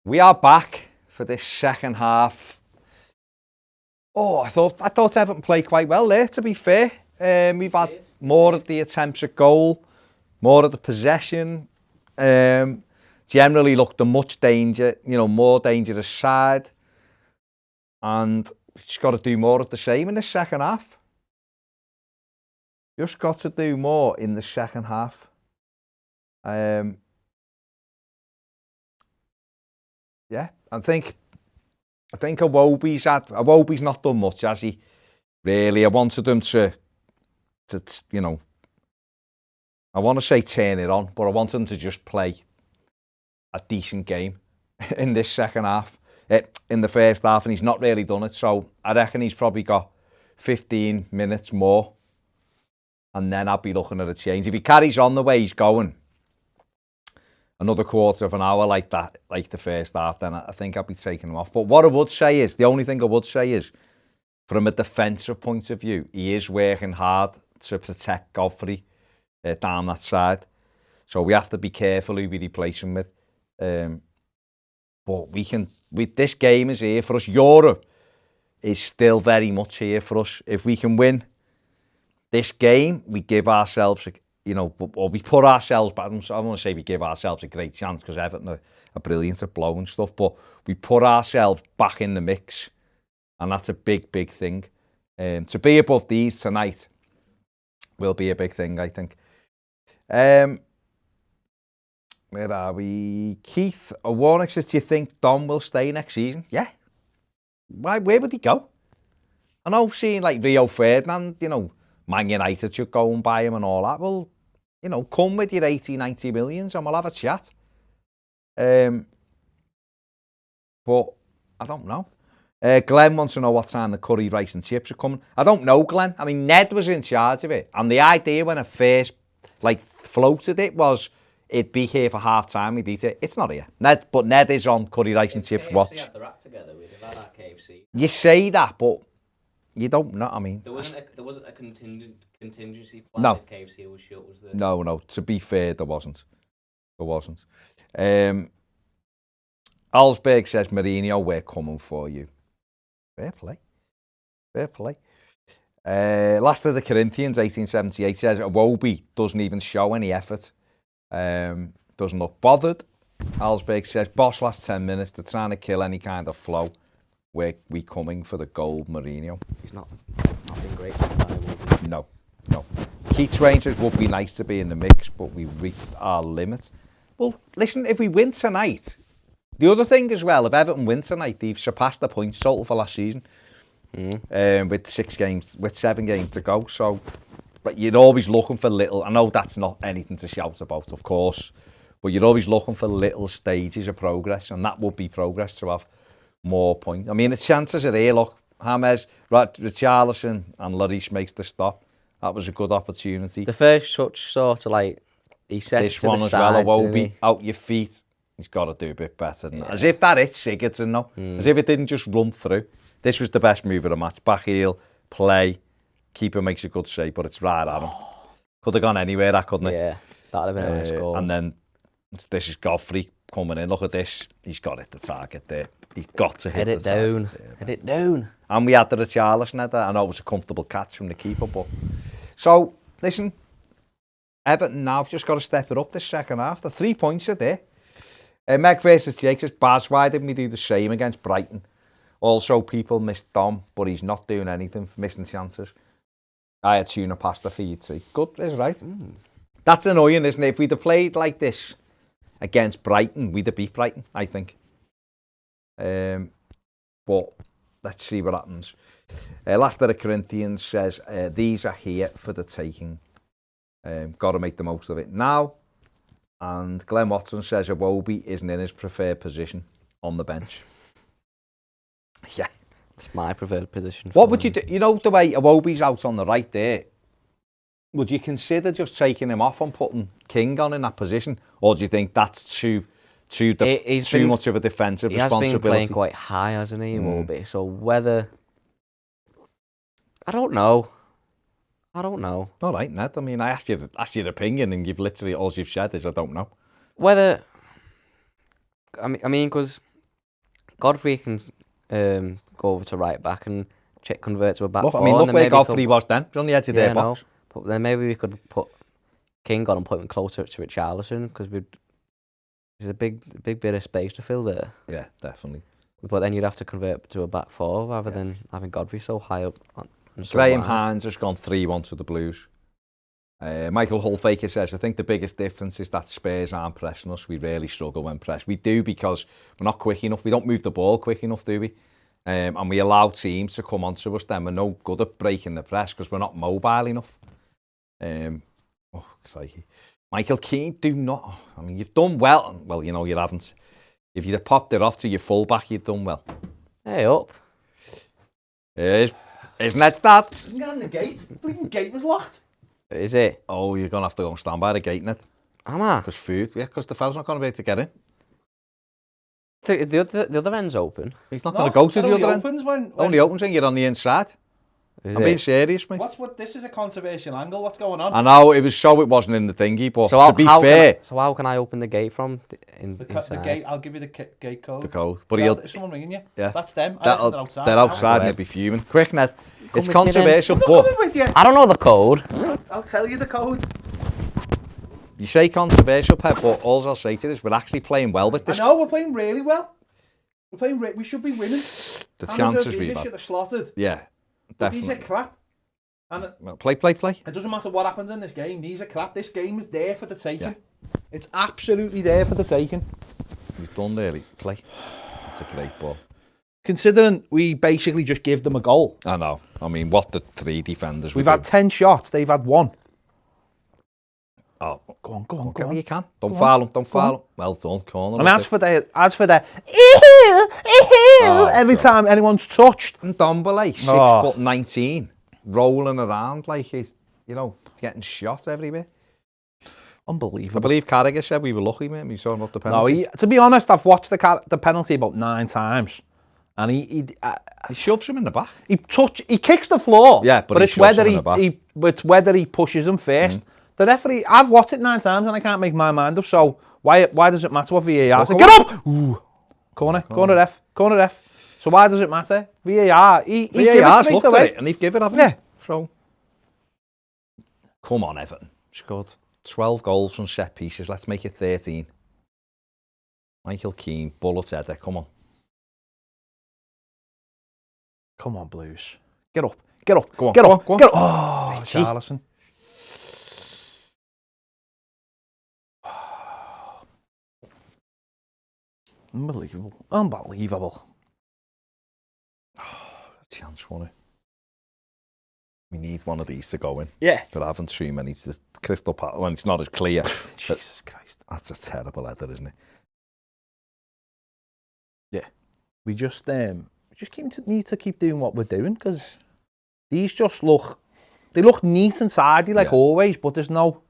We are back for this second half. Oh, I thought Everton played quite well there, to be fair. We've had more of the attempts at goal, more of the possession. Generally looked a much danger, more dangerous side. And we've just got to do more of the same in the second half. Just got to do more in the second half. Yeah, I think Iwobi's not done much, has he? Really, I wanted him to I want to say turn it on, but I want him to just play a decent game in this second half, in the first half, and he's not really done it. So I reckon he's probably got 15 minutes more, and then I'll be looking at a change. If he carries on the way he's going, another quarter of an hour like that, like the first half, then I think I'll be taking him off. But what I would say is, the only thing I would say is, from a defensive point of view, he is working hard to protect Godfrey down that side. So we have to be careful who we replace him with. But this game is here for us. Europe is still very much here for us. If we can win this game, we give ourselves, or we put ourselves back. I don't want to say we give ourselves a great chance, because Everton are brilliant at blowing stuff, but we put ourselves back in the mix, and that's a big, big thing. To be above these tonight will be a big thing, I think. Where are we? Keith Warnock says, do you think Dom will stay next season? Yeah. Where would he go? I know, seeing like Rio Ferdinand, Man United should go and buy him and all that. Well, come with your 80, 90 millions and we'll have a chat. But I don't know. Glenn wants to know what time the curry, rice and chips are coming. I don't know, Glenn. I mean, Ned was in charge of it. And the idea when I first floated it was it'd be here for half time, we'd eat it. It's not here. But Ned is on curry, rice and chips watch. Had the rat together, we'd have had our KFC. You say that, but you don't know. I mean, there wasn't a contingency plan if KFC was shut, was there? No. To be fair, there wasn't. Alsberg says, Mourinho, we're coming for you. Fair play. Last of the Corinthians, 1878, says Iwobi doesn't even show any effort. Doesn't look bothered. Alsberg says, boss, last 10 minutes, they're trying to kill any kind of flow. We coming for the goal, Mourinho. He's not been great. No. Keith Twain says, would be nice to be in the mix, but we've reached our limit. Well, listen, if we win tonight, the other thing as well, if Everton win tonight, they've surpassed the points total for last season. With 7 games to go. So, but you're always looking for little. I know that's not anything to shout about, of course, but you're always looking for little stages of progress, and that would be progress to have more points. I mean, the chances are here. Look, James, Richarlison, and Lloris makes the stop. That was a good opportunity. The first touch, sort of like he set this it to one the as side, well. Iwobi out your feet. He's got to do a bit better than that. As if that hit Sigurdsson, no. As if it didn't just run through. This was the best move of the match. Back heel, play, keeper makes a good save, but it's right at him. Could have gone anywhere, that couldn't it? Yeah, that'd have been a nice goal. And then this is Godfrey coming in. Look at this. He's got it, the target there. He's got to hit it down. Head it down. And we had the Richarlison header. I know it was a comfortable catch from the keeper, but so listen, Everton now have just got to step it up this second half. The 3 points are there. Meg versus Jake says, Baz, why didn't we do the same against Brighton? Also, people missed Dom, but he's not doing anything for missing chances. I had tuna pasta for you too. Good, is right. That's annoying, isn't it? If we'd have played like this against Brighton, we'd have beat Brighton, I think. But let's see what happens. Last of the Corinthians says, these are here for the taking. Got to make the most of it now. And Glenn Watson says Iwobi isn't in his preferred position on the bench. Yeah. It's my preferred position. What would you do? You know, the way Iwobi's out on the right there, would you consider just taking him off and putting King on in that position? Or do you think that's too much of a defensive responsibility? He has been playing quite high, hasn't he, Iwobi? So whether... I don't know. All right, Ned. I mean, I asked your opinion, and you've literally all you've said is I don't know. Whether I mean, because Godfrey can go over to right back and convert to a back Look, four. I mean, look and then where maybe Godfrey was then. He's on the edge of their box. But then maybe we could put King on and put him closer to Richarlison because there's a big bit of space to fill there. Yeah, definitely. But then you'd have to convert to a back four rather than having Godfrey so high up. Graham Hines has gone 3-1 to the Blues. Michael Hullfaker says, I think the biggest difference is that Spurs aren't pressing us. We really struggle when pressed. We do because we're not quick enough. We don't move the ball quick enough, do we? And we allow teams to come onto us. Then we're no good at breaking the press because we're not mobile enough. Crikey. Michael Keane, do not. I mean, you've done well. Well, you know, you haven't. If you'd have popped it off to your full-back, you'd done well. Hey, up. Isn't that that? You can get on the gate. The bleeding gate was locked. Is it? Oh, you're going to have to go and stand by the gate, Ned. Am I? Because food. Yeah, because the fella's not going to be able to get in. The other end's open. He's not going to go to the other end. When Only opens when you're on the inside. I'm being serious, mate. This is a conservation angle. What's going on? I know, it wasn't in the thingy, but So to be fair... how can I open the gate from inside? The gate, I'll give you the gate code. The code. But Is someone ringing you? Yeah. That's them. They're outside and they'll be fuming. Quick, Ned. It's controversial, I'm not but... coming with you. I don't know the code. I'll tell you the code. You say controversial, Pep, but all I'll say to you is we're actually playing well with this. I know, we're playing really well. We should be winning. The chances we've should had. have slaughtered. Yeah, But these definitely. are crap. And Well, play. it doesn't matter what happens in this game. These are crap. This game is there for the taking. Yeah. It's absolutely there for the taking. We've done nearly. Play. That's a great ball. Considering we basically just give them a goal. I know. I mean, what the three defenders We've had 10 shots. They've had 1. Oh, Go on. You can. Don't foul him. Well done, corner. And as for the every time anyone's touched. And Dombele, 6'19", rolling around like he's, getting shot everywhere. Unbelievable. I believe Carragher said we were lucky, mate. We saw not the penalty. No, to be honest, I've watched the penalty about 9 times. And he shoves him in the back. He kicks the floor. Yeah, but it's whether he pushes him first. The referee, I've watched it 9 times and I can't make my mind up. So why does it matter what VAR says? Get up! Ooh. Corner ref. So why does it matter? VAR. VAR's looked at it and they've given it, haven't they? So come on, Everton. Scored 12 goals from set pieces. Let's make it 13. Michael Keane, bullet header. Come on. Come on, Blues. Get up. Go on. Oh, Richarlison. Unbelievable. Chance, won it. We need one of these to go in. Yeah. But I haven't too many to the Crystal Palace. Well, it's not as clear. Jesus Christ. That's a terrible header, isn't it? Yeah. We just need to keep doing what we're doing because these just look neat and tidy like always, but there's no.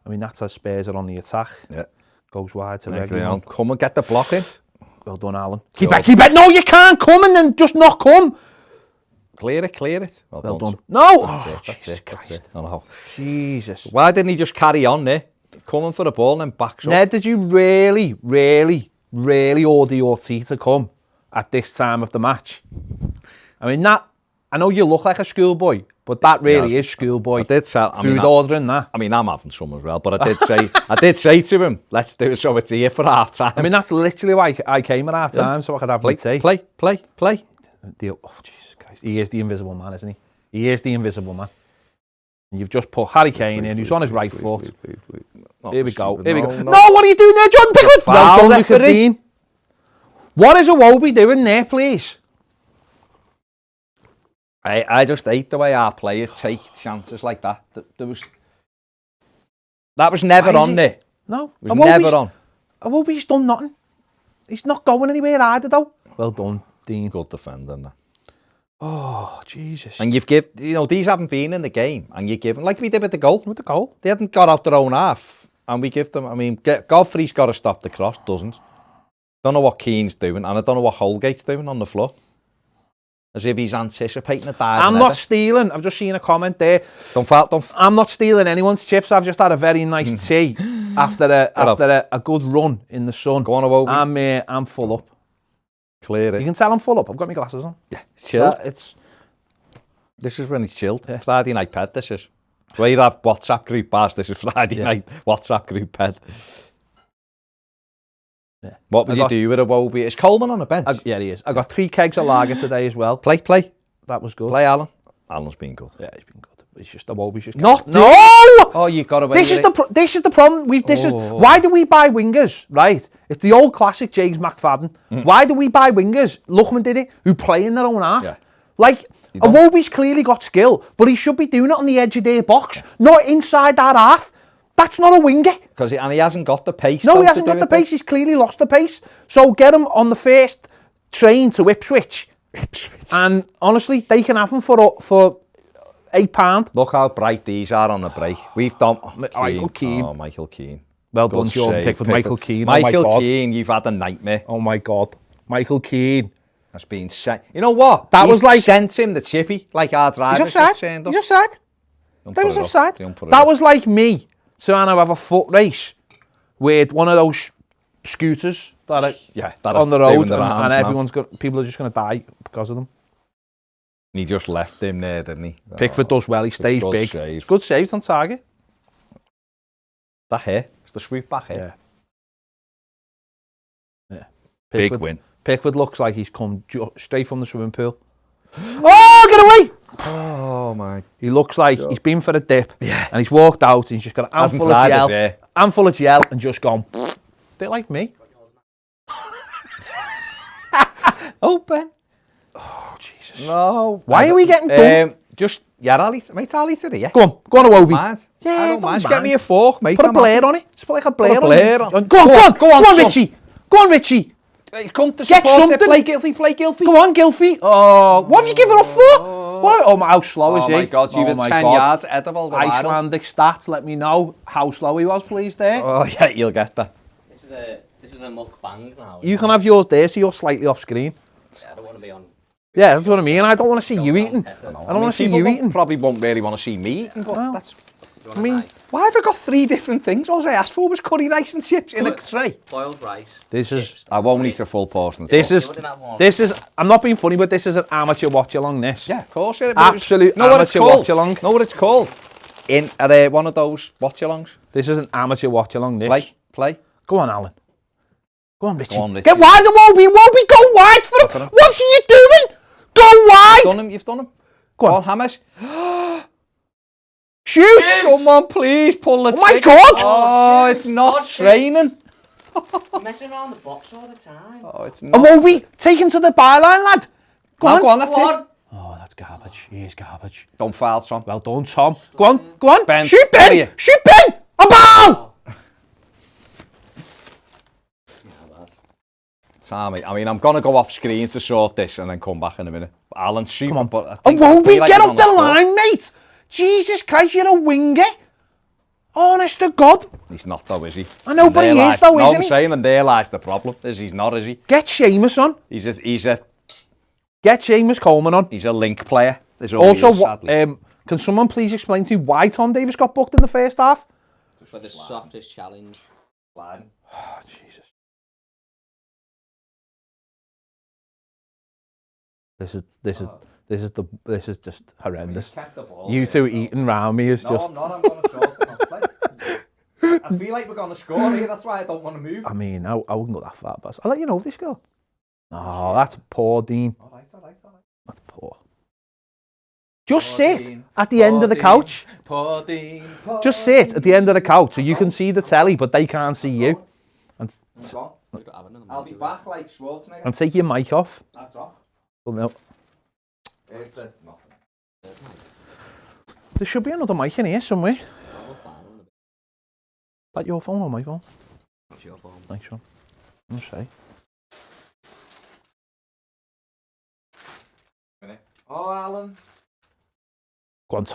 I mean, that's how Spurs are on the attack. Yeah. Goes wide to Reguilon. Come and get the block in. Well done, Alan. Keep it. No, you can't come and then just not come. Clear it. Well done. No. That's it. I know. Jesus. Why didn't he just carry on there? Coming for the ball and then backs up. Ned, did you really order your tea to come at this time of the match? I mean, I know you look like a schoolboy, but that really is schoolboy. I did say, ordering that. I mean, I'm having some as well, but I did say to him, let's do it so it's here for half time. I mean, that's literally why I came at half time, so I could have my tea. Play. Oh, Jesus Christ. He is the invisible man, isn't he? He is the invisible man. And you've just put Harry Kane in, who's on his right foot. Here we go. No, what are you doing there, John Pickford? Well done, referee. What is Iwobi doing there, please? I just hate the way our players take chances like that. That was never on there. No. It was never on. Iwobi's done nothing. He's not going anywhere either, though. Well done, Dean. Good defender. Now. Oh, Jesus. And these haven't been in the game, and you give them, like we did with the goal. With the goal. They hadn't got out their own half, and we give them, Godfrey's got to stop the cross, doesn't. Don't know what Keane's doing, and I don't know what Holgate's doing on the floor. As if he's anticipating a dive. I'm not stealing. I've just seen a comment there. I'm not stealing anyone's chips. I've just had a very nice tea after a good run in the sun. Go on, Iwobi. I'm full up. Clear it. You can tell I'm full up. I've got my glasses on. Yeah, chilled. Yeah, This is when it's chilled. Friday night ped, this is. Where you have WhatsApp group bars, this is Friday night WhatsApp group ped. Yeah. What would you do with a Wobie? Is Coleman on the bench? Yeah, he is. I got 3 kegs of lager today as well. Play. That was good. Play Alan. Alan's been good. Yeah, he's been good. It's just the Wobie's just Not no. Oh, you got away. This is the problem. Why do we buy wingers? Right, it's the old classic James McPartland. Why do we buy wingers? Lookman did it. Who play in their own half? Yeah. Like Wobie's clearly got skill, but he should be doing it on the edge of their box, not inside that half. That's not a winger. Because he hasn't got the pace. No, he hasn't got the pace. He's clearly lost the pace. So get him on the first train to Ipswich. And honestly, they can have him for £8. Look how bright these are on the break. We've done Michael Keane. Oh, Michael Keane. Well done, Sean Pickford. Michael Keane. Michael Keane, you've had a nightmare. Oh my God. Michael Keane. That's been sent. You know what? That was like sent him the chippy, like our driver. He's offside. He's offside. That was offside. That was like me trying to have a foot race with one of those scooters that are on the road, and everyone's people are just going to die because of them. And he just left him there, didn't he? Pickford does well. He stays big. It's good saves on target. That here, it's the sweep back here. Yeah. Big win. Pickford looks like he's come straight from the swimming pool. Oh, get away! Oh my! He looks like he's been for a dip, and he's walked out. And he's just got an handful of gel, and just gone. Bit like me. Open. Oh Jesus! No. Why are we getting done? Just Ali today, yeah. Go on, Wobie. Yeah, I don't mind. Get me a fork, mate. Put a blade on it. Just put like a blade on. Go on, Richie. Go on, Richie. Come to get something. Play Gylfi. Go on, Gylfi. Oh, what have you given up for? What? Oh, how slow is he? Oh my God, you were 10 yards ahead of all the Icelandic stats. Let me know how slow he was, please. There. Oh yeah, you'll get that. This is a mukbang now. You can have yours there, so you're slightly off screen. Yeah, I don't want to be on. Yeah, that's what I mean. I don't want to see you eating. I don't want to see you eating. Probably won't really want to see me eating, but that's. I mean, why have I got 3 different things? All I asked for was curry rice and chips in a tray. Boiled rice. This is. I won't eat a full portion. This is. I'm not being funny, but this is an amateur watch along. This. Yeah, of course. Yeah, absolute amateur watch along. Know what it's called? In at one of those watch alongs. This is an amateur watch along. This. Play. Go on, Alan. Go on, Richie. Get wide, the Wobie. Wobie, go wide for him. What's he doing? Go wide. You've done him. Go on, Hammers. Shoot! Someone please pull the Oh my God! Oh, it's not training. You're messing around the box all the time. Oh, it's not. And Wobie, take him to the byline, lad. Go on, that's it. Oh, that's garbage. He is garbage. Don't foul, Tom. Well done, Tom. Go on. Ben. Shoot Ben! Shoot Ben! A ball! Tommy, I mean, I'm going to go off screen to sort this and then come back in a minute. Alan, shoot. Come on. But Wobie, like get up the line, mate. Jesus Christ, you're a winger. Honest to God. He's not though, is he? I know, but he is though, isn't he? No, I'm saying, and there lies the problem. He's not, is he? Get Seamus on. Get Seamus Coleman on. He's a link player. Also, can someone please explain to me why Tom Davies got booked in the first half? For the softest challenge. Oh, Jesus. This is just horrendous. You two eating round me is just. No, I'm not. I'm going to play. I feel like we're going to score here. That's why I don't want to move. I mean, I wouldn't go that far, but I'll let you know if they score. Oh, that's poor, Dean. All right. That's poor. Just sit at the end of the couch. Poor Dean. Just sit at the end of the couch so you can see the telly, but they can't see you. And I'll be back like Schwarzenegger. And take your mic off. That's off. Well, no. It's nothing. There should be another mic in here somewhere. Is that your phone or my phone? It's your phone. Thanks, Sean. I'll say. Oh, Alan. Go on,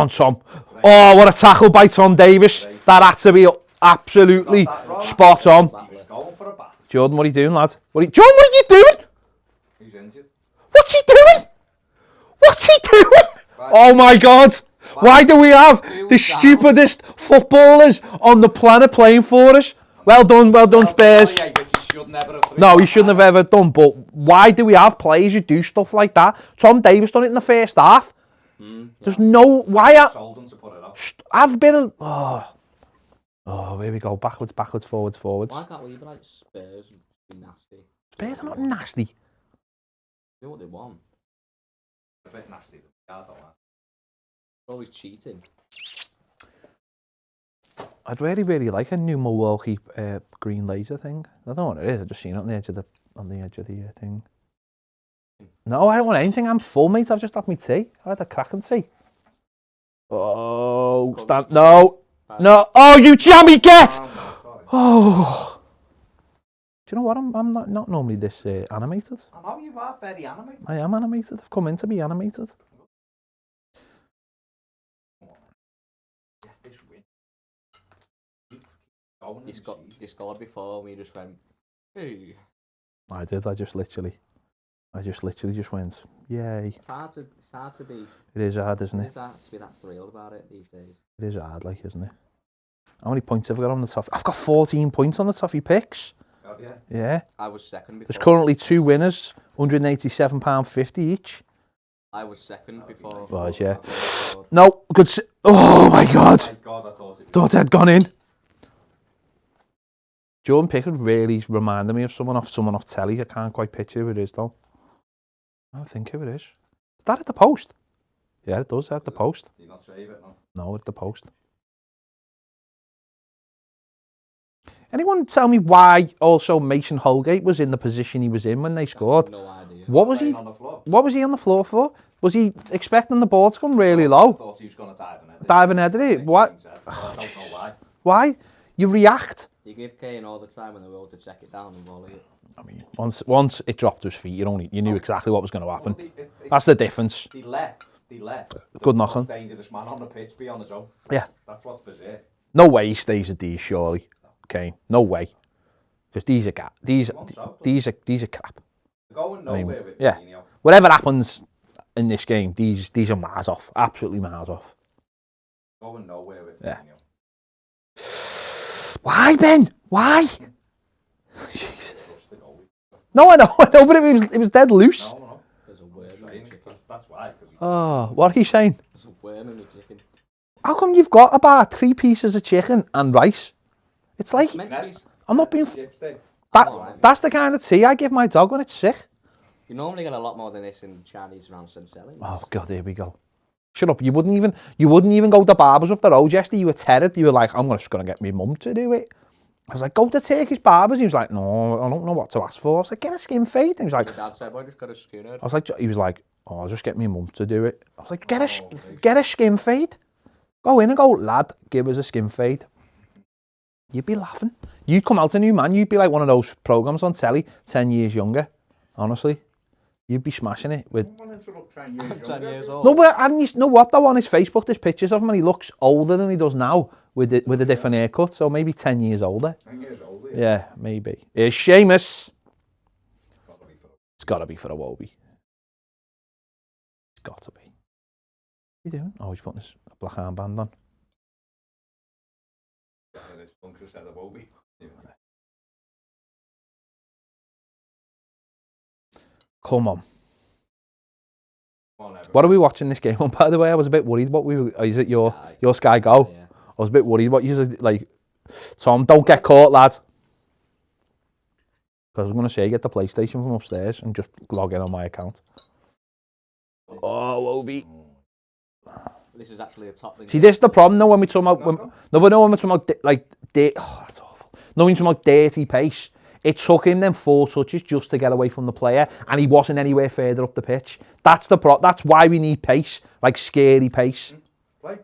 Tom. Oh, what a tackle by Tom Davies. That had to be absolutely spot on. He's going for a bat. Jordan, what are you doing, lad? John, what are you doing? He's injured. What's he doing? Oh my God. Why do we have the stupidest footballers on the planet playing for us? Well done, Spurs. should never have. No, he shouldn't have ever done. But why do we have players who do stuff like that? Tom Davis done it in the first half. There's no why. Told him to put it up. I've been. Oh, here we go. Backwards, forwards. Why can't we be like Spurs and be nasty? Spurs are not nasty. Do what they want. A bit nasty. I don't know. Always cheating. I'd really like a new Milwaukee green laser thing. I don't know what it is. I've just seen it on the edge of the thing. No, I don't want anything. I'm full, mate. I've just had my tea. I had a cracking tea. Oh, stand. No. Oh, you jammy get! Oh. Do you know what? I'm not normally this animated. I know you are very animated. I am animated. I've come in to be animated. You scored before and we just went, hey. I did. I just literally just went, yay. It's hard to be. It is hard, isn't it? It's hard to be that thrilled about it these days. It is hard, like, isn't it? How many points have I got on the Toffee? I've got 14 points on the Toffee Picks. Oh, yeah. Yeah. I was second before. There's currently 2 winners, £187.50 each. I was second before. Was, yeah. No, good. Oh my God. My God, I thought I'd gone in. Jordan Pickford really reminded me of someone off telly. I can't quite picture who it is though. I don't think who it is. Is that at the post? Yeah, it does at the post. Do you not save it, no? No, at the post. Anyone tell me why also Mason Holgate was in the position he was in when they scored? No idea. What was he? What was he on the floor for? Was he expecting the ball to come really low? I thought he was going to dive and head it. Dive and head it? What? I don't know why. Why? You react. You give Kane all the time when they were to check it down and volley it. I mean, once it dropped to his feet, you knew exactly what was going to happen. That's the difference. He let. Good knocking. Dangerous man on the pitch be on his own. Yeah. That's what's bizarre. No way he stays at these, surely. Kane. No way. Because these are crap. These are Going nowhere with yeah. Mourinho. Whatever happens in this game, these are miles off. Absolutely miles off. Going nowhere with Yeah. Mourinho. Why, Ben? Why? Jesus. No, I know, but it was dead loose. No. There's a worm in the chicken. That's why. Oh, what are you saying? There's a worm in the chicken. How come you've got about 3 pieces of chicken and rice? It's like, I'm not being... That's the kind of tea I give my dog when it's sick. You normally get a lot more than this in Chinese restaurants and selling. Oh, God, here we go. Shut up. You wouldn't even go to the barbers up the road yesterday. You were terrified. You were like, I'm just going to get my mum to do it. I was like, go to Turkish barbers. He was like, no, I don't know what to ask for. I was like, get a skin fade. And he was like, my dad said, I just got a skin head. I was like, he was like, oh, I'll just get my mum to do it. I was like, get a skin fade. Go in and go, lad, give us a skin fade. You'd be laughing. You'd come out a new man. You'd be like one of those programs on telly, 10 years younger. Honestly. You'd be smashing it with... I'm 10 years old. No, but and you know what though, on his Facebook there's pictures of him and he looks older than he does now with a different haircut, so maybe 10 years older. 10 years older? Yeah, maybe. It's Seamus. It's got to be for a Wobie. It's got to be. What are you doing? Oh, he's putting this black armband on. Come on. What are we watching this game on, by the way? I was a bit worried. Is it your Sky Go? Yeah. I was a bit worried. What you like? Tom, don't get caught, lad. Because I was going to say, get the PlayStation from upstairs and just log in on my account. Oh, Wobie. This is actually a top thing. See, this is the problem though when we talk about... when we're talking about that's awful. No, when we talk about dirty pace. It took him them 4 touches just to get away from the player, and he wasn't anywhere further up the pitch. That's That's why we need pace, like scary pace. Play.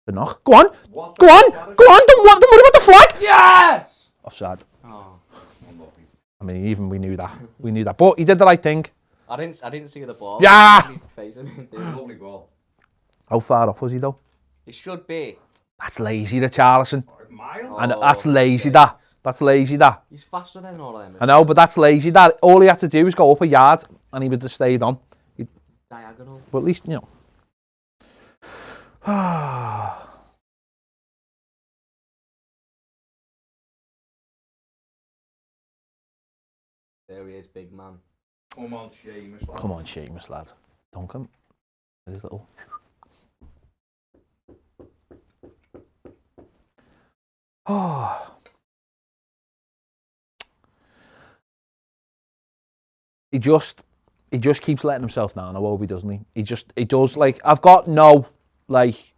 The knock. Go on. Go on. Don't worry about the flag. Yes! Offside. Oh. I mean, even we knew that. But he did the right thing. I didn't see the ball. Yeah. Lovely ball. How far off was he though? It should be. That's lazy, the Charlison. Miles. And that's lazy, that. That's lazy, that. He's faster than all of them. I know, but that's lazy, that. All he had to do was go up a yard, and he would have stayed on. Diagonal. But at least, you know. There he is, big man. Come on, Seamus, lad. Come on, Seamus, lad. Duncan. With his little... Oh. He just keeps letting himself down, Iwobi, doesn't he? He does, like, I've got no, like,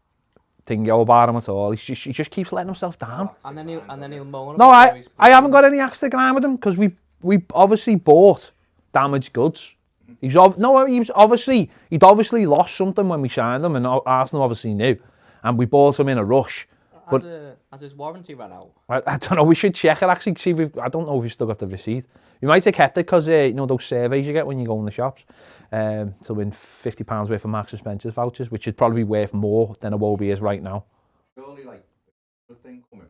thing about him at all. He just keeps letting himself down. And then he'll moan. No, I haven't got any axe to grind with him because we obviously bought damaged goods. He'd obviously lost something when we signed him, and Arsenal obviously knew, and we bought him in a rush. But has his warranty run out? I don't know. We should check it actually. See if I don't know if we've still got the receipt. We might have kept it because you know those surveys you get when you go in the shops to win £50 worth of Marks and Spencer's vouchers, which would probably be worth more than Iwobi is right now. Surely, like, the thing coming.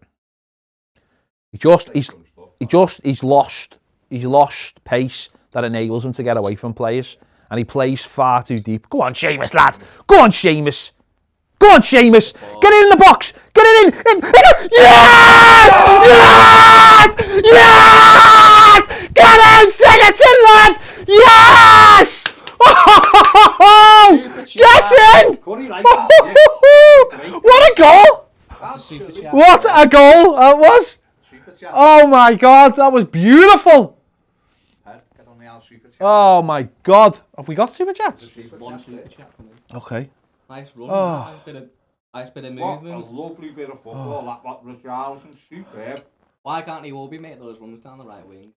He's lost pace that enables him to get away from players, and he plays far too deep. Go on, Seamus, lad. Go on, Seamus. Go on, Seamus. Get it in the box. Get it in. Yes! Yes! Yes! Get in, Sigurdsson, lad. Yes! Oh! Get in! What a goal! What a goal that was! Oh my God, that was beautiful! Oh my God, have we got super chats? Okay. Nice run. Oh. Nice bit of What movement. a lovely bit of football. That Richarlison, superb. Why can't he all be make those runs down the right wing?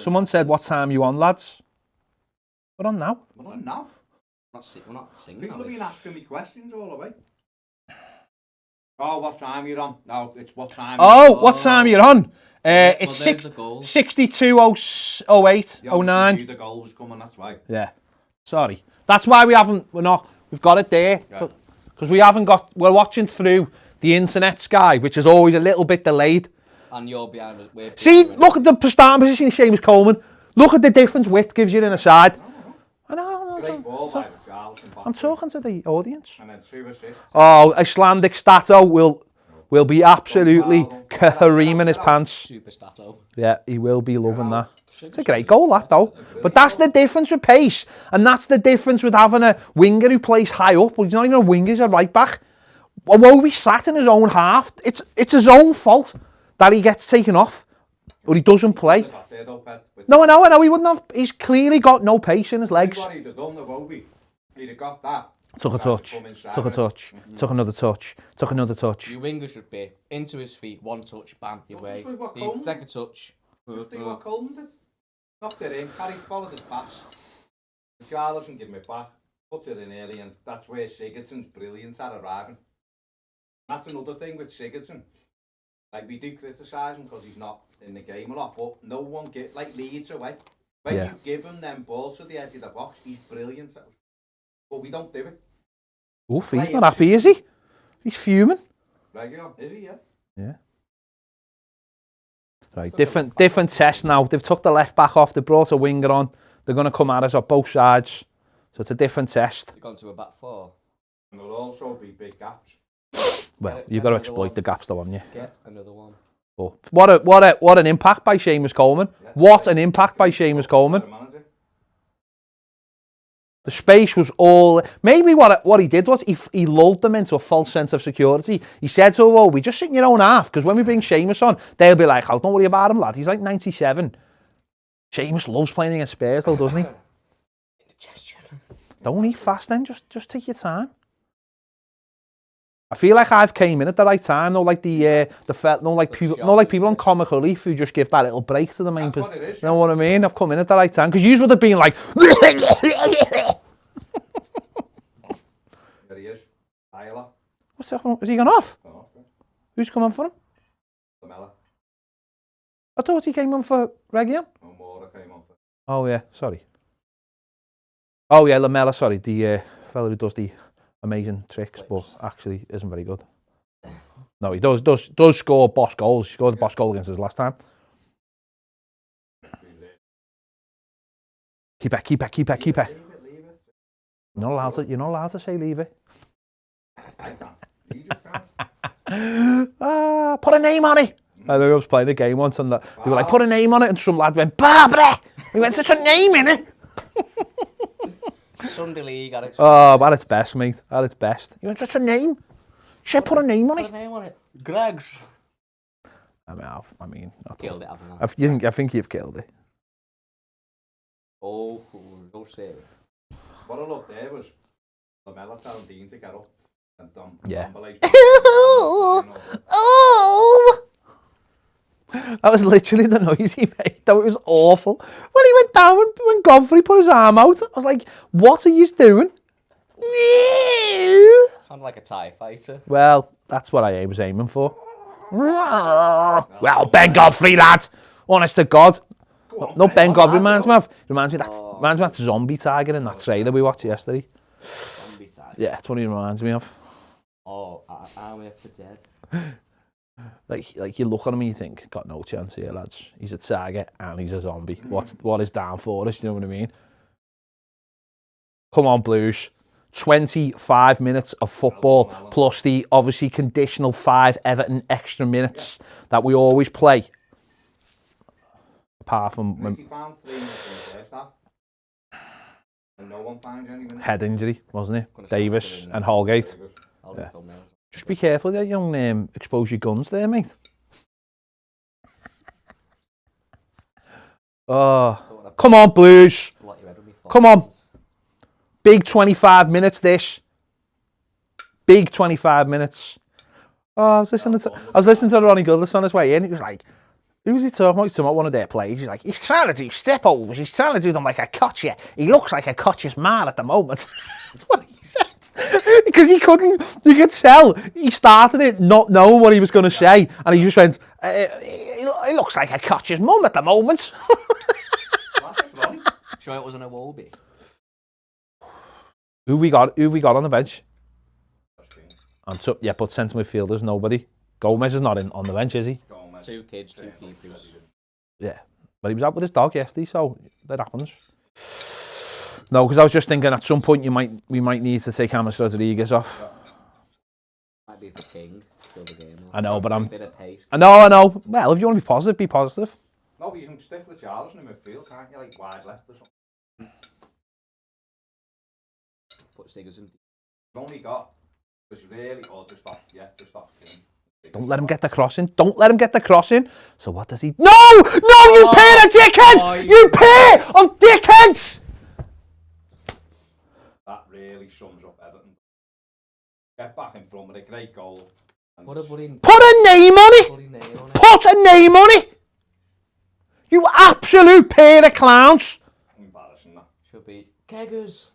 Someone said, "What time are you on, lads?" We're on now. We're on now. We're not singing. People have been asking me questions all the way. Oh, what time are you on? No, it's what time. What time are you on? It's 62:08, 09. The goal was coming, that's why. Yeah. Sorry. That's why we've got it there. Because we're watching through the internet, Sky, which is always a little bit delayed. And you're behind us. See, look at the starting position of Seamus Coleman. Look at the difference width gives you in a side. I know. Great ball by Richarlison. I'm talking to the audience. And then 2 assists. Oh, Icelandic Stato will be absolutely Kareem in his pants. Super Stato. Yeah, he will be loving that. It's a great goal, that, though. But that's the difference with pace. And that's the difference with having a winger who plays high up. Well, he's not even a winger, he's a right back. Although he sat in his own half, it's his own fault that he gets taken off. Or he doesn't play. No, I know. He wouldn't have. He's clearly got no pace in his legs. What he'd have done, Iwobi, he'd have got that. Took a touch. Took a touch. Took another touch. Took another touch. Your winger should be into his feet, one touch, bam, your way. Take a touch. Just do what Coleman did. Knocked it in, followed his pass. Richarlison give it back, puts it in early, and that's where Sigurdsson's brilliant at arriving. That's another thing with Sigurdsson. Like, we do criticise him because he's not in the game a lot, but no one Leeds away. When you give him them balls to the edge of the box, he's brilliant at it. But we don't do it. Oof, he's not happy, is he? He's fuming. Regular, is he, yeah? Yeah. Right, different test now. They've took the left back off, they brought a winger on. They're going to come at us on both sides. So it's a different test. You've gone to a back 4. And there'll also be big gaps. Well, you've got to exploit the gaps though, haven't you? Get another one. But what an impact by Seamus Coleman. Yeah. What an impact by Seamus Coleman. The space was all... Maybe what he did was he lulled them into a false sense of security. He said to them, we just sit in your own half, because when we bring Seamus on, they'll be like, oh, don't worry about him, lad. He's like 97. Seamus loves playing against Spurs, though, doesn't he? Don't eat fast then, just take your time. I feel like I've came in at the right time, like people on comic relief who just give that little break to the main position. You know what I mean? I've come in at the right time because you would have been like. There he is, Tyler. What's that? Has he gone off? Gone off, yeah. Who's come on for him? Lamella. I thought he came on for Reguilon. No more came on for. Oh yeah, sorry. Oh yeah, Lamella. Sorry, the fella who does the amazing tricks, but actually isn't very good. No, he does score boss goals. He scored the boss goal against us last time. Keep it. Leave it. You're not allowed to say leave it. I can't. You just can't. Put a name on it. I know I was playing a game once and they were like, put a name on it, and some lad went, Barbara! We went, such a name in it! Sunday League at its Oh, at its best, mate. At its best. You went, such a name? You should put a name on Put it. a name on it. Greg's. I mean, Killed it, haven't I? I think you've killed it. Oh, go see it. What I loved there was Lamella telling Dean to get up and Yeah. Oh! Oh! That was literally the noise he made. That was awful. When he went down, when Godfrey put his arm out, I was like, what are you doing? Sounded like a TIE fighter. Well, that's what I was aiming for. Well, Ben Godfrey, lad. Honest to God. No, Ben Godfrey reminds me of that zombie tiger in that trailer we watched yesterday. Zombie tiger. Yeah, that's what he reminds me of. Oh, Army of the Dead. Like you look at him and you think, got no chance here, lads. He's a tiger and he's a zombie. What is down for us? You know what I mean? Come on, Blues. 25 minutes of football plus the obviously conditional 5 Everton extra minutes that we always play. Apart from when found 3 minutes in the first half. And no one found any minutes. head injury, wasn't it? Davis and Holgate. Yeah. Just be careful there, young. Expose your guns there, mate. Oh, come on, Blues. Come on. Big 25 minutes, this. Big 25 minutes. Oh, I was listening to Ronnie Goodless on his way in. He was like, who was he talking about? One of their players. He's like, he's trying to do step overs. He's trying to do them like a Kotcha. He looks like a Kotcha's man at the moment. That's what he said. Because he couldn't, you could tell, he started it not knowing what he was going to say. And he just went, he looks like a Kotcha's mum at the moment. Sure it wasn't a Wolby. Who we got on the bench? Yeah, but centre midfielders, nobody. Gomez is not on the bench, is he? 2 kids, 2 keepers. Yeah, but he was out with his dog yesterday, so that happens. No, because I was just thinking at some point we might need to take James Rodriguez off. Might be for King. Kill the game. I know, but I'm. Bit of pace. I know. Well, if you want to be positive, be positive. No, but you can stick with Charleston in midfield, can't you? Like wide left or something. Put Siggers in. You've only got just really, or just off King. Don't let him get the crossing. So what does he? No, you pair of dickheads! You pair of dickheads! That really sums up Everton. Get back in front with a great goal. Put a name on it. Put a name on it. You absolute pair of clowns. Embarrassing that. Should be Keggers.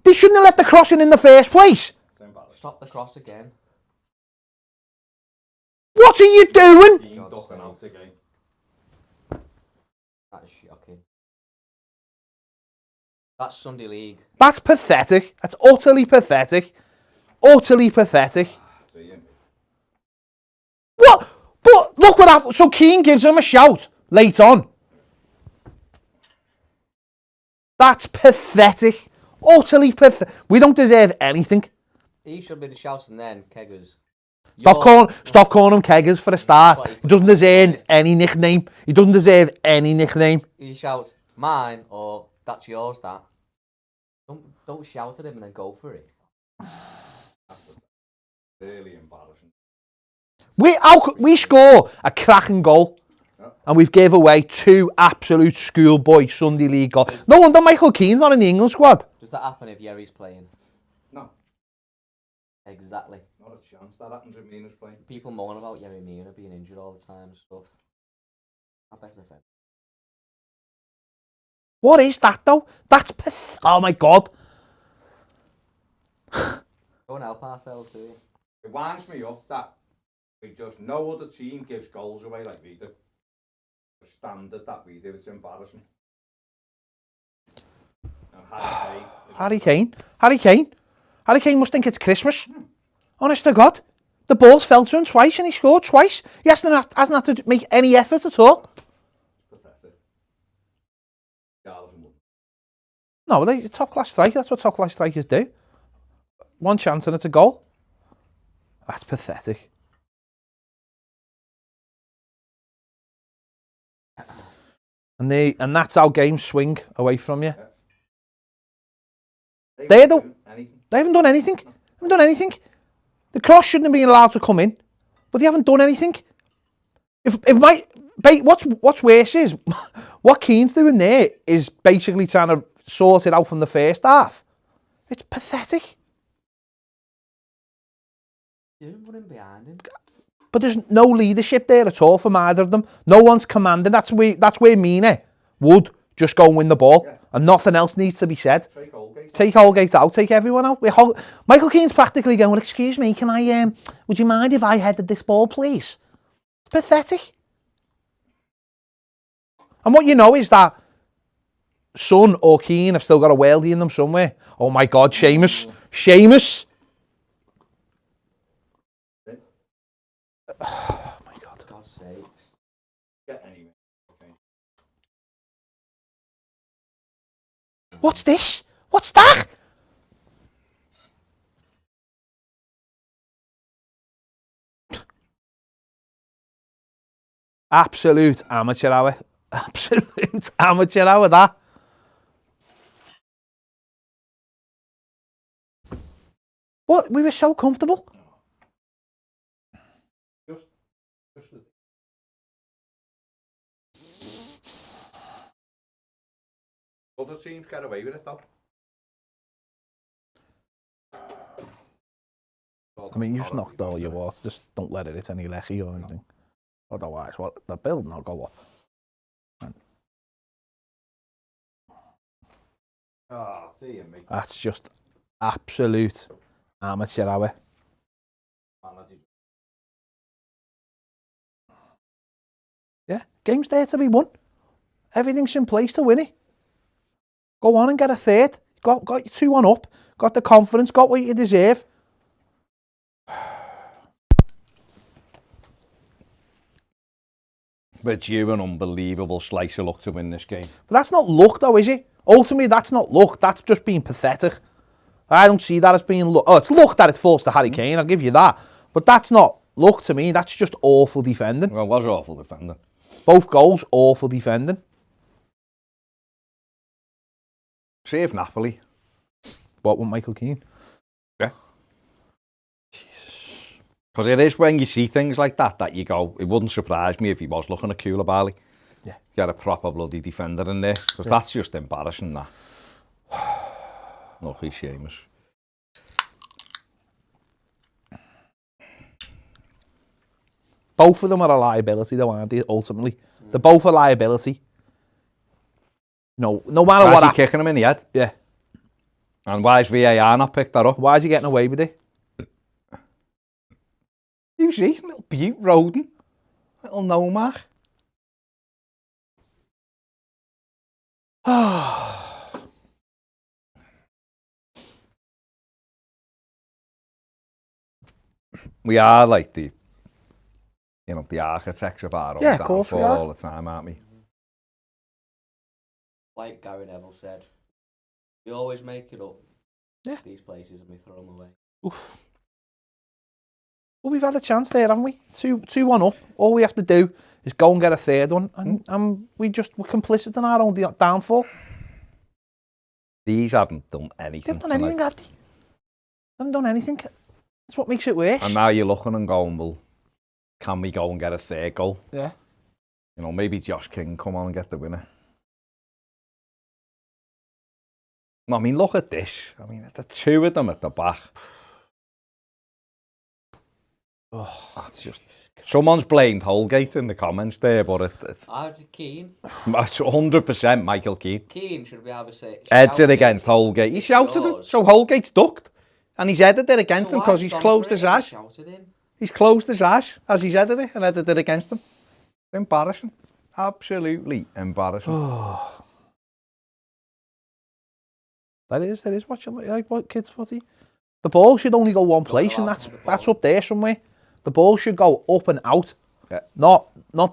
They shouldn't have let the crossing in the first place. Stop the cross again. What are you doing? Dean ducking out again. That is shocking. That's Sunday League. That's pathetic. That's utterly pathetic. Utterly pathetic. What? But look what happened. So Keane gives him a shout late on. That's pathetic. Utterly pathetic. We don't deserve anything. He should be the shouting then, Keggers. Stop calling him Keggers for a start. He doesn't deserve any nickname. He shouts, mine, or that's yours, that. Don't shout at him and then go for it. Really embarrassing. We score a cracking goal and we've gave away 2 absolute schoolboy Sunday League goals. No wonder Michael Keane's on in the England squad. Does that happen if Yerry's playing? No. Exactly. Not a chance that happens if Mina's playing. People moan about Yerry Mina being injured all the time and stuff. I bet it's What is that though? That's oh my God. Go and help ourselves, do you? It winds me up that no other team gives goals away like we do. The standard that we do, it's embarrassing. And Harry Kane must think it's Christmas. Honest to God. The balls fell to him twice and he scored twice. He hasn't had to make any effort at all. Pathetic. No, they're top class striker. That's what top class strikers do. One chance and it's a goal. That's pathetic. And that's how games swing away from you. Yeah. They haven't done anything. The cross shouldn't have been allowed to come in, but they haven't done anything. What's worse is what Keane's doing there is basically trying to sort it out from the first half. It's pathetic. You're running behind him. But there's no leadership there at all from either of them. No one's commanding. That's where Mina would just go and win the ball, and nothing else needs to be said. Take Holgate out. Take everyone out. Michael Keane's practically going, well, excuse me, would you mind if I headed this ball, please? It's pathetic. And what you know is that Son or Keane have still got a worldie in them somewhere. Oh my God, Seamus. Oh my God. For God's sakes. Yeah, anyway. Okay. What's this? What's that? Absolute amateur hour. Absolute amateur hour, that. What? We were so comfortable. Just other teams get away with it though. I mean, you just knocked all your water. Just don't let it hit any lecky or anything. Otherwise, the building will go off. Oh, dear me. That's just absolute amateur hour. Yeah, game's there to be won. Everything's in place to win it. Go on and get a third. Got your 2-1 up. Got the confidence. Got what you deserve. But you an unbelievable slice of luck to win this game. But that's not luck, though, is it? Ultimately, that's not luck. That's just being pathetic. I don't see that as being luck. Oh, it's luck that it falls to Harry Kane. I'll give you that. But that's not luck to me. That's just awful defending. Well, it was awful defending. Both goals, awful defending. Save Napoli. What with Michael Keane? Yeah. Jesus. Because it is when you see things like that you go, it wouldn't surprise me if he was looking at Koulibaly. Yeah. Get a proper bloody defender in there. Because that's just embarrassing, that. Look, he's Seamus. Both of them are a liability, though, aren't they, ultimately? They're both a liability. No matter what. Why is he kicking him in the head? Yeah. And why is VAR not picked that up? Why is he getting away with it? You see, little Butte Roden. Little Nomad. We are like the architects of our own downfall all the time, aren't we? Like Gary Neville said, we always make it up. Yeah. These places and we throw them away. Oof. Well, we've had a chance there, haven't we? 2-1 up. All we have to do is go and get a third one, and we're complicit in our own downfall. These haven't done anything. They've done anything, have they? They haven't done anything. That's what makes it worse. And now you're looking and going, well, can we go and get a third goal? Yeah. You know, maybe Josh King come on and get the winner. I mean, look at this. I mean, the two of them at the back. Oh, that's just... Someone's blamed Holgate in the comments there, but it's... Keane. It's 100% Michael Keane. Keane should we have a say? Heads it against Holgate. He shouted him, so Holgate's ducked. And he's headed it against him because he's closed his eyes. He's closed his eyes as he's headed it and headed it against him. Embarrassing. Absolutely embarrassing. Oh. That is what you like about kids' footy. The ball should only go one place, and that's up there somewhere. The ball should go up and out, not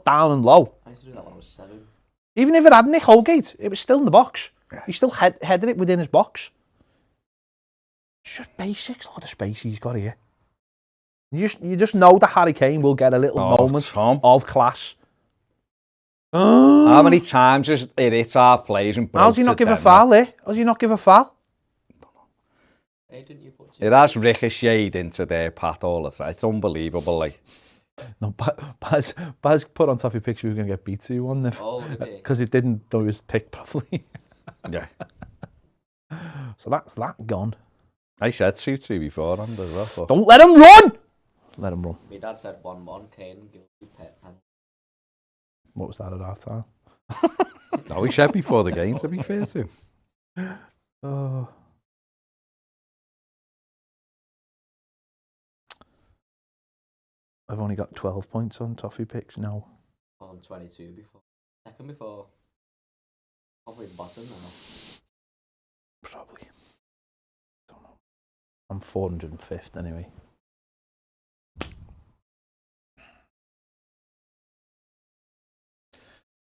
down and low. I used to do that when I was 7. Even if it had Nick Holgate, it was still in the box. He still headed it within his box. It's just basics. Look at the space he's got here. You just know that Harry Kane will get a little moment of class. How many times has it hit our players and How does he not give a foul there? How does he not give a foul? Hey, didn't you put It has ricocheted into their path all the time. It's unbelievable, like. No, Baz put on Toffee Picks we were going to get beat 2-1 Oh, did he? because he didn't do his pick properly. Yeah. So that's that gone. I said 2-2 beforehand as well. Don't let him run! Let him run. My dad said 1-1, Kane, guilty pet. And What was that at half time? No, he said before the game, to be fair to him. Oh. I've only got 12 points on Toffee Picks now. on 22 before. Second before. Probably the bottom now. Probably. Don't know. I'm 405th anyway.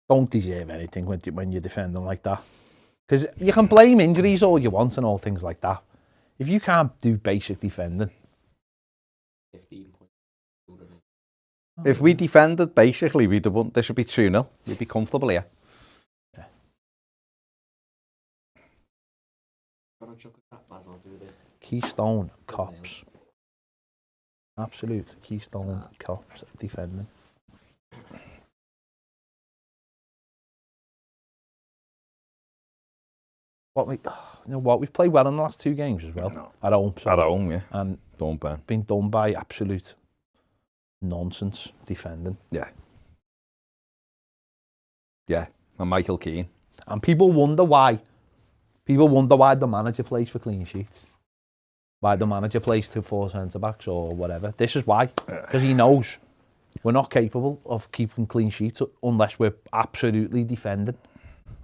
Don't deserve anything when you're defending like that. Because you can blame injuries all you want and all things like that. If you can't do basic defending. 15 points. If we defended, basically, we'd have won. This would be 2-0. We'd be comfortable here. Yeah. Keystone Cops. Absolute Keystone Cops defending. You know what? We've played well in the last two games as well. No. At home. At home, yeah. And don't ban. Been done by absolute nonsense defending. Yeah. Yeah. And Michael Keane. And people wonder why. People wonder why the manager plays for clean sheets. Why the manager plays to 4 centre-backs or whatever. This is why. Because he knows we're not capable of keeping clean sheets unless we're absolutely defending.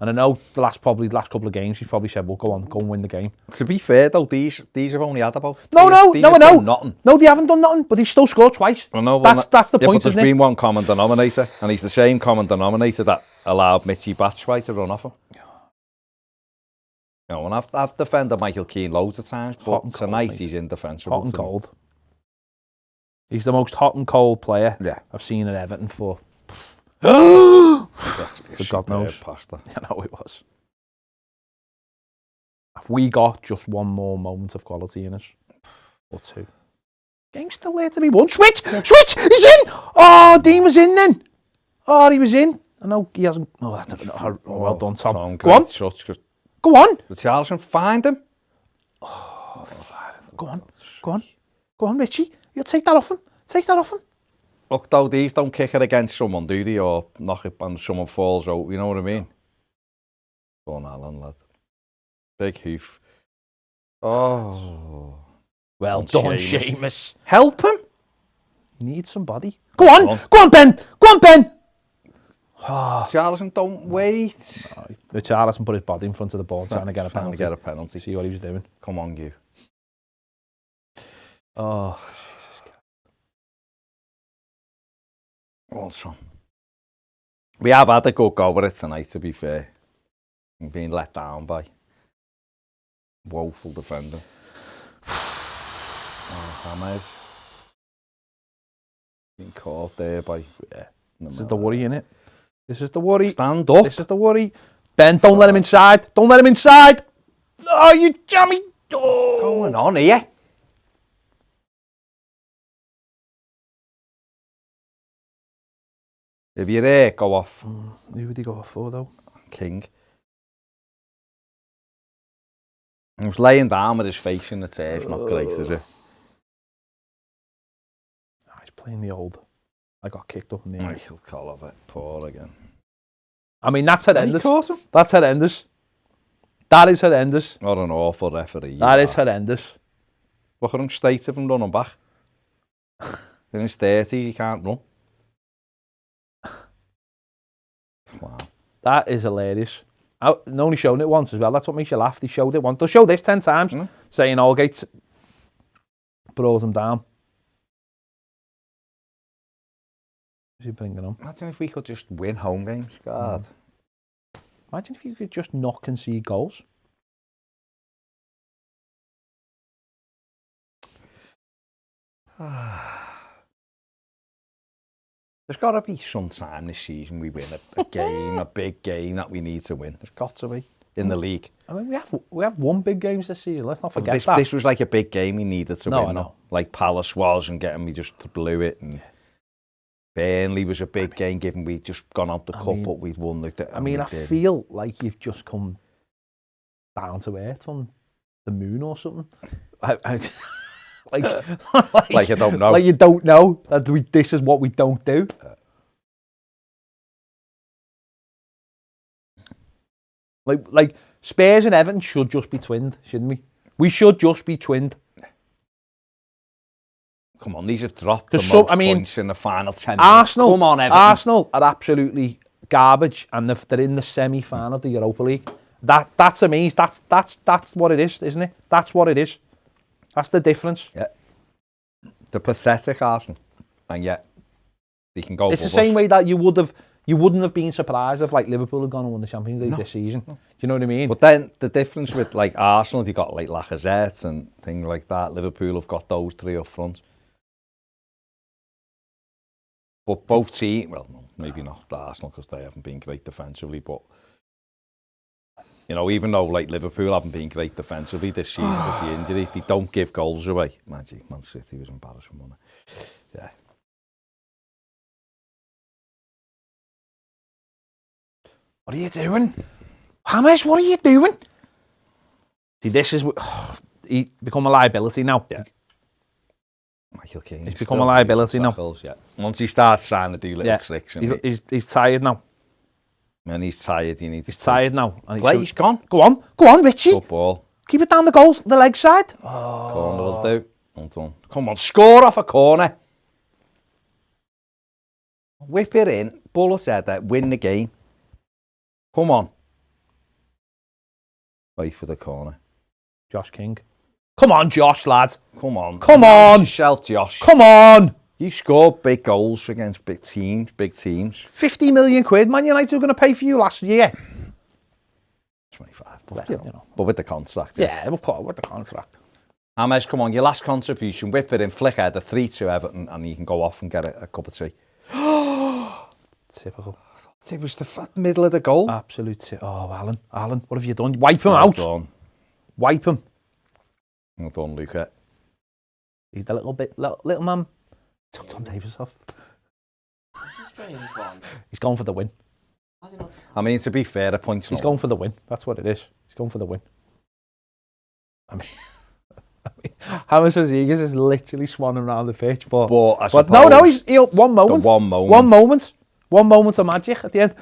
And I know the last couple of games he's probably said, well, go and win the game. To be fair though, these have only had about No, nothing. No, they haven't done nothing, but he's still scored twice. I know, that's the point, but there's been one common denominator, and he's the same common denominator that allowed Mitchy Batshuayi to run off him. You know, and I've defended Michael Keane loads of times, but tonight he's indefensible. Hot and cold. He's the most hot and cold player I've seen at Everton for God knows. Pasta. I know it was. Have we got just one more moment of quality in us? Or two? Game's still there to be won. Switch! Switch! He's in! Oh, Dean was in then. Oh, he was in. I know he hasn't. Oh, that's well done, Tom. Go on. Go on. Richarlison, find him. Oh, go on. Go on. Go on, Richie. You'll take that off him. Take that off him. Look, though, these don't kick it against someone, do they? Or knock it and someone falls out, you know what I mean? Go on, Alan, lad. Big hoof. Oh. Well done, Seamus. Help him. He needs somebody. Go on. Go on, Ben. Go on, Ben. Richarlison, don't wait. Richarlison put his body in front of the ball trying to get a penalty. See what he was doing. Come on, you. Oh. Also, we have had a good go with it tonight, to be fair. We've been let down by woeful defending. Hammers. Been caught there by... This is the worry, innit? This is the worry. Stand up. This is the worry. Ben, don't let him inside. Don't let him inside. Oh, you jammy. Oh. Going on here? If you're there, go off. Who would he go off for, though? King. He was laying down with his face in the turf. Not great, is it? He's playing the old. I got kicked up in the Michael Colliver, poor again. I mean, that's horrendous. That's horrendous. That is horrendous. What an awful referee. That is horrendous. Look at him straight of him running back. In his 30s, he can't run. Wow. That is hilarious. And only shown it once as well. That's what makes you laugh. They showed it once. They'll show this 10 times, saying Allgate brought him down. Who's he bringing on? Imagine if we could just win home games. God. Imagine if you could just not concede goals. There's got to be some time this season we win a game, a big game that we need to win. There's got to be in the league. I mean, we have won big games this season. Let's not forget that. This was like a big game we needed to win. I know. Like Palace was, and getting we just blew it. And Burnley was a big game, given we'd just gone out the cup, but we'd won. I feel like you've just come down to earth on the moon or something. like I don't know. Like you don't know that this is what we don't do. Like Spurs and Everton should just be twinned, shouldn't we? We should just be twinned. Come on, these have dropped the most points in the final 10 minutes. Arsenal, come on, Everton. Arsenal are absolutely garbage, and they're in the semi-final of the Europa League. That's amazing. That's what it is, isn't it? That's what it is. That's the difference. Yeah. The pathetic Arsenal, and yet they can go. It's the same way that you wouldn't have been surprised if like Liverpool had gone and won the Champions League this season. Do you know what I mean? But then the difference with like Arsenal, they got like Lacazette and things like that. Liverpool have got those three up front. But both teams, well, maybe not Arsenal because they haven't been great defensively, but you know, even though like Liverpool haven't been great defensively this season with the injuries, they don't give goals away. Man City was embarrassing, wasn't it? Yeah. What are you doing? Hammers, what are you doing? See, this is... he become a liability now. Yeah. Michael King. He's become a liability now. Yeah. Once he starts trying to do little tricks. He's tired now. Man, he's tired. He's tired now. And he's gone. Go on, Richie. Good ball. Keep it down the leg side. Oh. Corner will do. Well done. Come on, score off a corner. Whip it in. Bullet header. Win the game. Come on. Wait for the corner. Josh King. Come on, Josh, lad. Come on. Come on. Yourself, Josh. Come on. You scored big goals against big teams. 50 million quid, Man United were going to pay for you last year. 25. But, but with the contract. Yeah, with the contract. Ames, come on, your last contribution. Whip it in, flick header, 3-2 Everton, and you can go off and get a cup of tea. Typical. It was the middle of the goal. Absolute. Oh, Alan, what have you done? Wipe him out. Done. Wipe him. Well done, Luca. He's a little man. Took Tom Davis off. That's a strange one. He's going for the win. I mean, to be fair, the points. He's going for the win. That's what it is. He's going for the win. I mean James Rodriguez is literally swanning around the pitch, but no, he's one moment. One moment of magic at the end.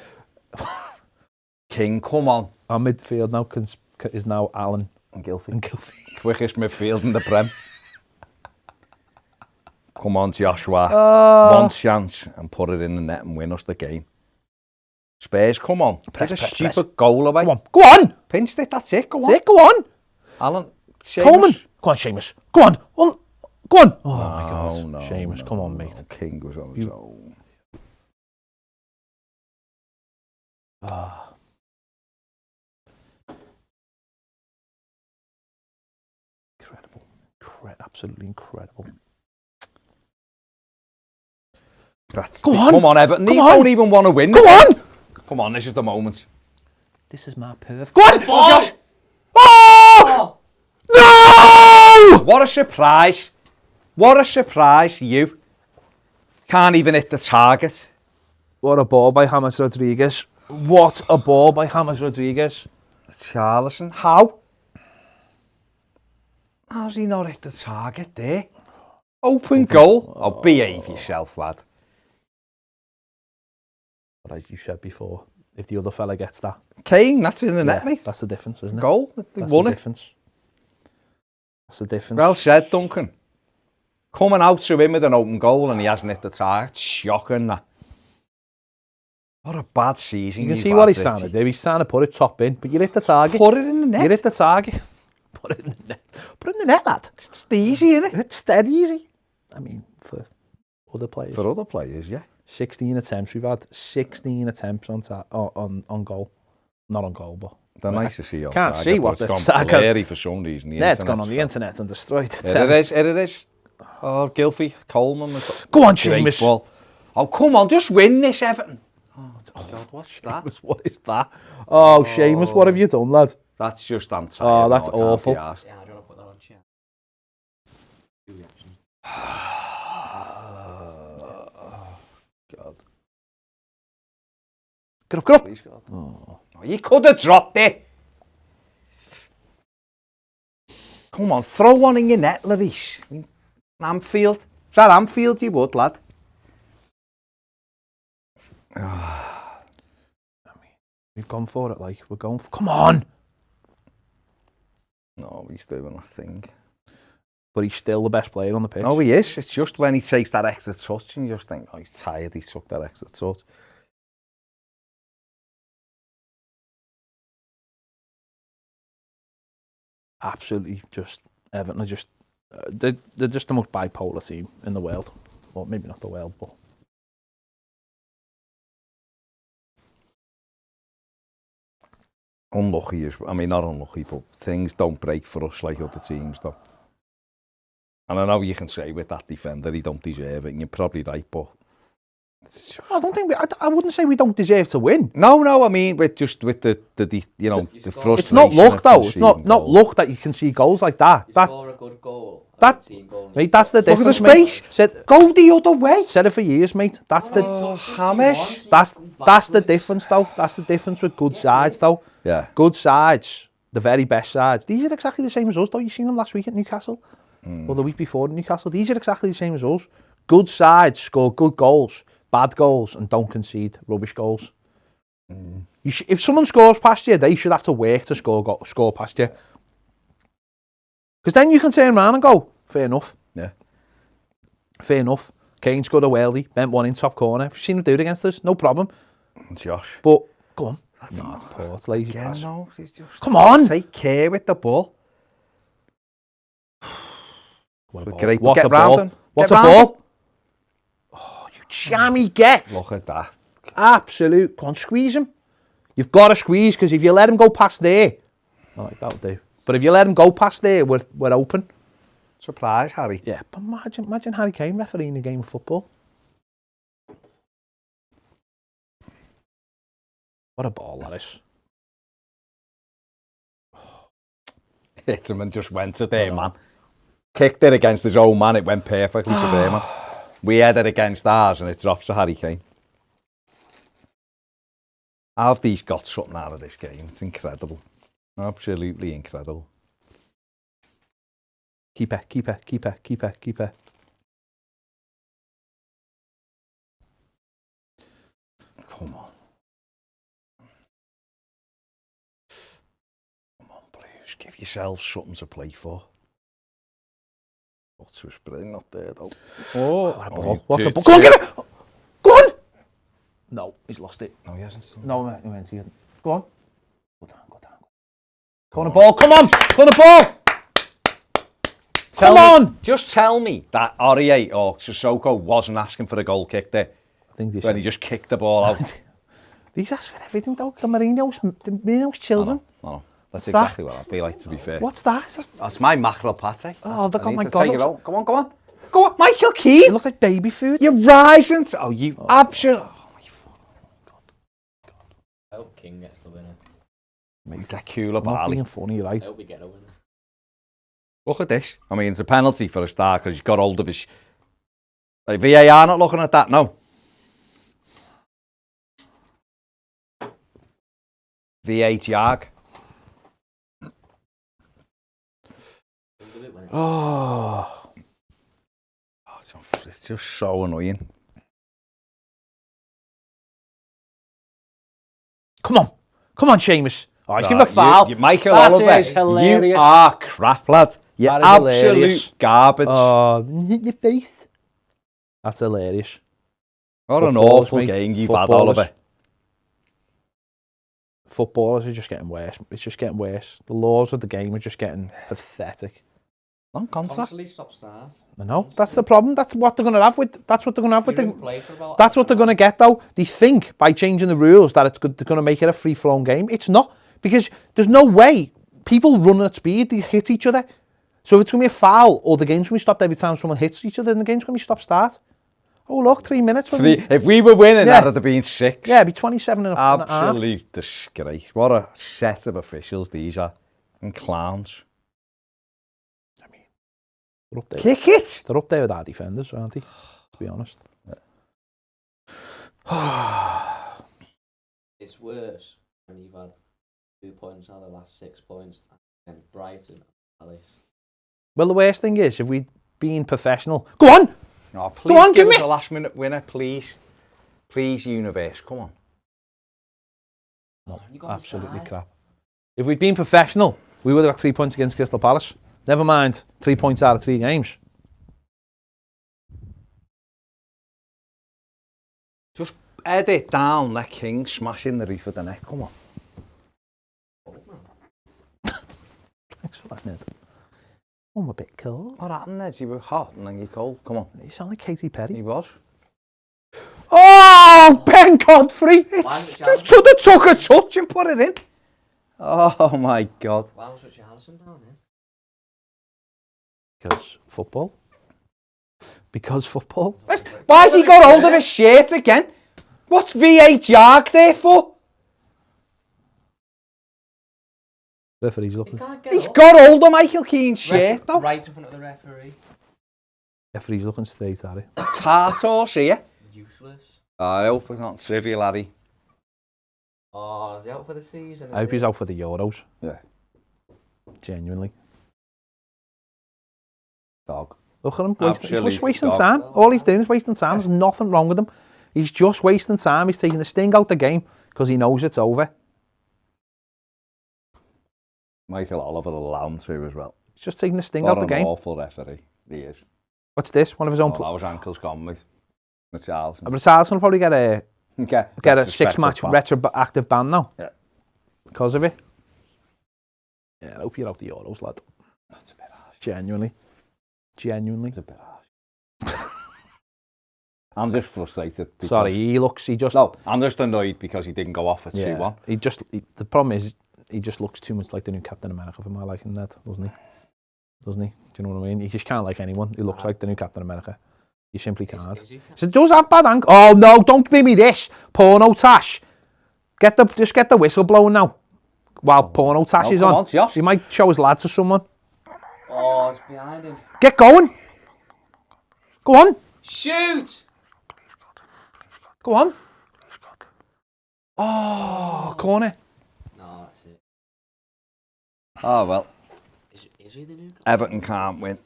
King, come on. Our midfield now is now Allen and Gylfi. Quickest midfield in the Prem. Come on, Joshua. One chance and put it in the net and win us the game. Spurs, come on. Press a stupid goal away. Go on. Pinched it, that's it. Go on. Alan, Coleman. Go on, Seamus. Go on. Oh my God. No, Seamus, come on, mate. King was on his own. Incredible. Absolutely incredible. Come on, Everton. You don't even want to win. Go on. Come on, this is the moment. This is my perf. Go on. Josh. Oh! No! What a surprise. You can't even hit the target. What a ball by James Rodriguez. Charlison. How? How's he not hit the target there? Open goal. Oh, behave yourself, lad. But as you said before, if the other fella gets that. Kane, that's in the net, mate. That's the difference, isn't it? Goal. They won it. That's the difference. Well said, Duncan. Coming out to him with an open goal and he hasn't hit the target. Shocking, that. What a bad season. You can see what he's trying to do. He's trying to put it top in, but you hit the target. Put it in the net. You hit the target. Put it in the net. Put it in the net, lad. It's easy, isn't it? It's dead easy. I mean, for other players. For other players, yeah. 16 attempts. We've had 16 attempts on goal. Not on goal, but... They're nice to see you. Can't see what the target. For some reason. Yeah, it's gone on the internet and destroyed. It is. Oh, Gylfi, Coleman. Go on, Seamus. Oh, come on, just win this, Everton. Oh, God, what's that? What is that? Oh, Seamus, what have you done, lad? That's just, I'm tired. Oh, that's now, I can't awful. Yeah, be arsed. I don't want to put that on chat. Two reactions. God. Get up, get up. Please, God. Oh. Oh, you could have dropped it. Come on, throw one in your net, Larish. Anfield. Is that Anfield you would, lad? We've gone for it, like, we're going for... Come on! No, he's doing that thing. But he's still the best player on the pitch. No, he is. It's just when he takes that extra touch and you just think, oh, he's tired, he took that extra touch. Absolutely, just Everton are just they're just the most bipolar team in the world. Well, maybe not the world, but Unlucky, I mean, not unlucky, but things don't break for us like other teams, though. And I know you can say with that defender he don't deserve it, and you're probably right, but it's just... I don't think I wouldn't say we don't deserve to win. No, I mean with the you know, the frustration. It's not luck though. It's not goals. luck that you can see goals like that. You That score a good goal. that- Team goal mate, that's the Look at the difference. Mate. space. Said Go the other way. it for years, mate. That's the Hammers. that's the difference though. That's the difference with good sides though. Yeah. Good sides, the very best sides. These are exactly the same as us though. You seen them last week at Newcastle, or the week before at Newcastle. These are exactly the same as us. Good sides score good goals, bad goals, and don't concede rubbish goals. If someone scores past you, they should have to work to score past you. Because then you can turn around and go, fair enough. Yeah. Fair enough. Kane scored a worldie, bent one in top corner. Have you seen him do it against us? No problem. Josh. But go on. No, it's poor. It's lazy Again, pass. no, it's just Come on. take care with the ball. What a ball. Great. What's Get a round ball? him. What's Get a round ball? Oh, you jammy get. Look at that. Absolute. Go on, squeeze him. You've got to squeeze because if you let him go past there, all right, that'll do. But if you let him go past there, we're open. Surprise, Harry. Yeah, but imagine Harry Kane refereeing a game of football. What a ball that is. Hit him and just went to there, man. Kicked it against his own man. It went perfectly to there, man. We had it against ours and it drops to Harry Kane. How have these got something out of this game? It's incredible. Absolutely incredible. Keeper. Come on. Come on, Blues. Give yourselves something to play for. What's his brain not there, though? Oh, what a ball. you What's a do- ball? Go on, get it! Go on! No, he's lost it. No, he hasn't. No, he went to you. Go on. Go down. Go on the ball. Come on. Go on the ball. Come on. Just tell me that Aurier or Sissoko wasn't asking for a goal kick there I think when he just kicked the ball out. These ask for everything though. The Mourinho's children. Oh, that's What's that? exactly what I'd be like, to be fair. What's that? That's my mackerel pate. Oh, I need my to God. take it out. Come on. Go on, Michael It Keane. looks like baby food. You're rising. Oh, you absolute. I hope King gets the winner. Make that cooler I'm not barley. being funny, right? I hope we get a winner. Look at this. I mean, it's a penalty for a start because he's got hold of his... Like, VAR not looking at that, no. V8 Yarg. Oh. It's just so annoying. Come on, Seamus. Oh, he's giving a foul. You Michael That Oliver, is hilarious. you are crap, lad. You're That is absolute hilarious. garbage. Oh, hit your face. That's hilarious. what an footballers, awful mate. game you've had, Footballers. Oliver. Footballers are just getting worse. It's just getting worse. The laws of the game are just getting pathetic. Long contract. Constantly stop start. I know. That's the problem. That's what they're going to have with. That's what they're going to have with You the. didn't play for about That's what they're going to get though. They think by changing the rules that it's good, they're going to make it a free-flowing game. It's not, because there's no way people run at speed, they hit each other. So if it's going to be a foul or the game's going to be stopped every time someone hits each other, then the game's going to be stop-start. Oh, look, 3 minutes. If we were winning, Yeah. that'd have been 6. Yeah, it'd be 27 and a half. Absolute disgrace. What a set of officials these are. And clowns. I mean, they're up there. Kick it! They're up there with our defenders, aren't they? To be honest. It's worse when you've had 2 points out of the last 6 points and Brighton and Palace. Well, the worst thing is, if we'd been professional... Go on! Oh, please Go on, give give us me... a last-minute winner, please. Please, Universe, come on. No, You got absolutely offside. crap. If we'd been professional, we would have got 3 points against Crystal Palace. Never mind 3 points out of 3 games. Just head it down, let King smashing the roof of the net. Come on. Thanks for that, Ned. I'm a bit cold. What happened there? You were hot and then you're cold. Come on. You sound like Katy Perry. He was. Oh, Ben Godfrey! Took a touch and put it in. Oh my God. Why was Richarlison down here? Because football. Because football. Why has he got hold of his shirt again? What's VHR there for? Referee's looking. He's got hold of Michael Keane's shirt though. Right in front of the referee. Referee's looking straight at it. Tart horse here. Useless. I hope it's not trivial, laddie. Oh, is he out for the season? I hope he's out for the Euros. Yeah. Genuinely. Dog. Look at him. Absolute He's wasting dog. time. All he's doing is wasting time. There's nothing wrong with him. He's just wasting time. He's taking the sting out the game because he knows it's over. Michael Oliver will allow him to as well. He's just taking the sting What out the an game. awful referee he is. What's this? One of his own... Those ankles gone with Richarlison. Richarlison will probably get a Get a 6-match retroactive ban now. Yeah. Because of it. Yeah, I hope you're out the Euros, lad. That's a bit harsh. Genuinely. It's a bit harsh. I'm just frustrated. Sorry, he just... No, I'm just annoyed because he didn't go off at 2-1. The problem is, he just looks too much like the new Captain America for my liking, that, doesn't he? Doesn't he? Do you know what I mean? He just can't like anyone. He looks like the new Captain America. You simply can't. So it does have bad ankle. Oh no, don't give me this. Porno Tash. Just get the whistle blowing now. While Porno Tash is on. He might show his lad to someone. Oh, it's behind him. Get going. Go on. Shoot! Go on. Oh, corner. No, that's it. Oh well. Is he the new guy? Everton can't win.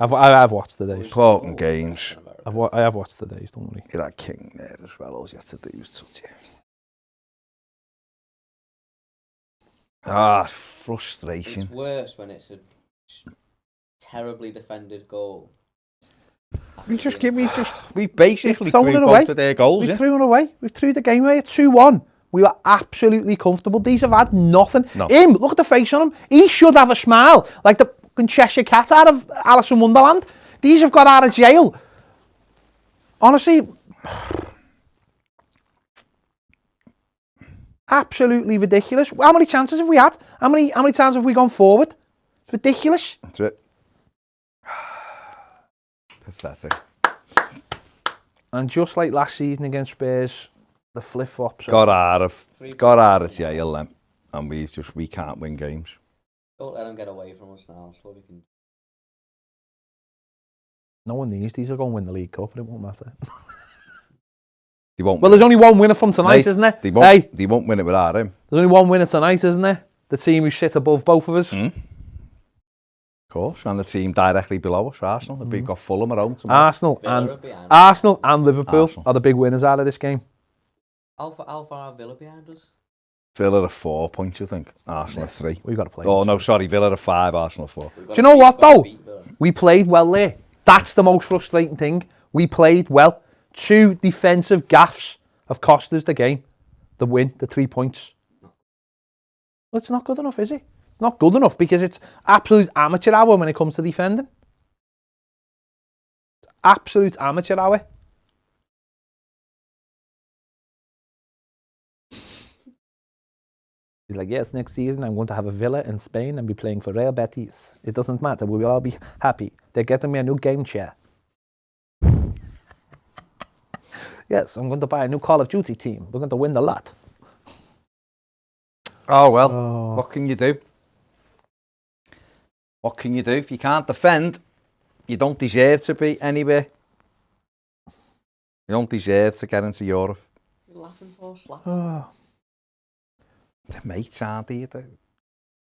I have watched the days. Important games. I have watched the days, don't worry. You're that King there as well. All you have to do is touch it. Frustration. It's worse when it's a terribly defended goal. We've basically thrown it away. their goals. We threw it away. We threw the game away at 2-1. We were absolutely comfortable. These have had nothing. No. Him, look at the face on him. He should have a smile like the fucking Cheshire Cat out of Alice in Wonderland. These have got out of jail. Honestly, absolutely ridiculous. How many chances have we had? How many times have we gone forward? It's ridiculous. That's it. Pathetic. And just like last season against Spurs, the flip-flops Got out of jail then, and we can't win games. Don't let him get away from us now. So we can. No one needs these. Are going to win the League Cup, and it won't matter. They won't. Well, there's only one winner from tonight, isn't there? They won't win it without him. There's only one winner tonight, isn't there? The team who sit above both of us. Of course, and the team directly below us, Arsenal. They've got Fulham at home tomorrow. Arsenal and Liverpool are the big winners out of this game. How far are Villa behind us? Villa are 4 points, I think. Arsenal are 3. We've got to play. Oh no, sorry, Villa are 5, Arsenal are 4. Do you know what though? We played well there. That's the most frustrating thing. We played well. 2 defensive gaffes have cost us the game. The win, the 3 points. Well, it's not good enough, is it? It's not good enough because it's absolute amateur hour when it comes to defending. It's absolute amateur hour. He's like, yes, next season I'm going to have a villa in Spain and be playing for Real Betis. It doesn't matter. We will all be happy. They're getting me a new game chair. Yes, I'm going to buy a new Call of Duty team. We're going to win the lot. Oh, well, what can you do? What can you do? If you can't defend, you don't deserve to be anywhere. You don't deserve to get into Europe. You're laughing for slap. Oh, The mates aren't they?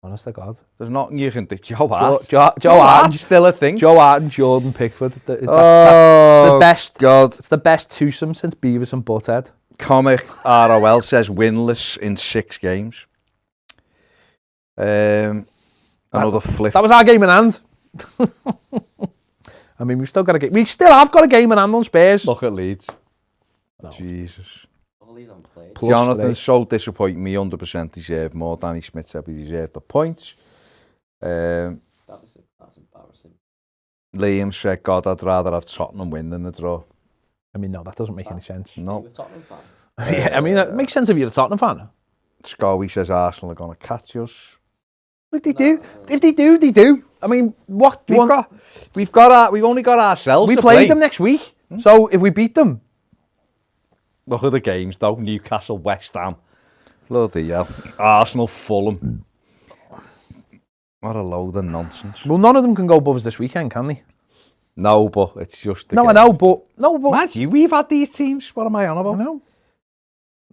honest to God. There's nothing you can do. Joe Hart. Joe Hart's Hart. still a thing. Joe Hart and Jordan Pickford. That's Oh, the best. God. It's the best twosome since Beavis and Butthead. Comic ROL says winless in 6 games. Another flip. That was our game in hand. I mean, we still have got a game in hand on Spurs. Look at Leeds. No. Jesus. All these unplayed. Plus Jonathan's so disappointing me. 100% deserved more. Danny Smith said he deserved the points. That's embarrassing. Liam said, God, I'd rather have Tottenham win than a draw. I mean, no, that doesn't make any sense. No. You're a Tottenham fan. Yeah, I mean, it makes sense if you're a Tottenham fan. Scowie says Arsenal are going to catch us. If they do, they do. I mean, what? We've only got ourselves. We to play play them next week. So if we beat them, look at the games though. Newcastle, West Ham. Bloody hell. Arsenal, Fulham. What a load of nonsense. well, none of them can go above us this weekend, can they? No, but it's just. No, I know, but Mathew, we've had these teams. What am I on I about? know.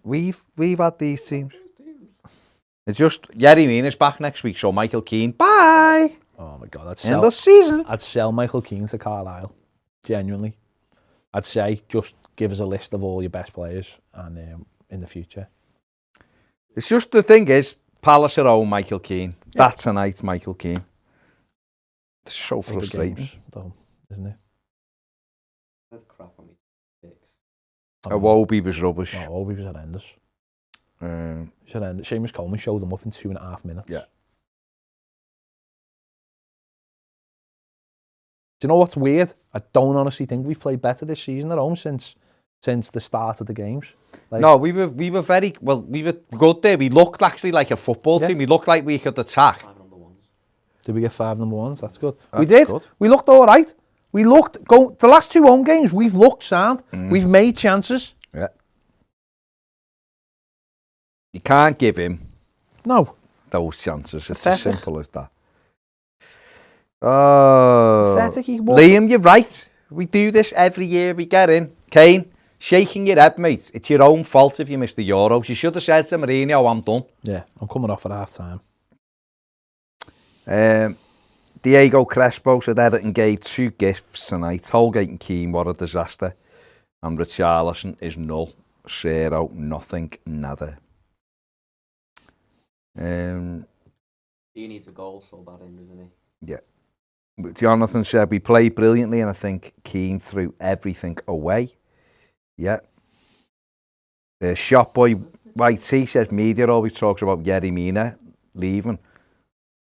We've had these teams. It's just Yerry Mina's back next week, so Michael Keane, bye. Oh my God, End of season. I'd sell Michael Keane to Carlisle. Genuinely, I'd say just give us a list of all your best players, and in the future. It's just the thing is, Palace at home, Michael Keane. Yeah. That tonight, Michael Keane. It's so frustrating, games, though, isn't it? Crap on me. Picks. Iwobi was rubbish. No, Iwobi was horrendous. Seamus Coleman showed them up in 2.5 minutes. Yeah. Do you know what's weird? I don't honestly think we've played better this season at home since the start of the games. Like, no, we were very well. We were good there. We looked actually like a football team. We looked like we could attack. 5 number ones. Did we get 5 number ones? That's good. That's we did. Good. We looked all right. The last 2 home games, we've looked sound. We've made chances. Yeah. You can't give him those chances. It's as simple as that. Oh, Liam, you're right. We do this every year we get in. Kane, shaking your head, mate. It's your own fault if you miss the Euros. You should have said to Mourinho, I'm done. Yeah, I'm coming off at half time. Diego Crespo said Everton gave 2 gifts tonight. Holgate and Keane, what a disaster. And Richarlison is null. 0, nothing, nada. He needs a goal so bad in, doesn't he? Yeah. Jonathan said we played brilliantly, and I think Keane threw everything away. Yeah. Shopboy YT says media always talks about Yerry Mina leaving.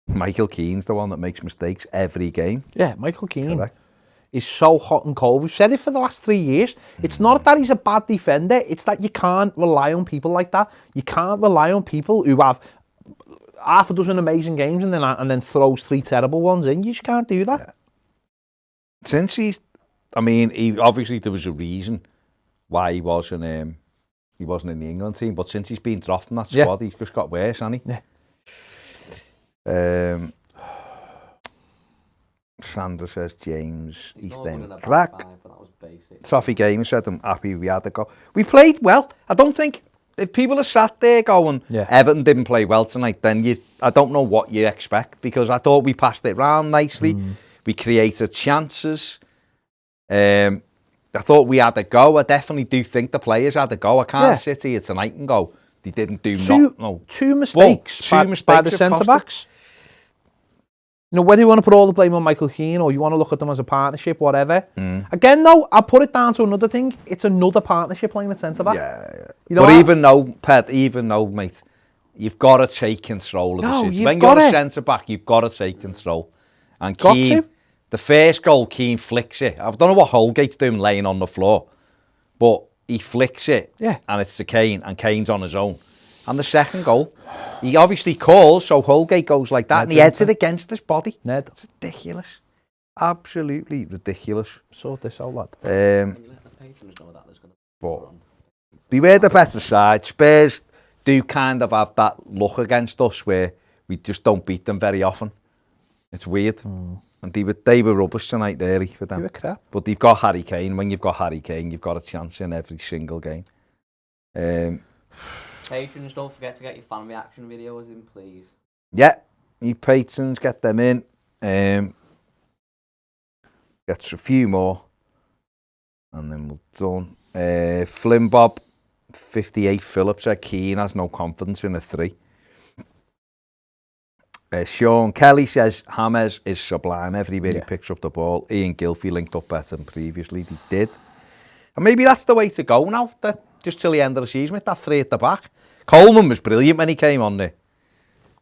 Michael Keane's the one that makes mistakes every game. Yeah, Michael Keane is so hot and cold. We've said it for the last 3 years. It's not that he's a bad defender. It's that you can't rely on people like that. You can't rely on people who have half a dozen amazing games and then throws 3 terrible ones in. You just can't do that. Since he obviously there was a reason why he wasn't in the England team, but since he's been dropped from that squad, he's just got worse, hasn't he? Yeah. Sandra says James East End crack. Toffee Gamer said I'm happy we had a go. We played well. I don't think if people are sat there going Everton didn't play well tonight, then I don't know what you expect, because I thought we passed it round nicely. We created chances. I thought we had a go. I definitely do think the players had a go. I can't sit here tonight and go they didn't do two mistakes by the centre backs. You know, whether you want to put all the blame on Michael Keane or you want to look at them as a partnership, whatever. Again, though, I'll put it down to another thing. It's another partnership playing at centre back. Yeah. You know, but even though, mate, you've got to take control of the situation. When you're a centre back, you've got to take control. And Keane, the first goal, Keane flicks it. I don't know what Holgate's doing laying on the floor, but he flicks it, and it's to Kane, and Kane's on his own. And the second goal, he obviously calls, so Holgate goes like that, and he heads it against his body. It's ridiculous. Absolutely ridiculous. Sort this out, lad. Can you let the patrons know that there's going to But beware the better side. Spurs do kind of have that luck against us where we just don't beat them very often. It's weird. And they were rubbish tonight, really, for them. They were crap. But they've got Harry Kane. When you've got Harry Kane, you've got a chance in every single game. Patrons, don't forget to get your fan reaction videos in, please. Yeah, you patrons, get them in. Get a few more. And then we're done. Flynn Bob, 58 Phillips said Keane has no confidence in a 3. Sean Kelly says James is sublime everywhere he picks up the ball. Ian Gilfie linked up better than previously. He did. And maybe that's the way to go now, just till the end of the season with that 3 at the back. Coleman was brilliant when he came on there.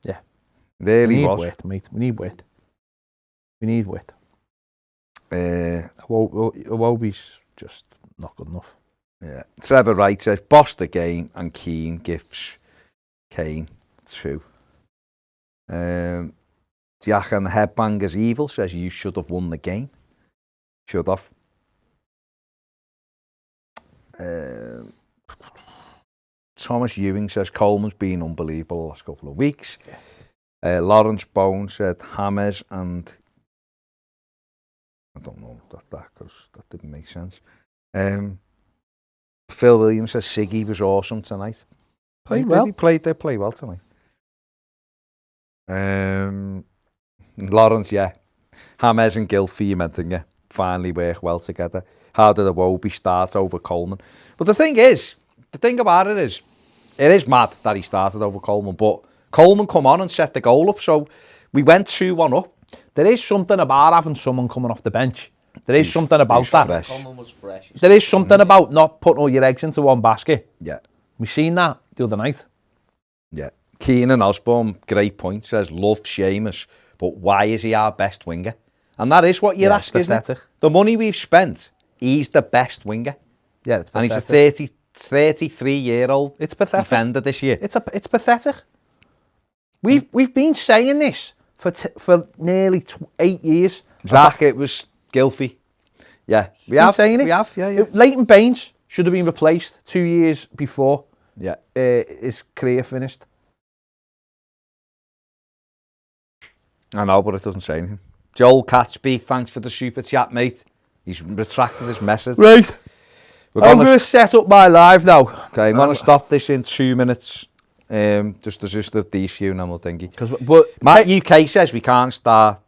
Yeah. Really was. We need width, mate. We need width. We need width. Iwobi's just not good enough. Yeah. Trevor Wright says, boss the game and Keane gifts Kane 2. Jack and Headbangers Evil says you should have won the game. Should have. Thomas Ewing says Coleman's been unbelievable the last couple of weeks. Lawrence Bone said James and I don't know that because that didn't make sense. Phil Williams says Siggy was awesome tonight. They play well tonight. Lawrence, yeah. James and Gilfie, you meant, yeah, finally work well together. How did Iwobi start over Coleman? But the thing about it is mad that he started over Coleman, but Coleman come on and set the goal up, so we went 2-1 up. There is something about having someone coming off the bench. There is something about that. Fresh. Coleman was fresh. There is something about not putting all your eggs into one basket. Yeah. We seen that the other night. Yeah. Keenan Osborne, great point, says, love Seamus, but why is he our best winger? And that is what you're asking, isn't it? The money we've spent, he's the best winger. Yeah, it's pathetic. And he's a 33-year-old defender this year. It's pathetic. We've been saying this for nearly 8 years. Zach, it was Gilfie. Yeah, we have saying it. We have, yeah. Leighton Baines should have been replaced 2 years before his career finished. I know, but it doesn't say anything. Joel Catchby, thanks for the super chat, mate. He's retracted his message. Right. I'm going to set up my live now. Okay, I'm going to stop this in 2 minutes. Just these few and then we'll think. But Matt UK says we can't start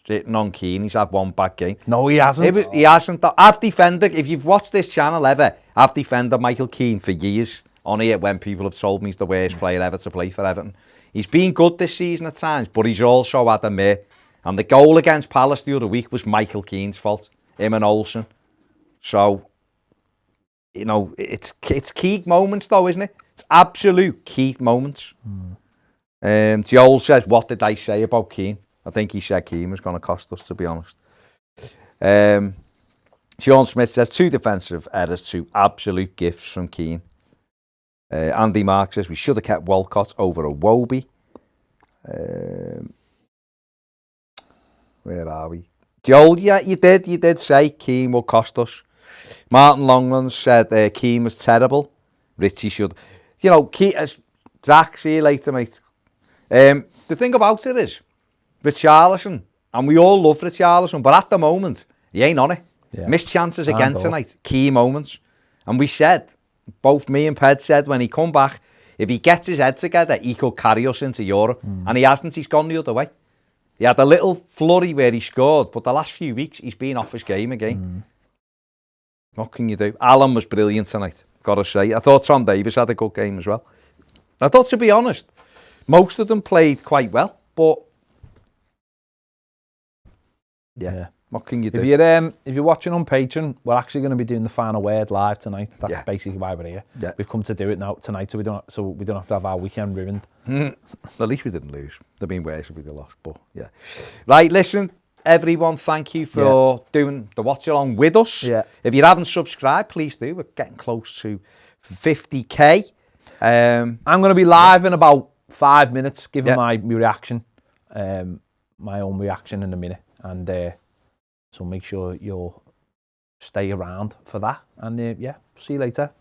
sitting on Keane. He's had one bad game. No, he hasn't. He hasn't. I've defended, if you've watched this channel ever, I've defended Michael Keane for years on here when people have told me he's the worst player ever to play for Everton. He's been good this season at times, but he's also had a mare. And the goal against Palace the other week was Michael Keane's fault. Him and Olsen. So, you know, it's key moments though, isn't it? It's absolute key moments. Joel says, what did I say about Keane? I think he said Keane was going to cost us, to be honest. Sean Smith says, 2 defensive errors, 2 absolute gifts from Keane. Andy Mark says, we should have kept Walcott over Iwobi. Where are we? Joel, yeah, you did say Keane will cost us. Martin Longland said Keane was terrible. Richie should. You know, Zach, see you later, mate. The thing about it is, Richarlison, and we all love Richarlison, but at the moment, he ain't on it. Yeah. Missed chances again tonight, key moments. And we said, both me and Ped said, when he come back, if he gets his head together, he could carry us into Europe. And he hasn't, he's gone the other way. He had a little flurry where he scored, but the last few weeks, he's been off his game again. What can you do? Alan was brilliant tonight, got to say. I thought Tom Davis had a good game as well. I thought, to be honest, most of them played quite well, but yeah. What can you do? If you're watching on Patreon, we're actually going to be doing the final word live tonight. That's basically why we're here. Yeah. We've come to do it now tonight, so we don't have to have our weekend ruined. At least we didn't lose. There'd been worse if we'd lost, but yeah. Right, listen, everyone, thank you for doing the watch along with us. Yeah. If you haven't subscribed, please do. We're getting close to 50k. I'm going to be live in about 5 minutes, giving my reaction, my own reaction in a minute, and so make sure you're stay around for that. And yeah, see you later.